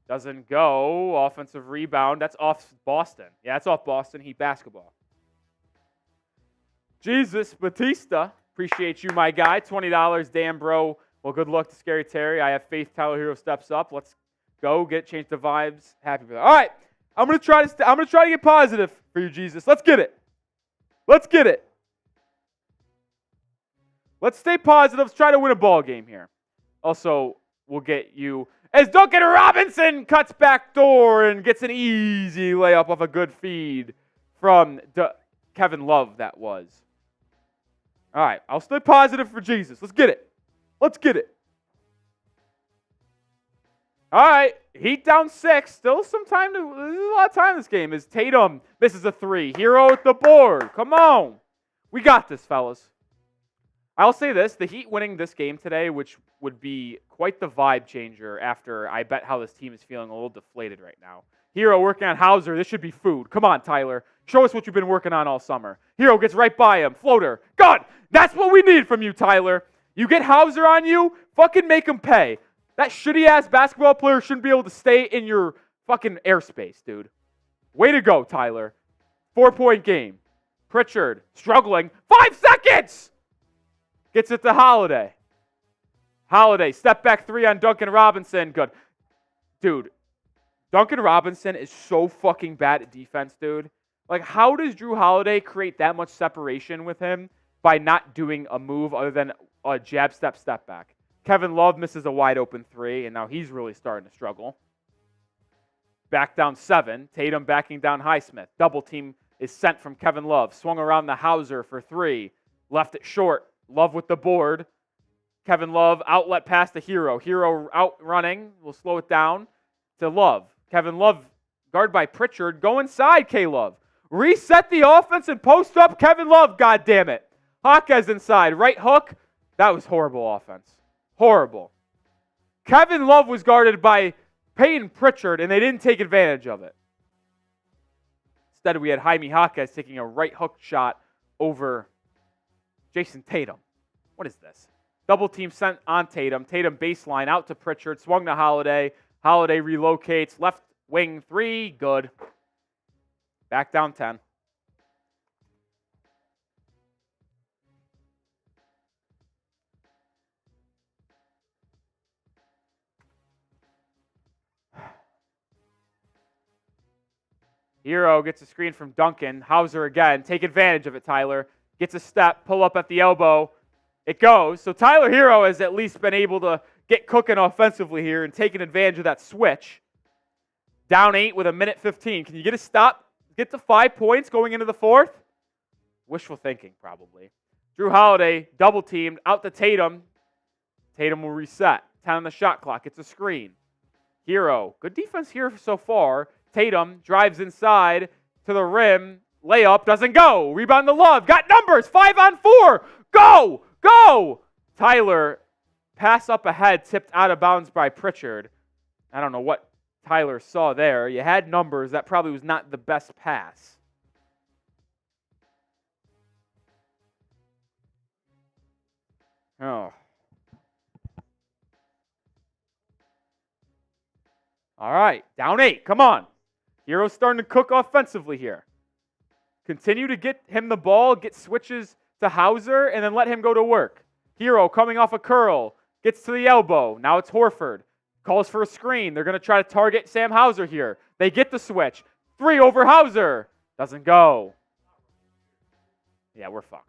Doesn't go. Offensive rebound. That's off Boston. Yeah, that's off Boston Heat basketball. Jesus Batista. Appreciate you, my guy. $20. Damn, bro. Well, good luck to Scary Terry. I have faith Tyler Herro steps up. Let's go. Change the vibes. Happy with it. All right. I'm gonna try to get positive for you, Jesus. Let's get it. Let's get it. Let's stay positive. Let's try to win a ball game here. Also, we'll get you as Duncan Robinson cuts back door and gets an easy layup off a good feed from Kevin Love, that was. All right, I'll stay positive for Jesus. Let's get it. Let's get it. All right, Heat down 6. Still some time to. There's a lot of time in this game. As Tatum misses a 3. Herro at the board. Come on. We got this, fellas. I'll say this. The Heat winning this game today, which would be quite the vibe changer after I bet how this team is feeling a little deflated right now. Herro working on Hauser. This should be food. Come on, Tyler. Show us what you've been working on all summer. Herro gets right by him. Floater. God, that's what we need from you, Tyler. You get Hauser on you, fucking make him pay. That shitty-ass basketball player shouldn't be able to stay in your fucking airspace, dude. Way to go, Tyler. 4-point game. Pritchard struggling. 5 seconds! Gets it to Holiday. Holiday, step back 3 on Duncan Robinson. Good. Dude, Duncan Robinson is so fucking bad at defense, dude. Like, how does Jrue Holiday create that much separation with him by not doing a move other than a jab step back? Kevin Love misses a wide open 3, and now he's really starting to struggle. Back down 7. Tatum backing down Highsmith. Double team is sent from Kevin Love. Swung around the Hauser for 3. Left it short. Love with the board. Kevin Love outlet pass to Herro. Herro out running. We'll slow it down to Love. Kevin Love guarded by Pritchard. Go inside, K-Love. Reset the offense and post up Kevin Love. God damn it. Jaquez inside. Right hook. That was horrible offense. Horrible. Kevin Love was guarded by Peyton Pritchard, and they didn't take advantage of it. Instead, we had Jaime Jaquez taking a right hook shot over Jayson Tatum. What is this? Double team sent on Tatum. Tatum baseline out to Pritchard. Swung to Holiday. Holiday relocates. Left wing 3. Good. Back down 10. Herro gets a screen from Duncan. Hauser again. Take advantage of it, Tyler. Gets a step. Pull up at the elbow. It goes. So Tyler Herro has at least been able to get cooking offensively here and taking advantage of that switch. Down 8 with 1:15. Can you get a stop? Get to 5 points going into the 4th? Wishful thinking, probably. Jrue Holiday double teamed out to Tatum. Tatum will reset. 10 on the shot clock. It's a screen. Herro. Good defense here so far. Tatum drives inside to the rim. Layup doesn't go. Rebound to Love. Got numbers. 5 on 4. Go! Go! Tyler, pass up ahead, tipped out of bounds by Pritchard. I don't know what Tyler saw there. You had numbers. That probably was not the best pass. Oh. All right, down 8. Come on. Herro's starting to cook offensively here. Continue to get him the ball, get switches to Hauser, and then let him go to work. Herro coming off a curl, gets to the elbow. Now it's Horford. Calls for a screen. They're going to try to target Sam Hauser here. They get the switch. 3 over Hauser. Doesn't go. Yeah, we're fucked.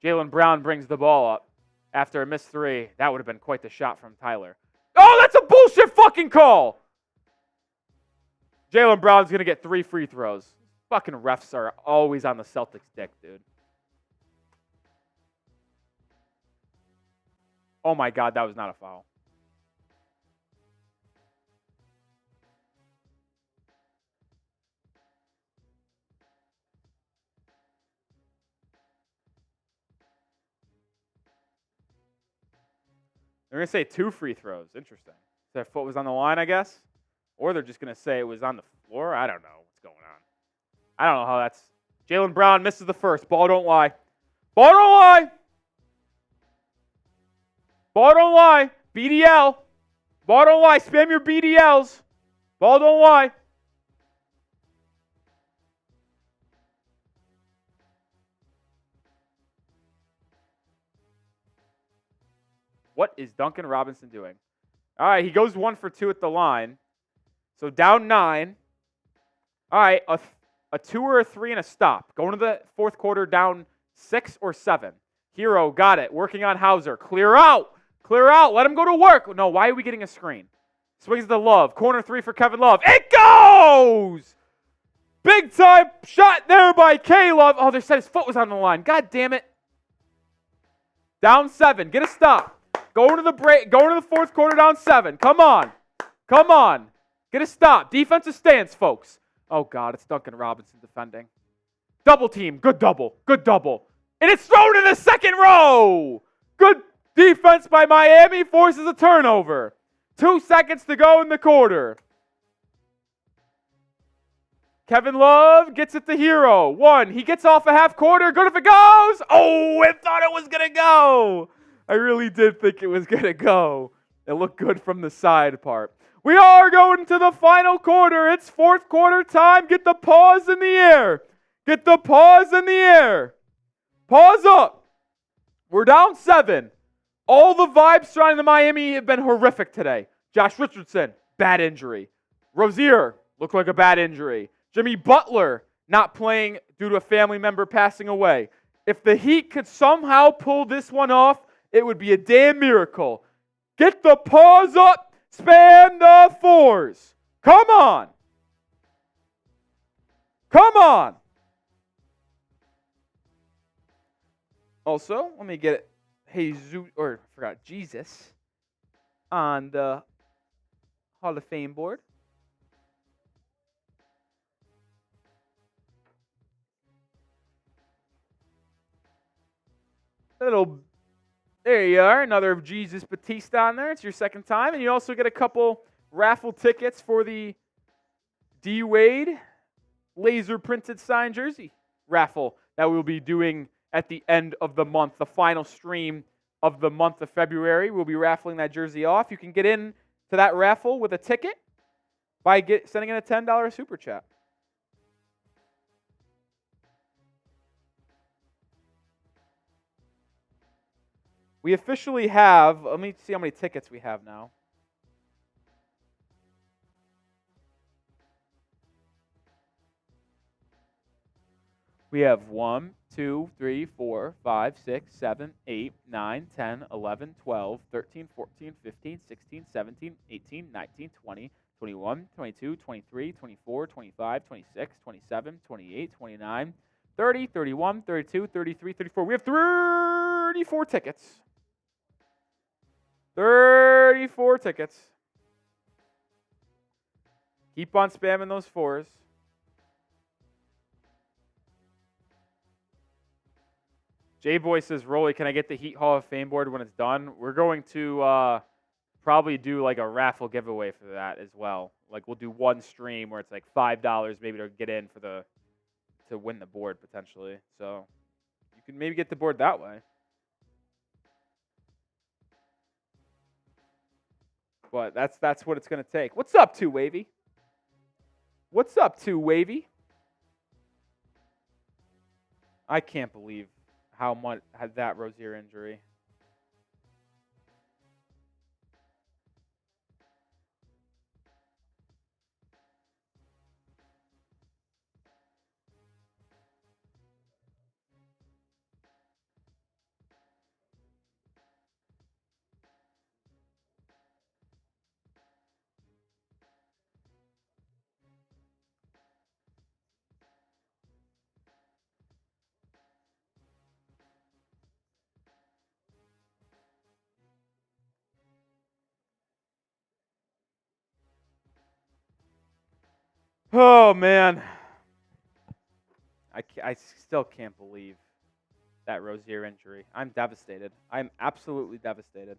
Jaylen Brown brings the ball up after a missed 3. That would have been quite the shot from Tyler. Oh, that's a bullshit fucking call. Jaylen Brown's going to get 3 free throws. Fucking refs are always on the Celtics' dick, dude. Oh my God, that was not a foul. They're going to say 2 free throws. Interesting. Their foot was on the line, I guess? Or they're just going to say it was on the floor. I don't know what's going on. I don't know how that's... Jaylen Brown misses the first. Ball don't lie. Ball don't lie. Ball don't lie. BDL. Ball don't lie. Spam your BDLs. Ball don't lie. What is Duncan Robinson doing? All right, he goes 1 for 2 at the line. So down 9. All right, A 2 or a 3 and a stop. Going to the fourth quarter down 6 or 7. Herro got it. Working on Hauser. Clear out. Clear out. Let him go to work. No, why are we getting a screen? Swings to Love. Corner 3 for Kevin Love. It goes! Big time shot there by K-Love. Oh, they said his foot was on the line. God damn it. Down 7. Get a stop. Going to the break. Going to the fourth quarter down 7. Come on. Come on. Get a stop. Defensive stance, folks. Oh, God. It's Duncan Robinson defending. Double team. Good double. Good double. And it's thrown in the second row. Good defense by Miami. Forces a turnover. 2 seconds to go in the quarter. Kevin Love gets it to Herro. 1. He gets off a half quarter. Good if it goes. Oh, I thought it was going to go. I really did think it was going to go. It looked good from the side part. We are going to the final quarter. It's fourth quarter time. Get the paws in the air. Get the paws in the air. Pause up. We're down 7. All the vibes surrounding the Miami have been horrific today. Josh Richardson, bad injury. Rozier, looked like a bad injury. Jimmy Butler, not playing due to a family member passing away. If the Heat could somehow pull this one off, it would be a damn miracle. Get the paws up, span the 4s. Come on. Come on. Also, let me get Jesus on the Hall of Fame board. There you are, another Jesus Batista on there. It's your second time. And you also get a couple raffle tickets for the D-Wade laser printed signed jersey raffle that we'll be doing at the end of the month, the final stream of the month of February. We'll be raffling that jersey off. You can get in to that raffle with a ticket by sending in a $10 super chat. We officially have, let me see how many tickets we have now. We have 1, 2, 3, 4, 5, 6, 7, 8, 9, 10, 11, 12, 13, 14, 15, 16, 17, 18, 19, 20, 21, 22, 23, 24, 25, 26, 27, 28, 29, 30, 31, 32, 33, 34. We have 34 tickets. 34 tickets. Keep on spamming those 4s. J-Boy says, Rolly, can I get the Heat Hall of Fame board when it's done? We're going to probably do like a raffle giveaway for that as well. Like we'll do one stream where it's like $5 maybe to get in for to win the board potentially. So you can maybe get the board that way. But that's what it's going to take. What's up, 2 Wavy? What's up, 2 Wavy? I can't believe how much had that Rozier injury. Oh, man. I still can't believe that Rozier injury. I'm devastated. I'm absolutely devastated.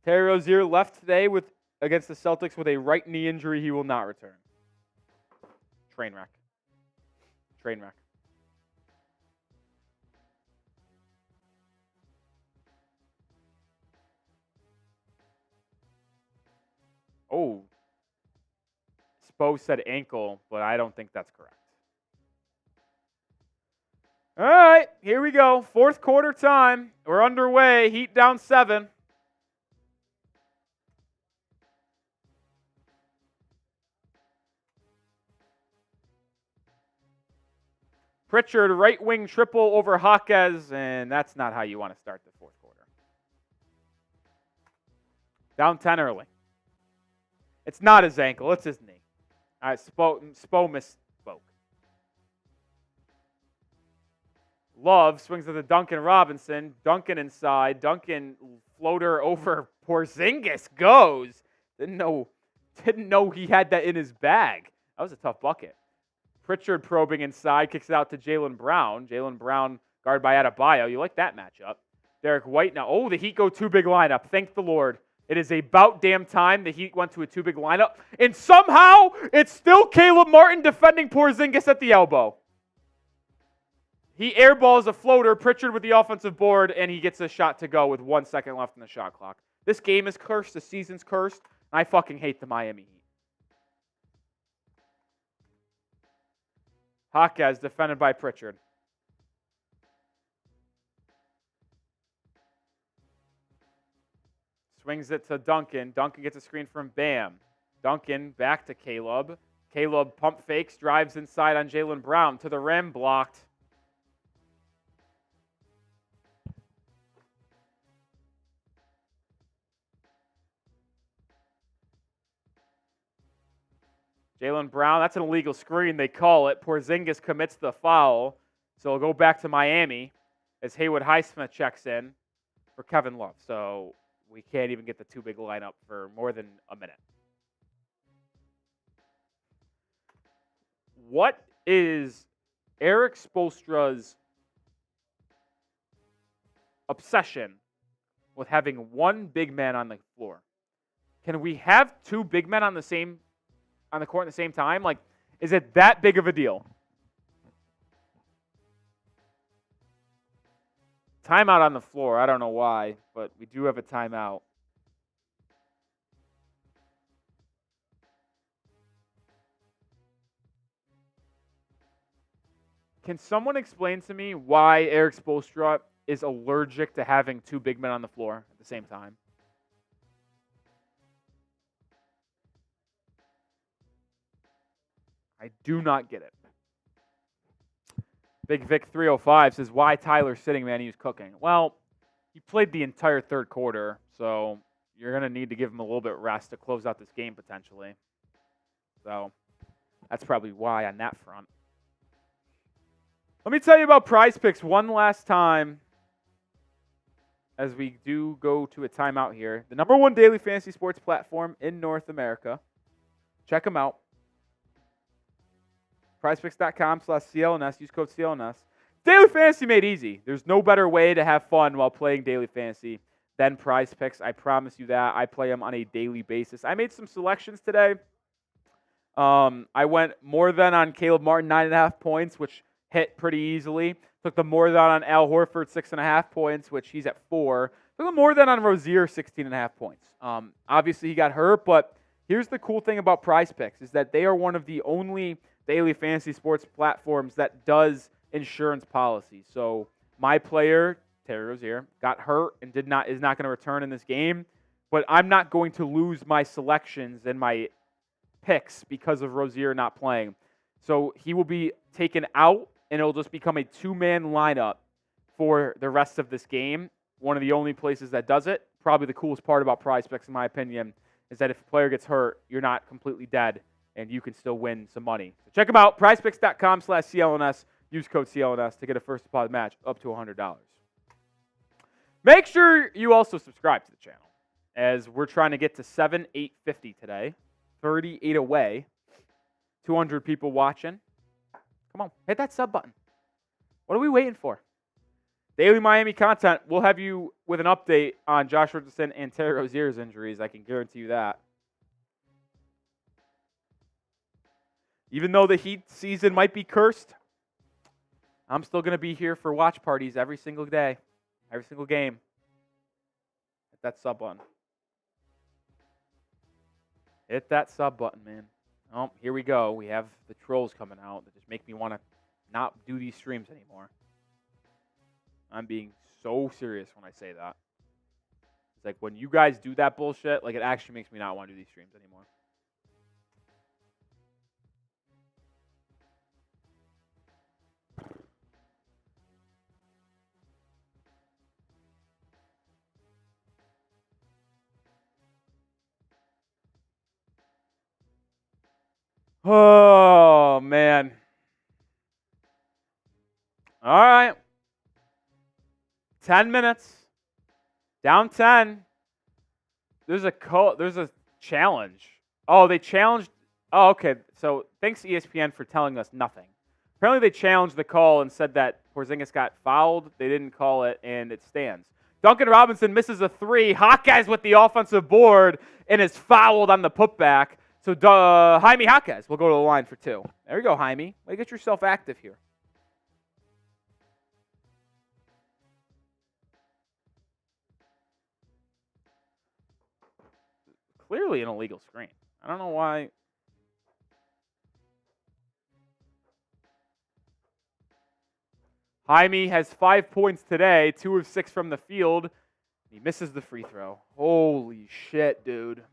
Terry Rozier left today against the Celtics with a right knee injury. He will not return. Train wreck. Train wreck. Oh. Spo said ankle, but I don't think that's correct. All right, here we go. Fourth quarter time. We're underway. Heat down 7. Pritchard, right wing triple over Jaquez, and that's not how you want to start the fourth quarter. Down 10 early. It's not his ankle, it's his knee. Spo misspoke. Love swings to the Duncan Robinson. Duncan inside. Duncan floater over Porzingis goes. Didn't know he had that in his bag. That was a tough bucket. Pritchard probing inside, kicks it out to Jaylen Brown. Jaylen Brown guarded by Adebayo. You like that matchup. Derek White now. Oh, the Heat go two big lineup. Thank the Lord. It is about damn time the Heat went to a two big lineup. And somehow, it's still Caleb Martin defending Porzingis at the elbow. He airballs a floater, Pritchard with the offensive board, and he gets a shot to go with 1 second left in the shot clock. This game is cursed. The season's cursed. And I fucking hate the Miami Heat. Jaquez defended by Pritchard. Swings it to Duncan. Duncan gets a screen from Bam. Duncan back to Caleb. Caleb pump fakes, drives inside on Jaylen Brown. To the rim, blocked. Jaylen Brown, that's an illegal screen, they call it. Porzingis commits the foul. So it'll go back to Miami as Haywood Highsmith checks in for Kevin Love. So we can't even get the two big lineup for more than a minute. What is Erik Spoelstra's obsession with having one big man on the floor? Can we have two big men on the court at the same time? Like, is it that big of a deal? Timeout on the floor. I don't know why, but we do have a timeout. Can someone explain to me why Erik Spoelstra is allergic to having two big men on the floor at the same time? I do not get it. Big Vic 305 says, why Tyler's sitting, man? He was cooking. Well, he played the entire third quarter, so you're going to need to give him a little bit of rest to close out this game potentially. So that's probably why on that front. Let me tell you about Prize Picks one last time as we do go to a timeout here. The #1 daily fantasy sports platform in North America. Check them out. PrizePicks.com/CLNS. Use code CLNS. Daily Fantasy made easy. There's no better way to have fun while playing Daily Fantasy than Prize Picks. I promise you that. I play them on a daily basis. I made some selections today. I went more than on Caleb Martin, 9.5 points, which hit pretty easily. Took the more than on Al Horford, 6.5 points, which he's at 4. Took the more than on Rozier, 16.5 points. Obviously, he got hurt, but here's the cool thing about Prize Picks is that they are one of the only daily fantasy sports platforms that does insurance policies. So my player, Terry Rozier, got hurt and is not going to return in this game, but I'm not going to lose my selections and my picks because of Rozier not playing. So he will be taken out, and it'll just become a two-man lineup for the rest of this game. One of the only places that does it. Probably the coolest part about Prize Picks, in my opinion, is that if a player gets hurt, you're not completely dead, and you can still win some money. So check them out, prizepicks.com/CLNS. Use code CLNS to get a first deposit match up to $100. Make sure you also subscribe to the channel, as we're trying to get to 7,850 today. 38 away. 200 people watching. Come on, hit that sub button. What are we waiting for? Daily Miami content. We'll have you with an update on Josh Richardson and Terry Rozier's injuries. I can guarantee you that. Even though the Heat season might be cursed, I'm still going to be here for watch parties every single day, every single game. Hit that sub button. Hit that sub button, man. Oh, here we go. We have the trolls coming out that just make me want to not do these streams anymore. I'm being so serious when I say that. It's like when you guys do that bullshit, like it actually makes me not want to do these streams anymore. Oh, man. All right. 10 minutes. Down 10. There's a challenge. Oh, they challenged. Oh, okay. So thanks ESPN for telling us nothing. Apparently they challenged the call and said that Porzingis got fouled. They didn't call it, and it stands. Duncan Robinson misses a three. Jaquez with the offensive board and is fouled on the putback. So Jaime Jaquez will go to the line for two. There you go, Jaime. Way to get yourself active here. Clearly an illegal screen. I don't know why. Jaime has 5 points today, 2 of 6 from the field. He misses the free throw. Holy shit, dude.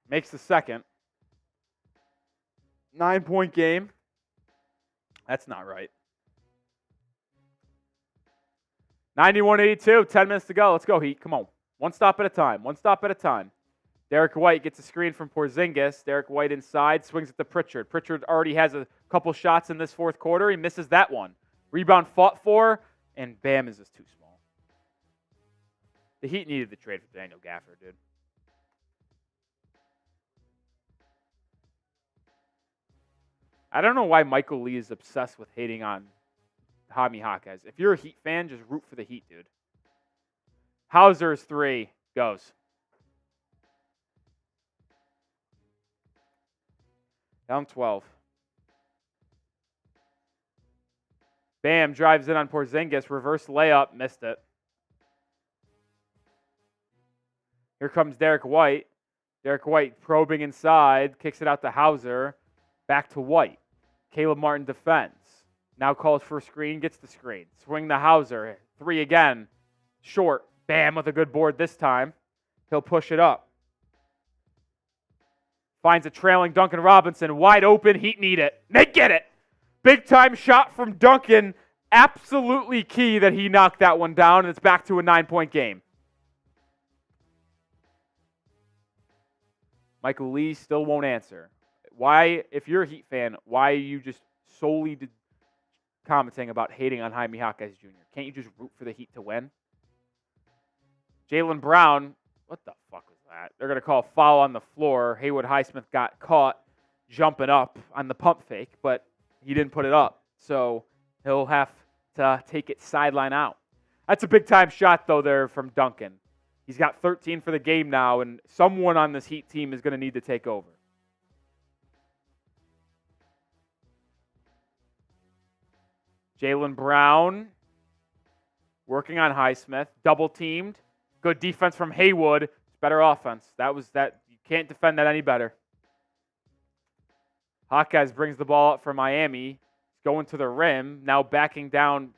Makes the second. 9-point game. That's not right. 91-82, 10 minutes to go. Let's go, Heat. Come on. One stop at a time. One stop at a time. Derek White gets a screen from Porzingis. Derek White inside, swings it to Pritchard. Pritchard already has a couple shots in this fourth quarter. He misses that one. Rebound fought for, and Bam is just too small. The Heat needed the trade for Daniel Gafford, dude. I don't know why Michael Lee is obsessed with hating on Jaime Jaquez. If you're a Heat fan, just root for the Heat, dude. Hauser's three goes. Down 12. Bam drives in on Porzingis. Reverse layup. Missed it. Here comes Derek White. Derek White probing inside. Kicks it out to Hauser. Back to White. Caleb Martin defends. Now calls for a screen. Gets the screen. Swing to Hauser. Three again. Short. Bam with a good board this time. He'll push it up. Finds a trailing Duncan Robinson. Wide open. Heat need it. They get it. Big time shot from Duncan. Absolutely key that he knocked that one down, and it's back to a 9-point game. Michael Lee still won't answer. Why, if you're a Heat fan, why are you just solely commenting about hating on Jaime Jaquez Jr.? Can't you just root for the Heat to win? Jaylen Brown, what the fuck was that? They're going to call a foul on the floor. Haywood Highsmith got caught jumping up on the pump fake, but he didn't put it up. So he'll have to take it sideline out. That's a big-time shot, though, there from Duncan. He's got 13 for the game now, and someone on this Heat team is going to need to take over. Jaylen Brown working on Highsmith. Double-teamed. Good defense from Haywood. It's better offense. You can't defend that any better. Jaquez brings the ball up for Miami. He's going to the rim. Now backing down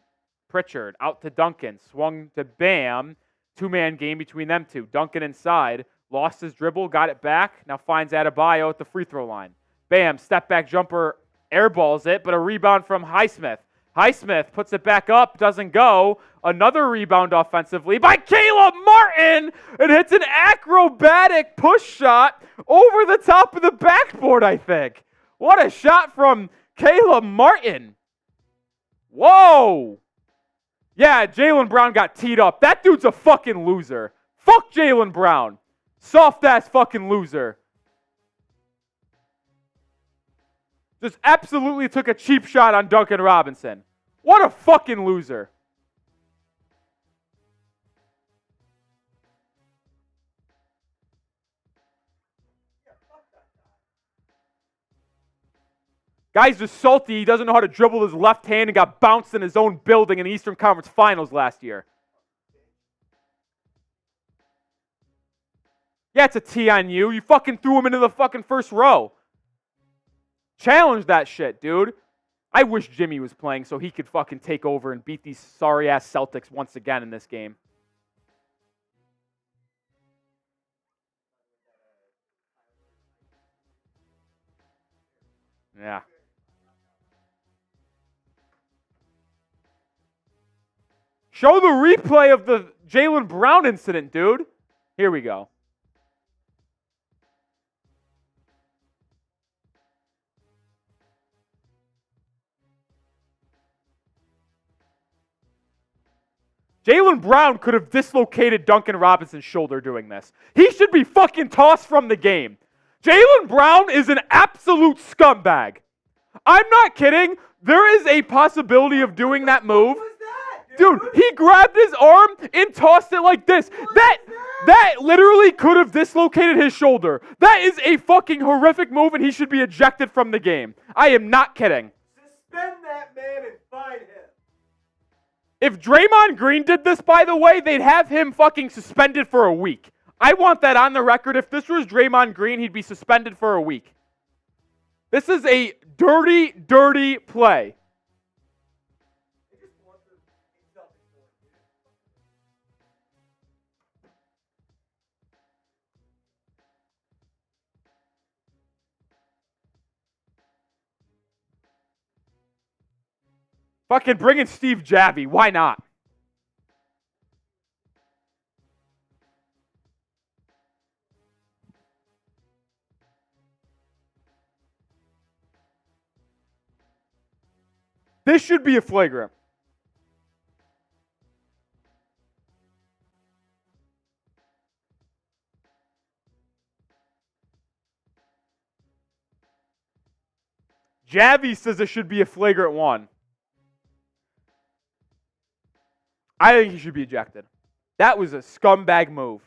Pritchard. Out to Duncan. Swung to Bam. Two-man game between them two. Duncan inside. Lost his dribble. Got it back. Now finds Adebayo at the free throw line. Bam. Step-back jumper. Airballs it, but a rebound from Highsmith. Highsmith puts it back up, doesn't go. Another rebound offensively by Caleb Martin. It hits an acrobatic push shot over the top of the backboard, I think. What a shot from Caleb Martin. Whoa. Yeah, Jaylen Brown got teed up. That dude's a fucking loser. Fuck Jaylen Brown. Soft-ass fucking loser. Just absolutely took a cheap shot on Duncan Robinson. What a fucking loser. Guy's just salty. He doesn't know how to dribble his left hand and got bounced in his own building in the Eastern Conference Finals last year. Yeah, it's a T on you. You fucking threw him into the fucking first row. Challenge that shit, dude. I wish Jimmy was playing so he could fucking take over and beat these sorry-ass Celtics once again in this game. Yeah. Show the replay of the Jaylen Brown incident, dude. Here we go. Jaylen Brown could have dislocated Duncan Robinson's shoulder doing this. He should be fucking tossed from the game. Jaylen Brown is an absolute scumbag. I'm not kidding. There is a possibility of doing that move. Dude, he grabbed his arm and tossed it like this. That literally could have dislocated his shoulder. That is a fucking horrific move, and he should be ejected from the game. I am not kidding. Suspend that man and fine him. If Draymond Green did this, by the way, they'd have him fucking suspended for a week. I want that on the record. If this was Draymond Green, he'd be suspended for a week. This is a dirty, dirty play. Fucking bring in Steve Javie. Why not? This should be a flagrant. Javie says it should be a flagrant one. I think he should be ejected. That was a scumbag move.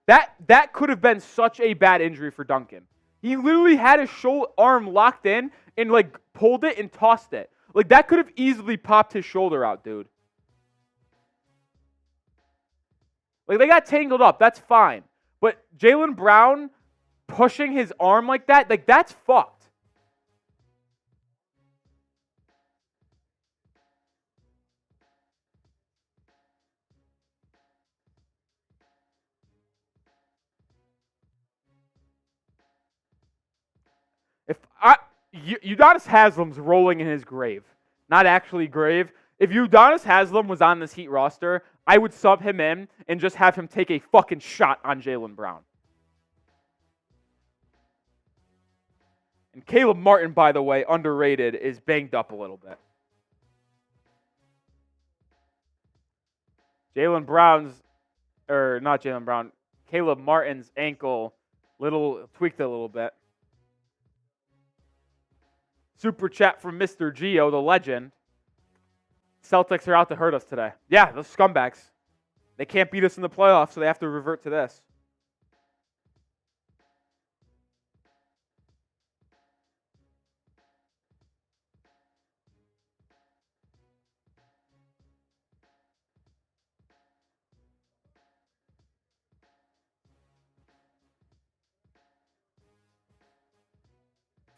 That could have been such a bad injury for Duncan. He literally had his arm locked in and like pulled it and tossed it. Like that could have easily popped his shoulder out, dude. Like they got tangled up, that's fine. But Jaylen Brown pushing his arm like that's fucked. Udonis Haslem's rolling in his grave. Not actually grave. If Udonis Haslem was on this Heat roster, I would sub him in and just have him take a fucking shot on Jaylen Brown. And Caleb Martin, by the way, underrated, is banged up a little bit. Caleb Martin's ankle tweaked it a little bit. Super chat from Mr. Gio, the legend. Celtics are out to hurt us today. Yeah, those scumbags. They can't beat us in the playoffs, so they have to revert to this.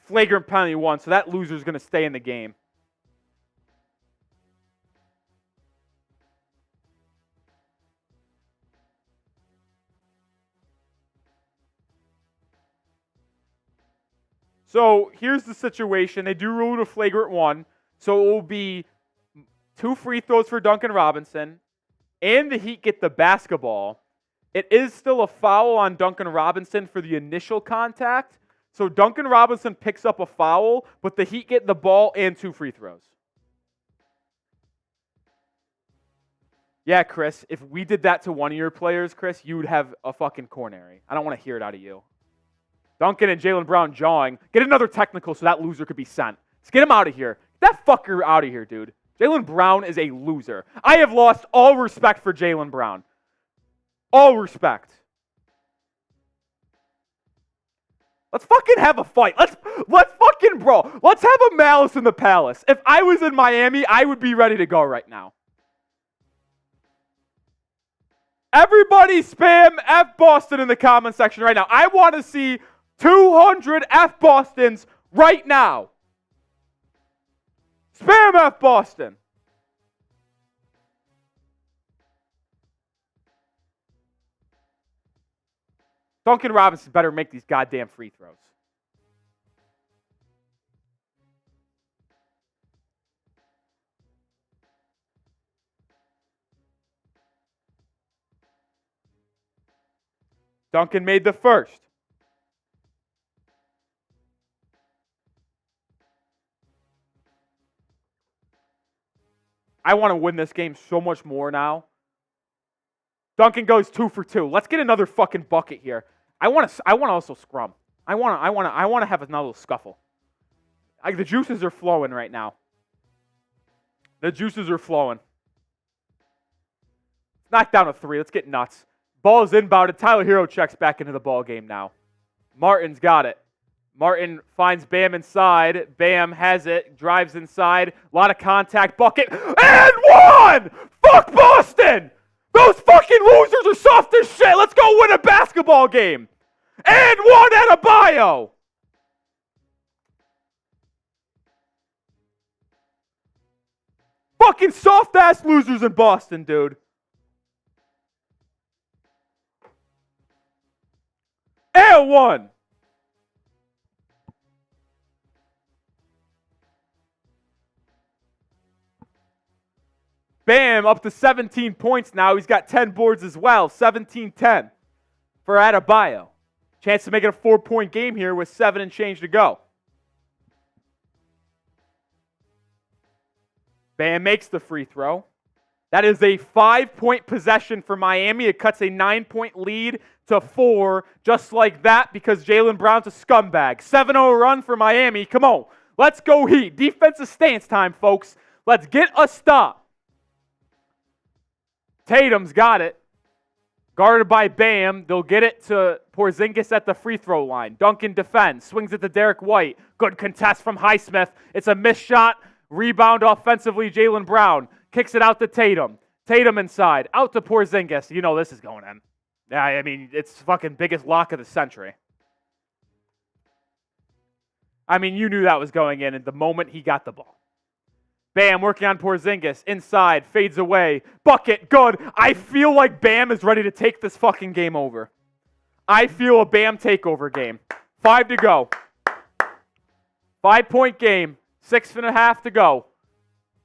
Flagrant penalty one, so that loser's going to stay in the game. So here's the situation. They do rule it a flagrant one, so it will be 2 free throws for Duncan Robinson, and the Heat get the basketball. It is still a foul on Duncan Robinson for the initial contact. So Duncan Robinson picks up a foul, but the Heat get the ball and 2 free throws. Yeah, Chris, if we did that to one of your players, Chris, you would have a fucking coronary. I don't want to hear it out of you. Duncan and Jaylen Brown jawing. Get another technical so that loser could be sent. Let's get him out of here. Get that fucker out of here, dude. Jaylen Brown is a loser. I have lost all respect for Jaylen Brown. All respect. Let's fucking have a fight. Let's fucking brawl. Let's have a malice in the palace. If I was in Miami, I would be ready to go right now. Everybody spam F Boston in the comment section right now. I want to see 200 F Bostons right now. Spam F Boston. Duncan Robinson better make these goddamn free throws. Duncan made the first. I want to win this game so much more now. Duncan goes 2 for 2. Let's get another fucking bucket here. I want to also scrum. I want to have another little scuffle. The juices are flowing right now. The juices are flowing. Knock down a 3. Let's get nuts. Ball is inbounded. Tyler Herro checks back into the ball game now. Martin's got it. Martin finds Bam inside. Bam has it. Drives inside. A lot of contact. Bucket. And one! Fuck Boston! Those fucking losers are soft as shit. Let's go win a basketball game. And one Adebayo. Fucking soft-ass losers in Boston, dude. And one. Bam, up to 17 points now. He's got 10 boards as well. 17-10 for Adebayo. Chance to make it a 4-point game here with 7 and change to go. Bam makes the free throw. That is a 5-point possession for Miami. It cuts a 9-point lead to 4 just like that because Jaylen Brown's a scumbag. 7-0 run for Miami. Come on. Let's go Heat. Defensive stance time, folks. Let's get a stop. Tatum's got it. Guarded by Bam. They'll get it to Porzingis at the free throw line. Duncan defends. Swings it to Derek White. Good contest from Highsmith. It's a missed shot. Rebound offensively, Jaylen Brown. Kicks it out to Tatum. Tatum inside. Out to Porzingis. You know this is going in. Yeah, I mean, it's fucking biggest lock of the century. I mean, you knew that was going in at the moment he got the ball. Bam working on Porzingis. Inside. Fades away. Bucket. Good. I feel like Bam is ready to take this fucking game over. I feel a Bam takeover game. 5 to go. 5-point game. 6.5 to go.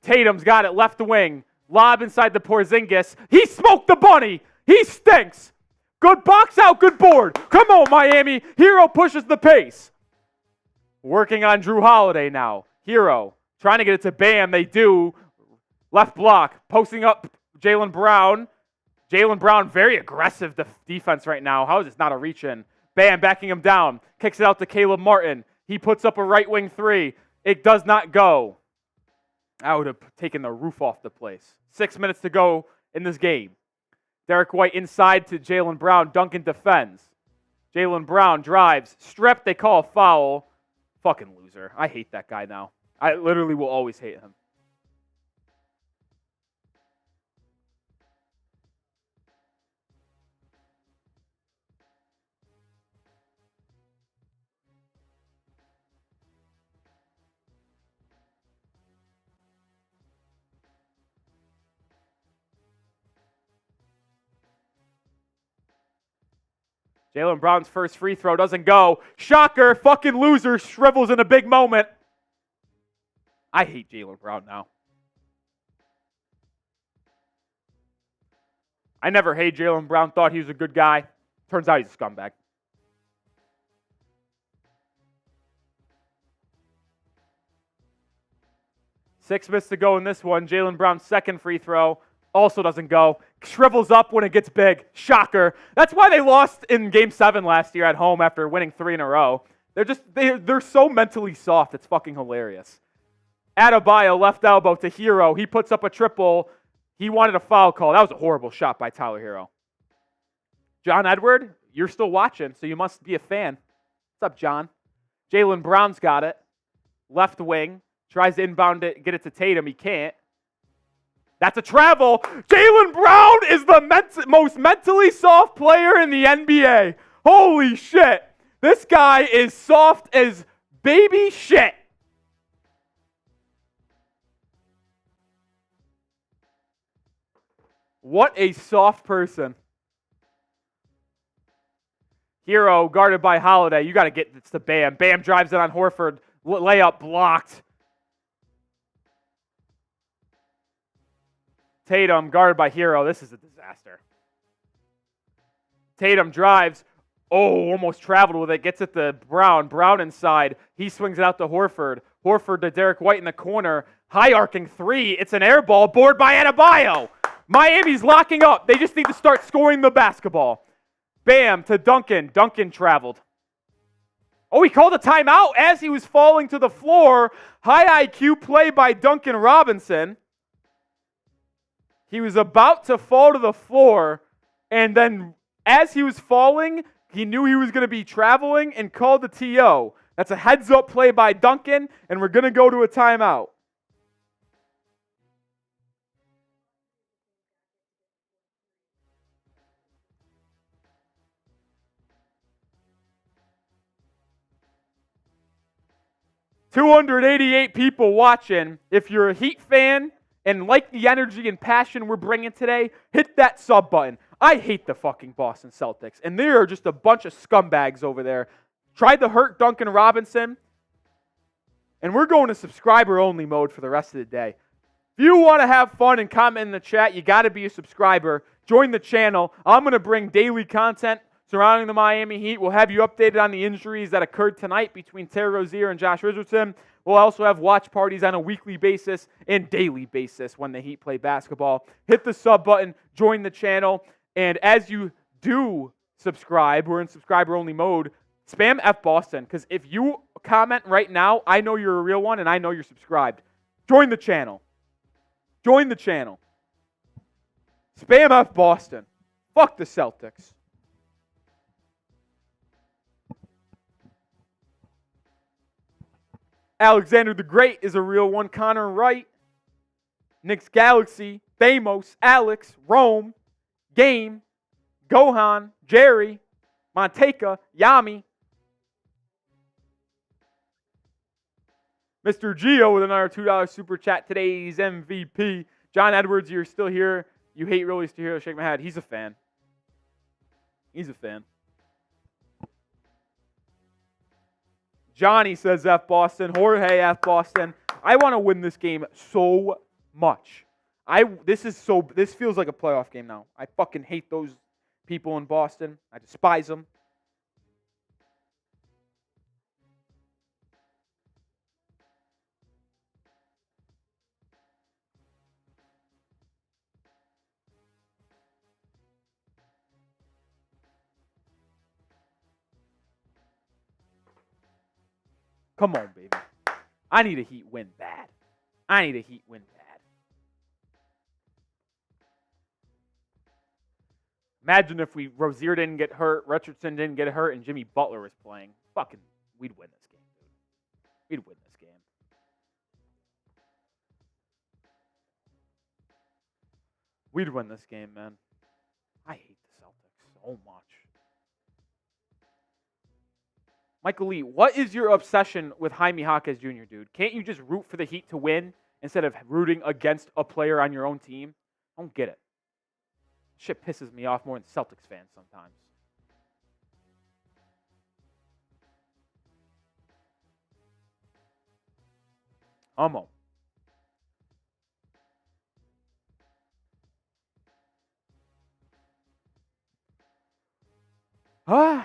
Tatum's got it. Left wing. Lob inside the Porzingis. He smoked the bunny. He stinks. Good box out. Good board. Come on, Miami. Herro pushes the pace. Working on Jrue Holiday now. Herro trying to get it to Bam. They do. Left block. Posting up Jaylen Brown. Jaylen Brown, very aggressive defense right now. How is this not a reach in? Bam, backing him down. Kicks it out to Caleb Martin. He puts up a right wing 3. It does not go. I would have taken the roof off the place. 6 minutes to go in this game. Derek White inside to Jaylen Brown. Duncan defends. Jaylen Brown drives. Stripped. They call a foul. Fucking loser. I hate that guy now. I literally will always hate him. Jaylen Brown's first free throw doesn't go. Shocker, fucking loser, shrivels in a big moment. I hate Jaylen Brown now. I never hated Jaylen Brown, thought he was a good guy. Turns out he's a scumbag. Six minutes to go in this one. Jaylen Brown's second free throw also doesn't go. Shrivels up when it gets big. Shocker. That's why they lost in Game 7 last year at home after winning 3 in a row. They're so mentally soft. It's fucking hilarious. Adebayo left elbow to Herro. He puts up a triple. He wanted a foul call. That was a horrible shot by Tyler Herro. John Edward, you're still watching, so you must be a fan. What's up, John? Jaylen Brown's got it. Left wing. Tries to inbound it, get it to Tatum. He can't. That's a travel. Jaylen Brown is the most mentally soft player in the NBA. Holy shit. This guy is soft as baby shit. What a soft person. Herro guarded by Holiday. You got to get this to Bam. Bam drives it on Horford. Layup blocked. Tatum guarded by Herro. This is a disaster. Tatum drives. Oh, almost traveled with it. Gets it to Brown. Brown inside. He swings it out to Horford. Horford to Derek White in the corner. High arcing three. It's an air ball. Board by Adebayo. Miami's locking up. They just need to start scoring the basketball. Bam to Duncan. Duncan traveled. Oh, he called a timeout as he was falling to the floor. High IQ play by Duncan Robinson. He was about to fall to the floor, and then as he was falling, he knew he was going to be traveling and called the TO. That's a heads-up play by Duncan, and we're going to go to a timeout. $288 people watching. If you're a Heat fan and like the energy and passion we're bringing today, hit that sub button. I hate the fucking Boston Celtics, and they are just a bunch of scumbags over there. Tried to hurt Duncan Robinson, and we're going to subscriber-only mode for the rest of the day. If you want to have fun and comment in the chat, you got to be a subscriber. Join the channel. I'm going to bring daily content surrounding the Miami Heat. We'll have you updated on the injuries that occurred tonight between Rozier and Josh Richardson. We'll also have watch parties on a weekly basis and daily basis when the Heat play basketball. Hit the sub button, join the channel, and as you do subscribe, we're in subscriber-only mode, spam F Boston, because if you comment right now, I know you're a real one and I know you're subscribed. Join the channel. Join the channel. Spam F Boston. Fuck the Celtics. Alexander the Great is a real one. Connor Wright. Nick's Galaxy. Thamos. Alex. Rome. Game. Gohan. Jerry. Monteka. Yami. Mr. Gio with another $2 super chat. Today's MVP. John Edwards, you're still here. You hate Rolly's to hear. Shake my head. He's a fan. He's a fan. Johnny says F Boston. Jorge F Boston. I want to win this game so much. This feels like a playoff game now. I fucking hate those people in Boston. I despise them. Come on, baby. I need a Heat win bad. I need a Heat win bad. Imagine if Rozier didn't get hurt, Richardson didn't get hurt, and Jimmy Butler was playing. Fucking, we'd win this game, dude. We'd win this game. We'd win this game, man. I hate the Celtics so much. Michael Lee, what is your obsession with Jaime Jaquez Jr., dude? Can't you just root for the Heat to win instead of rooting against a player on your own team? I don't get it. Shit pisses me off more than Celtics fans sometimes. Almost.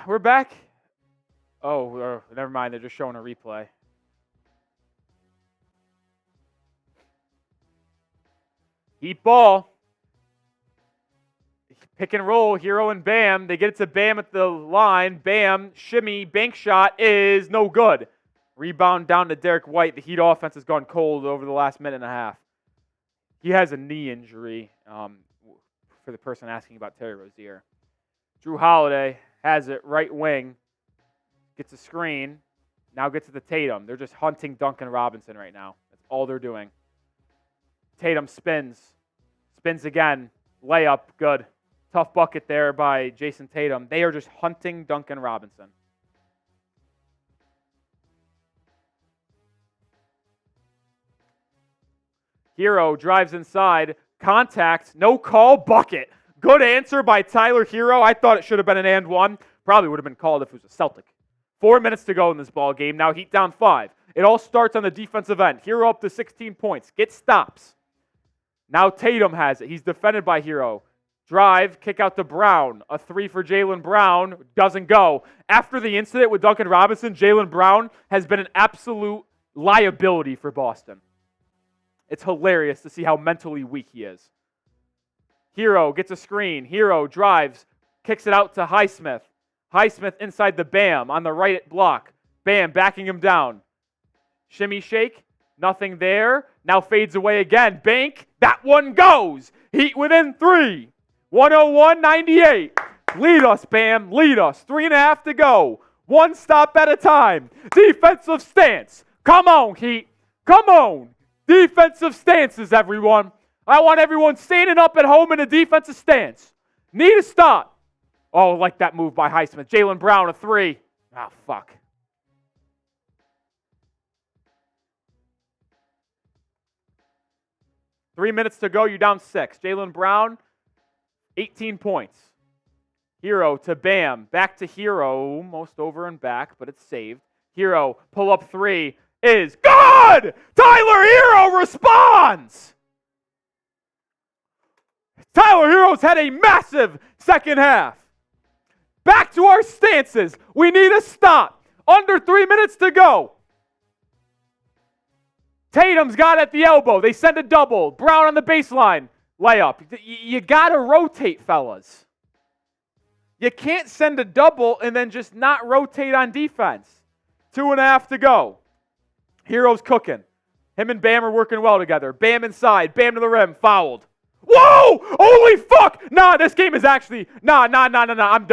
We're back. Oh, never mind. They're just showing a replay. Heat ball. Pick and roll. Herro and Bam. They get it to Bam at the line. Bam. Shimmy. Bank shot is no good. Rebound down to Derek White. The Heat offense has gone cold over the last minute and a half. He has a knee injury for the person asking about Terry Rozier. Jrue Holiday has it. Right wing. Gets a screen, now gets to the Tatum. They're just hunting Duncan Robinson right now. That's all they're doing. Tatum spins again, layup, good. Tough bucket there by Jayson Tatum. They are just hunting Duncan Robinson. Herro drives inside, contact, no call, bucket. Good answer by Tyler Herro. I thought it should have been an and one. Probably would have been called if it was a Celtic. 4 minutes to go in this ball game. Now Heat down 5. It all starts on the defensive end. Herro up to 16 points. Get stops. Now Tatum has it. He's defended by Herro. Drive, kick out to Brown. A three for Jaylen Brown. Doesn't go. After the incident with Duncan Robinson, Jaylen Brown has been an absolute liability for Boston. It's hilarious to see how mentally weak he is. Herro gets a screen. Herro drives, kicks it out to Highsmith. Highsmith inside the Bam on the right block. Bam backing him down. Shimmy shake. Nothing there. Now fades away again. Bank. That one goes. Heat within 3. 101-98. Lead us, Bam. Lead us. 3.5 to go. One stop at a time. Defensive stance. Come on, Heat. Come on. Defensive stances, everyone. I want everyone standing up at home in a defensive stance. Need a stop. Oh, like that move by Highsmith. Jaylen Brown, a 3. Ah, fuck. Three minutes to go. You're down 6. Jaylen Brown, 18 points. Herro to Bam. Back to Herro. Almost over and back, but it's saved. Herro, pull up 3. Is good! Tyler Herro responds! Tyler Herro's had a massive second half. Back to our stances. We need a stop. Under 3 minutes to go. Tatum's got it at the elbow. They send a double. Brown on the baseline. Layup. You got to rotate, fellas. You can't send a double and then just not rotate on defense. 2.5 to go. Herro's cooking. Him and Bam are working well together. Bam inside. Bam to the rim. Fouled. Whoa! Holy fuck! Nah, this game is actually... Nah. I'm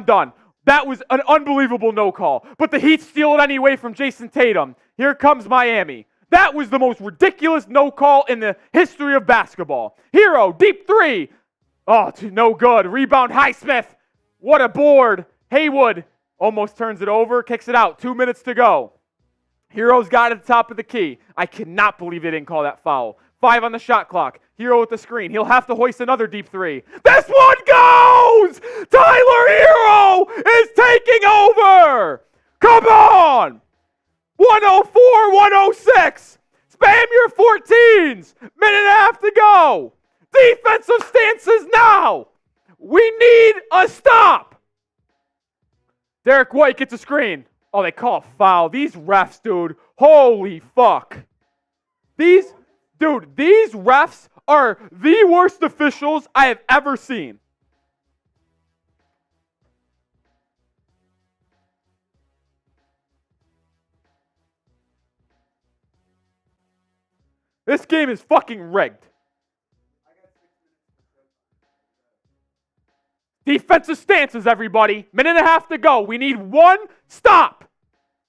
done. That was an unbelievable no call. But the Heat steal it anyway from Jayson Tatum. Here comes Miami. That was the most ridiculous no call in the history of basketball. Herro, deep 3. Oh, no good. Rebound, Highsmith. What a board. Haywood almost turns it over, kicks it out. 2 minutes to go. Herro's got it at the top of the key. I cannot believe they didn't call that foul. 5 on the shot clock. Herro with the screen. He'll have to hoist another deep 3. This one goes! Tyler Herro is taking over! Come on! 104-106. Spam your 14s. Minute and a half to go. Defensive stances now. We need a stop. Derek White gets a screen. Oh, they call a foul. These refs, dude. Holy fuck. These refs are the worst officials I have ever seen. This game is fucking rigged. Defensive stances, everybody. Minute and a half to go. We need one stop.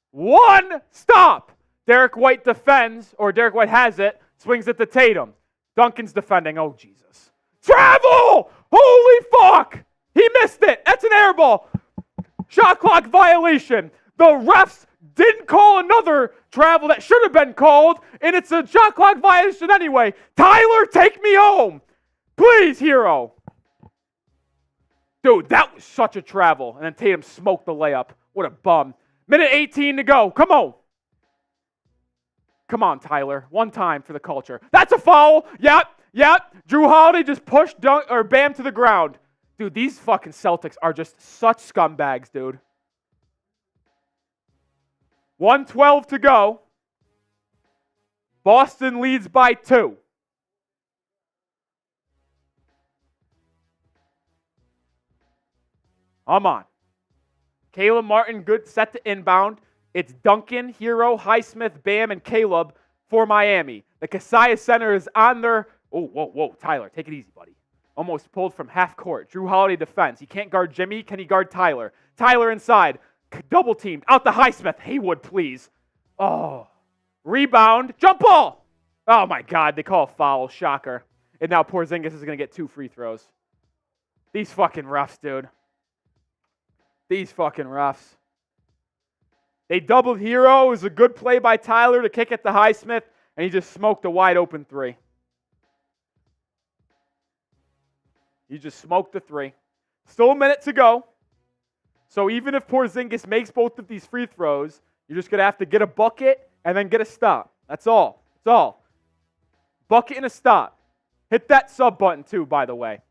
One stop. Derek White defends, or Derek White has it, swings it to Tatum. Duncan's defending. Oh, Jesus. Travel! Holy fuck! He missed it. That's an air ball. Shot clock violation. The refs didn't call another travel that should have been called, and it's a shot clock violation anyway. Tyler, take me home. Please, Herro. Dude, that was such a travel. And then Tatum smoked the layup. What a bum. Minute 18 to go. Come on. Come on, Tyler. One time for the culture. That's a foul. Yep. Jrue Holiday just pushed Bam to the ground. Dude, these fucking Celtics are just such scumbags, dude. 1:12 to go. Boston leads by 2. Come on. Caleb Martin, good, set to inbound. It's Duncan, Herro, Highsmith, Bam, and Caleb for Miami. The Kaseya Center is on their... Oh, whoa, Tyler, take it easy, buddy. Almost pulled from half court. Jrue Holiday defends. He can't guard Jimmy. Can he guard Tyler? Tyler inside. Double teamed. Out to Highsmith. Haywood, please. Oh. Rebound. Jump ball. Oh, my God. They call a foul. Shocker. And now Porzingis is going to get 2 free throws. These fucking refs, dude. These fucking refs. They doubled Herro. It was a good play by Tyler to kick it to Highsmith, and he just smoked a wide open 3. He just smoked the 3. Still a minute to go. So even if Porzingis makes both of these free throws, you're just going to have to get a bucket and then get a stop. That's all. That's all. Bucket and a stop. Hit that sub button too, by the way.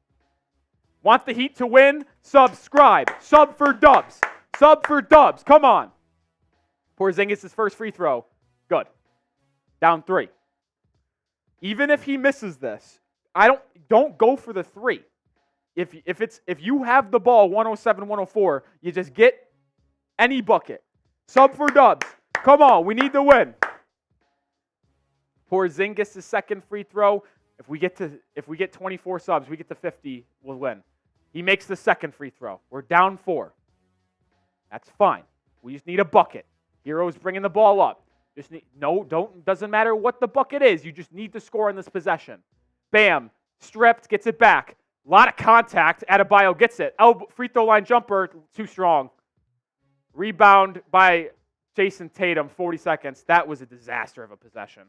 Want the Heat to win? Subscribe. Sub for dubs. Sub for dubs. Come on. Porzingis' first free throw. Good. Down 3. Even if he misses this, don't go for the 3. If you have the ball 107, 104, you just get any bucket. Sub for dubs. Come on, we need to win. Porzingis' second free throw. If we get 24 subs, we get to 50, we'll win. He makes the second free throw. We're down 4. That's fine. We just need a bucket. Herro's bringing the ball up. Doesn't matter what the bucket is. You just need to score in this possession. Bam, stripped, gets it back. A lot of contact. Adebayo gets it. Free throw line jumper, too strong. Rebound by Jayson Tatum, 40 seconds. That was a disaster of a possession.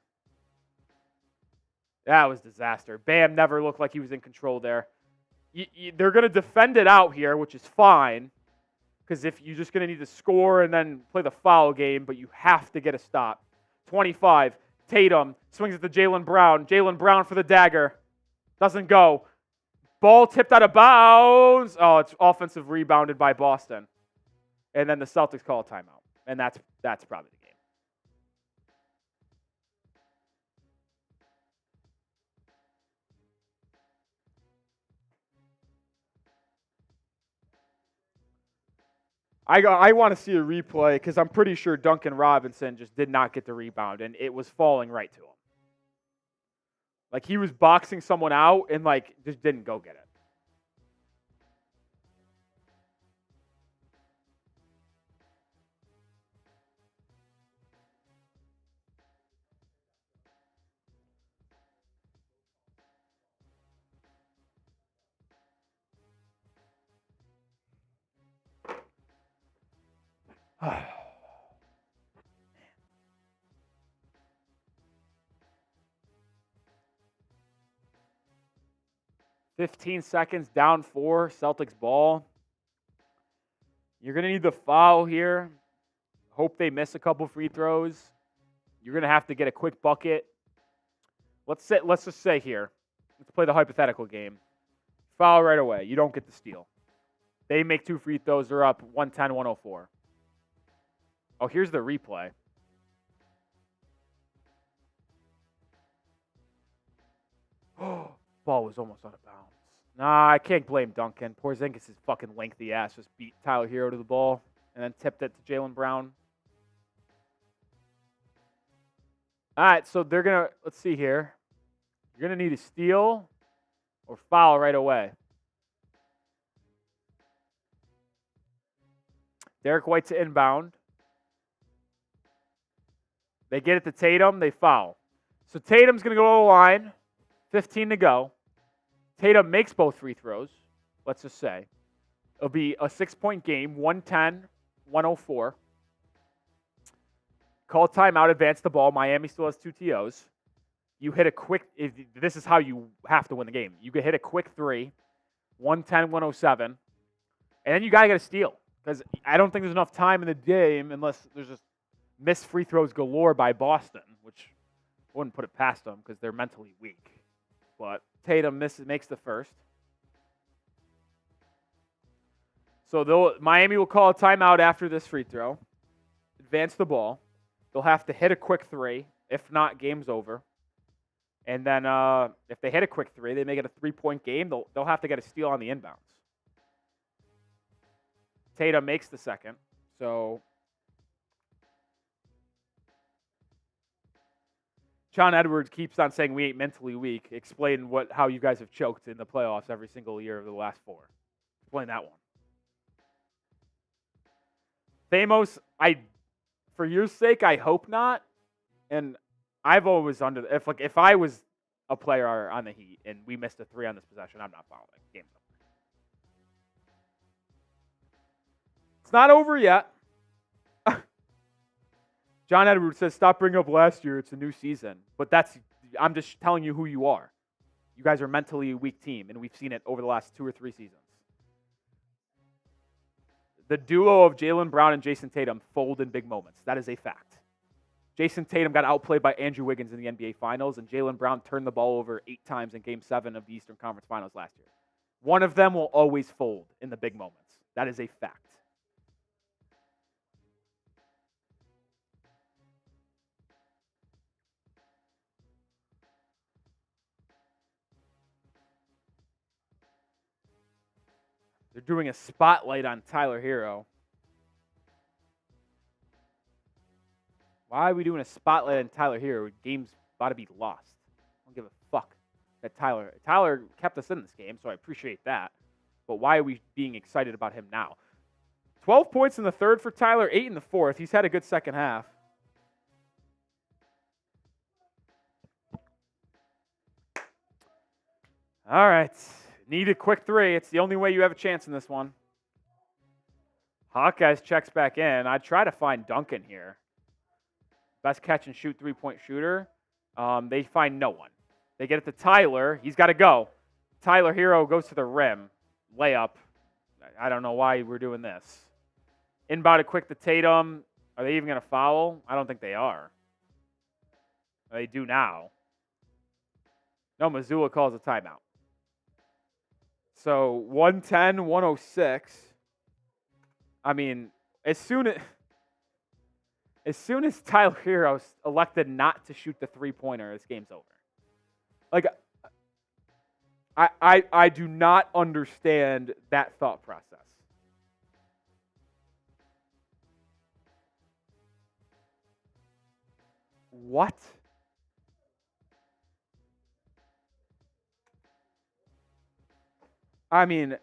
That was disaster. Bam never looked like he was in control there. They're going to defend it out here, which is fine, because if you're just going to need to score and then play the foul game, but you have to get a stop. 25, Tatum swings it to Jaylen Brown. Jaylen Brown for the dagger. Doesn't go. Ball tipped out of bounds. Oh, it's offensive rebounded by Boston. And then the Celtics call a timeout. And that's probably the game. I want to see a replay because I'm pretty sure Duncan Robinson just did not get the rebound, and it was falling right to him. Like, he was boxing someone out and, just didn't go get it. Oh. 15 seconds, down 4, Celtics ball. You're going to need the foul here. Hope they miss a couple free throws. You're going to have to get a quick bucket. Let's just say here. Let's play the hypothetical game. Foul right away. You don't get the steal. They make 2 free throws. They're up 110, 104. Oh, here's the replay. Oh, ball was almost out of bounds. Nah, I can't blame Duncan. Porzingis' fucking lengthy ass just beat Tyler Herro to the ball and then tipped it to Jaylen Brown. All right, so they're going to, let's see here. You're going to need a steal or foul right away. Derek White to inbound. They get it to Tatum. They foul. So Tatum's going to go to the line. 15 to go. Tatum makes both free throws, let's just say. It'll be a 6-point game, 110-104. Call timeout, advance the ball. Miami still has 2 TOs. You hit a quick, this is how you have to win the game. You can hit a quick 3, 110-107, and then you got to get a steal. Because I don't think there's enough time in the game unless there's just missed free throws galore by Boston, which I wouldn't put it past them because they're mentally weak. But Tatum makes the first. So Miami will call a timeout after this free throw. Advance the ball. They'll have to hit a quick 3. If not, game's over. And then if they hit a quick 3, they make it a 3-point game. They'll have to get a steal on the inbounds. Tatum makes the second. So John Edwards keeps on saying we ain't mentally weak. Explain how you guys have choked in the playoffs every single year of the last 4. Explain that one. Famos, for your sake, I hope not. And I've always if I was a player on the Heat and we missed a 3 on this possession, I'm not fouling. Game's over. It's not over yet. John Edwards says, stop bringing up last year. It's a new season. But I'm just telling you who you are. You guys are a mentally weak team, and we've seen it over the last 2 or 3 seasons. The duo of Jaylen Brown and Jayson Tatum fold in big moments. That is a fact. Jayson Tatum got outplayed by Andrew Wiggins in the NBA Finals, and Jaylen Brown turned the ball over 8 times in Game 7 of the Eastern Conference Finals last year. One of them will always fold in the big moments. That is a fact. They're doing a spotlight on Tyler Herro. Why are we doing a spotlight on Tyler Herro? Game's about to be lost. I don't give a fuck that Tyler kept us in this game, so I appreciate that. But why are we being excited about him now? 12 points in the third for Tyler, 8 in the fourth. He's had a good second half. All right. Need a quick three. It's the only way you have a chance in this one. Hawkeyes checks back in. I'd try to find Duncan here. Best catch and shoot three-point shooter. They find no one. They get it to Tyler. He's got to go. Tyler Herro goes to the rim. Layup. I don't know why we're doing this. Inbound it quick to Tatum. Are they even going to foul? I don't think they are. They do now. No, Missoula calls a timeout. So 110, 106. I mean, as soon as Tyler Herro elected not to shoot the three-pointer, this game's over. Like, I do not understand that thought process. What? I mean,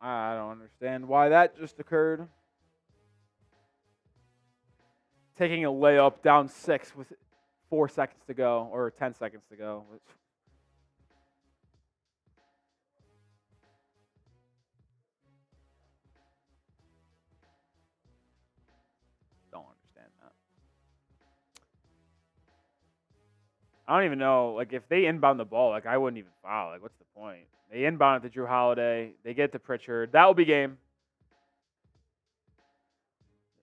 I don't understand why that just occurred. Taking a layup down 6 with 4 seconds to go, or 10 seconds to go. Don't understand that. I don't even know, like, if they inbound the ball, like, I wouldn't even foul. Like, what's the point? They inbound it to Jrue Holiday. They get to Pritchard. That will be game.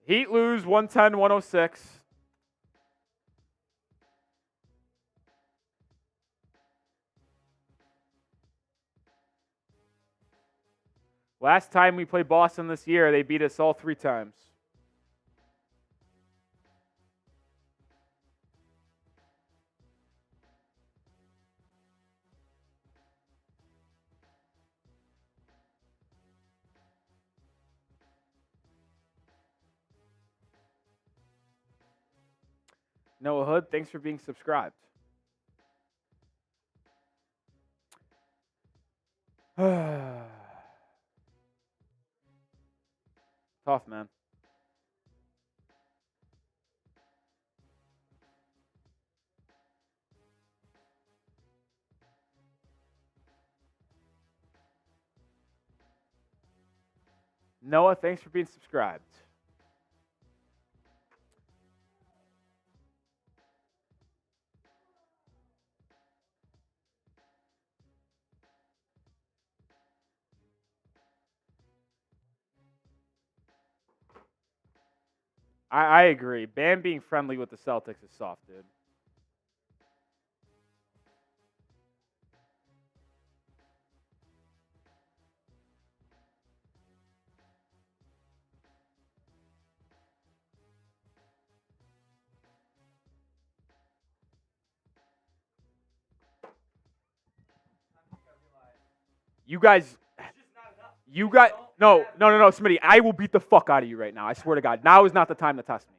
Heat lose 110, 106. Last time we played Boston this year, they beat us all 3 times. Noah Hood, thanks for being subscribed. Tough, man. Noah, thanks for being subscribed. I agree. Bam being friendly with the Celtics is soft, dude. You guys, no, Smitty, I will beat the fuck out of you right now. I swear to God. Now is not the time to test me.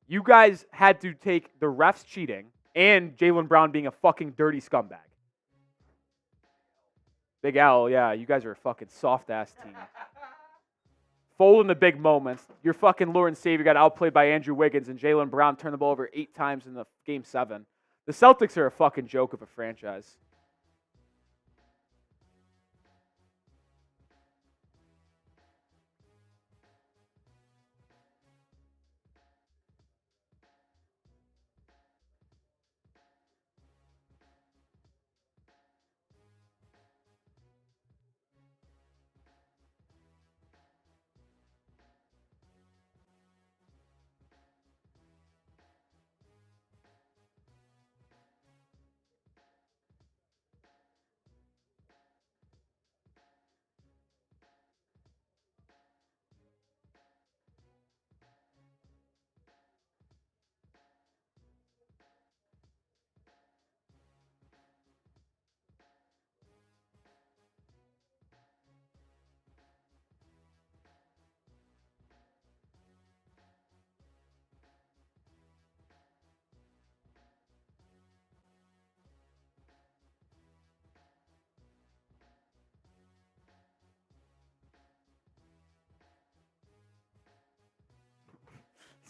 You guys had to take the refs cheating and Jaylen Brown being a fucking dirty scumbag. Big L, yeah, you guys are a fucking soft-ass team. Fold in the big moments. Your fucking Lord and Savior got outplayed by Andrew Wiggins, and Jaylen Brown turned the ball over 8 times in the Game 7. The Celtics are a fucking joke of a franchise.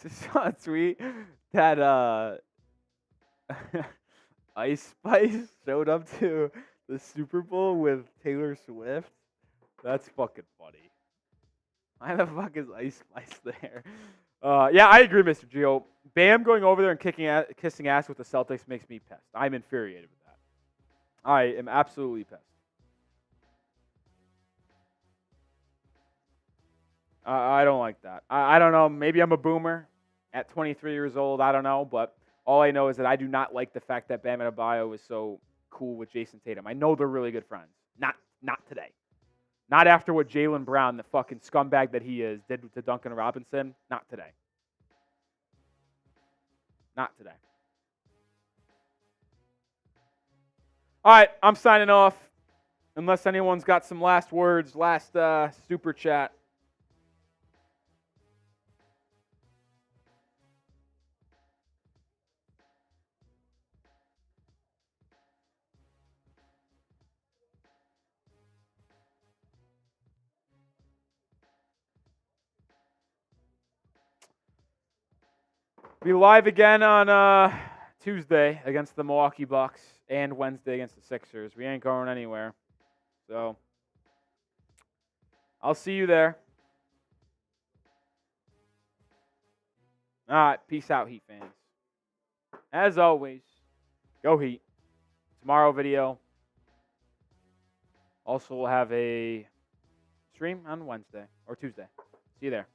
just saw a tweet that Ice Spice showed up to the Super Bowl with Taylor Swift. That's fucking funny. Why the fuck is Ice Spice there? Yeah, I agree, Mr. Gio. Bam going over there and kissing ass with the Celtics makes me pissed. I'm infuriated with that. I am absolutely pissed. I don't like that. I don't know. Maybe I'm a boomer at 23 years old. I don't know. But all I know is that I do not like the fact that Bam Adebayo is so cool with Jayson Tatum. I know they're really good friends. Not today. Not after what Jaylen Brown, the fucking scumbag that he is, did to Duncan Robinson. Not today. Not today. All right, I'm signing off. Unless anyone's got some last words, last super chat. Be live again on Tuesday against the Milwaukee Bucks and Wednesday against the Sixers. We ain't going anywhere. So I'll see you there. All right, peace out, Heat fans. As always, go Heat. Tomorrow video. Also, we'll have a stream on Wednesday or Tuesday. See you there.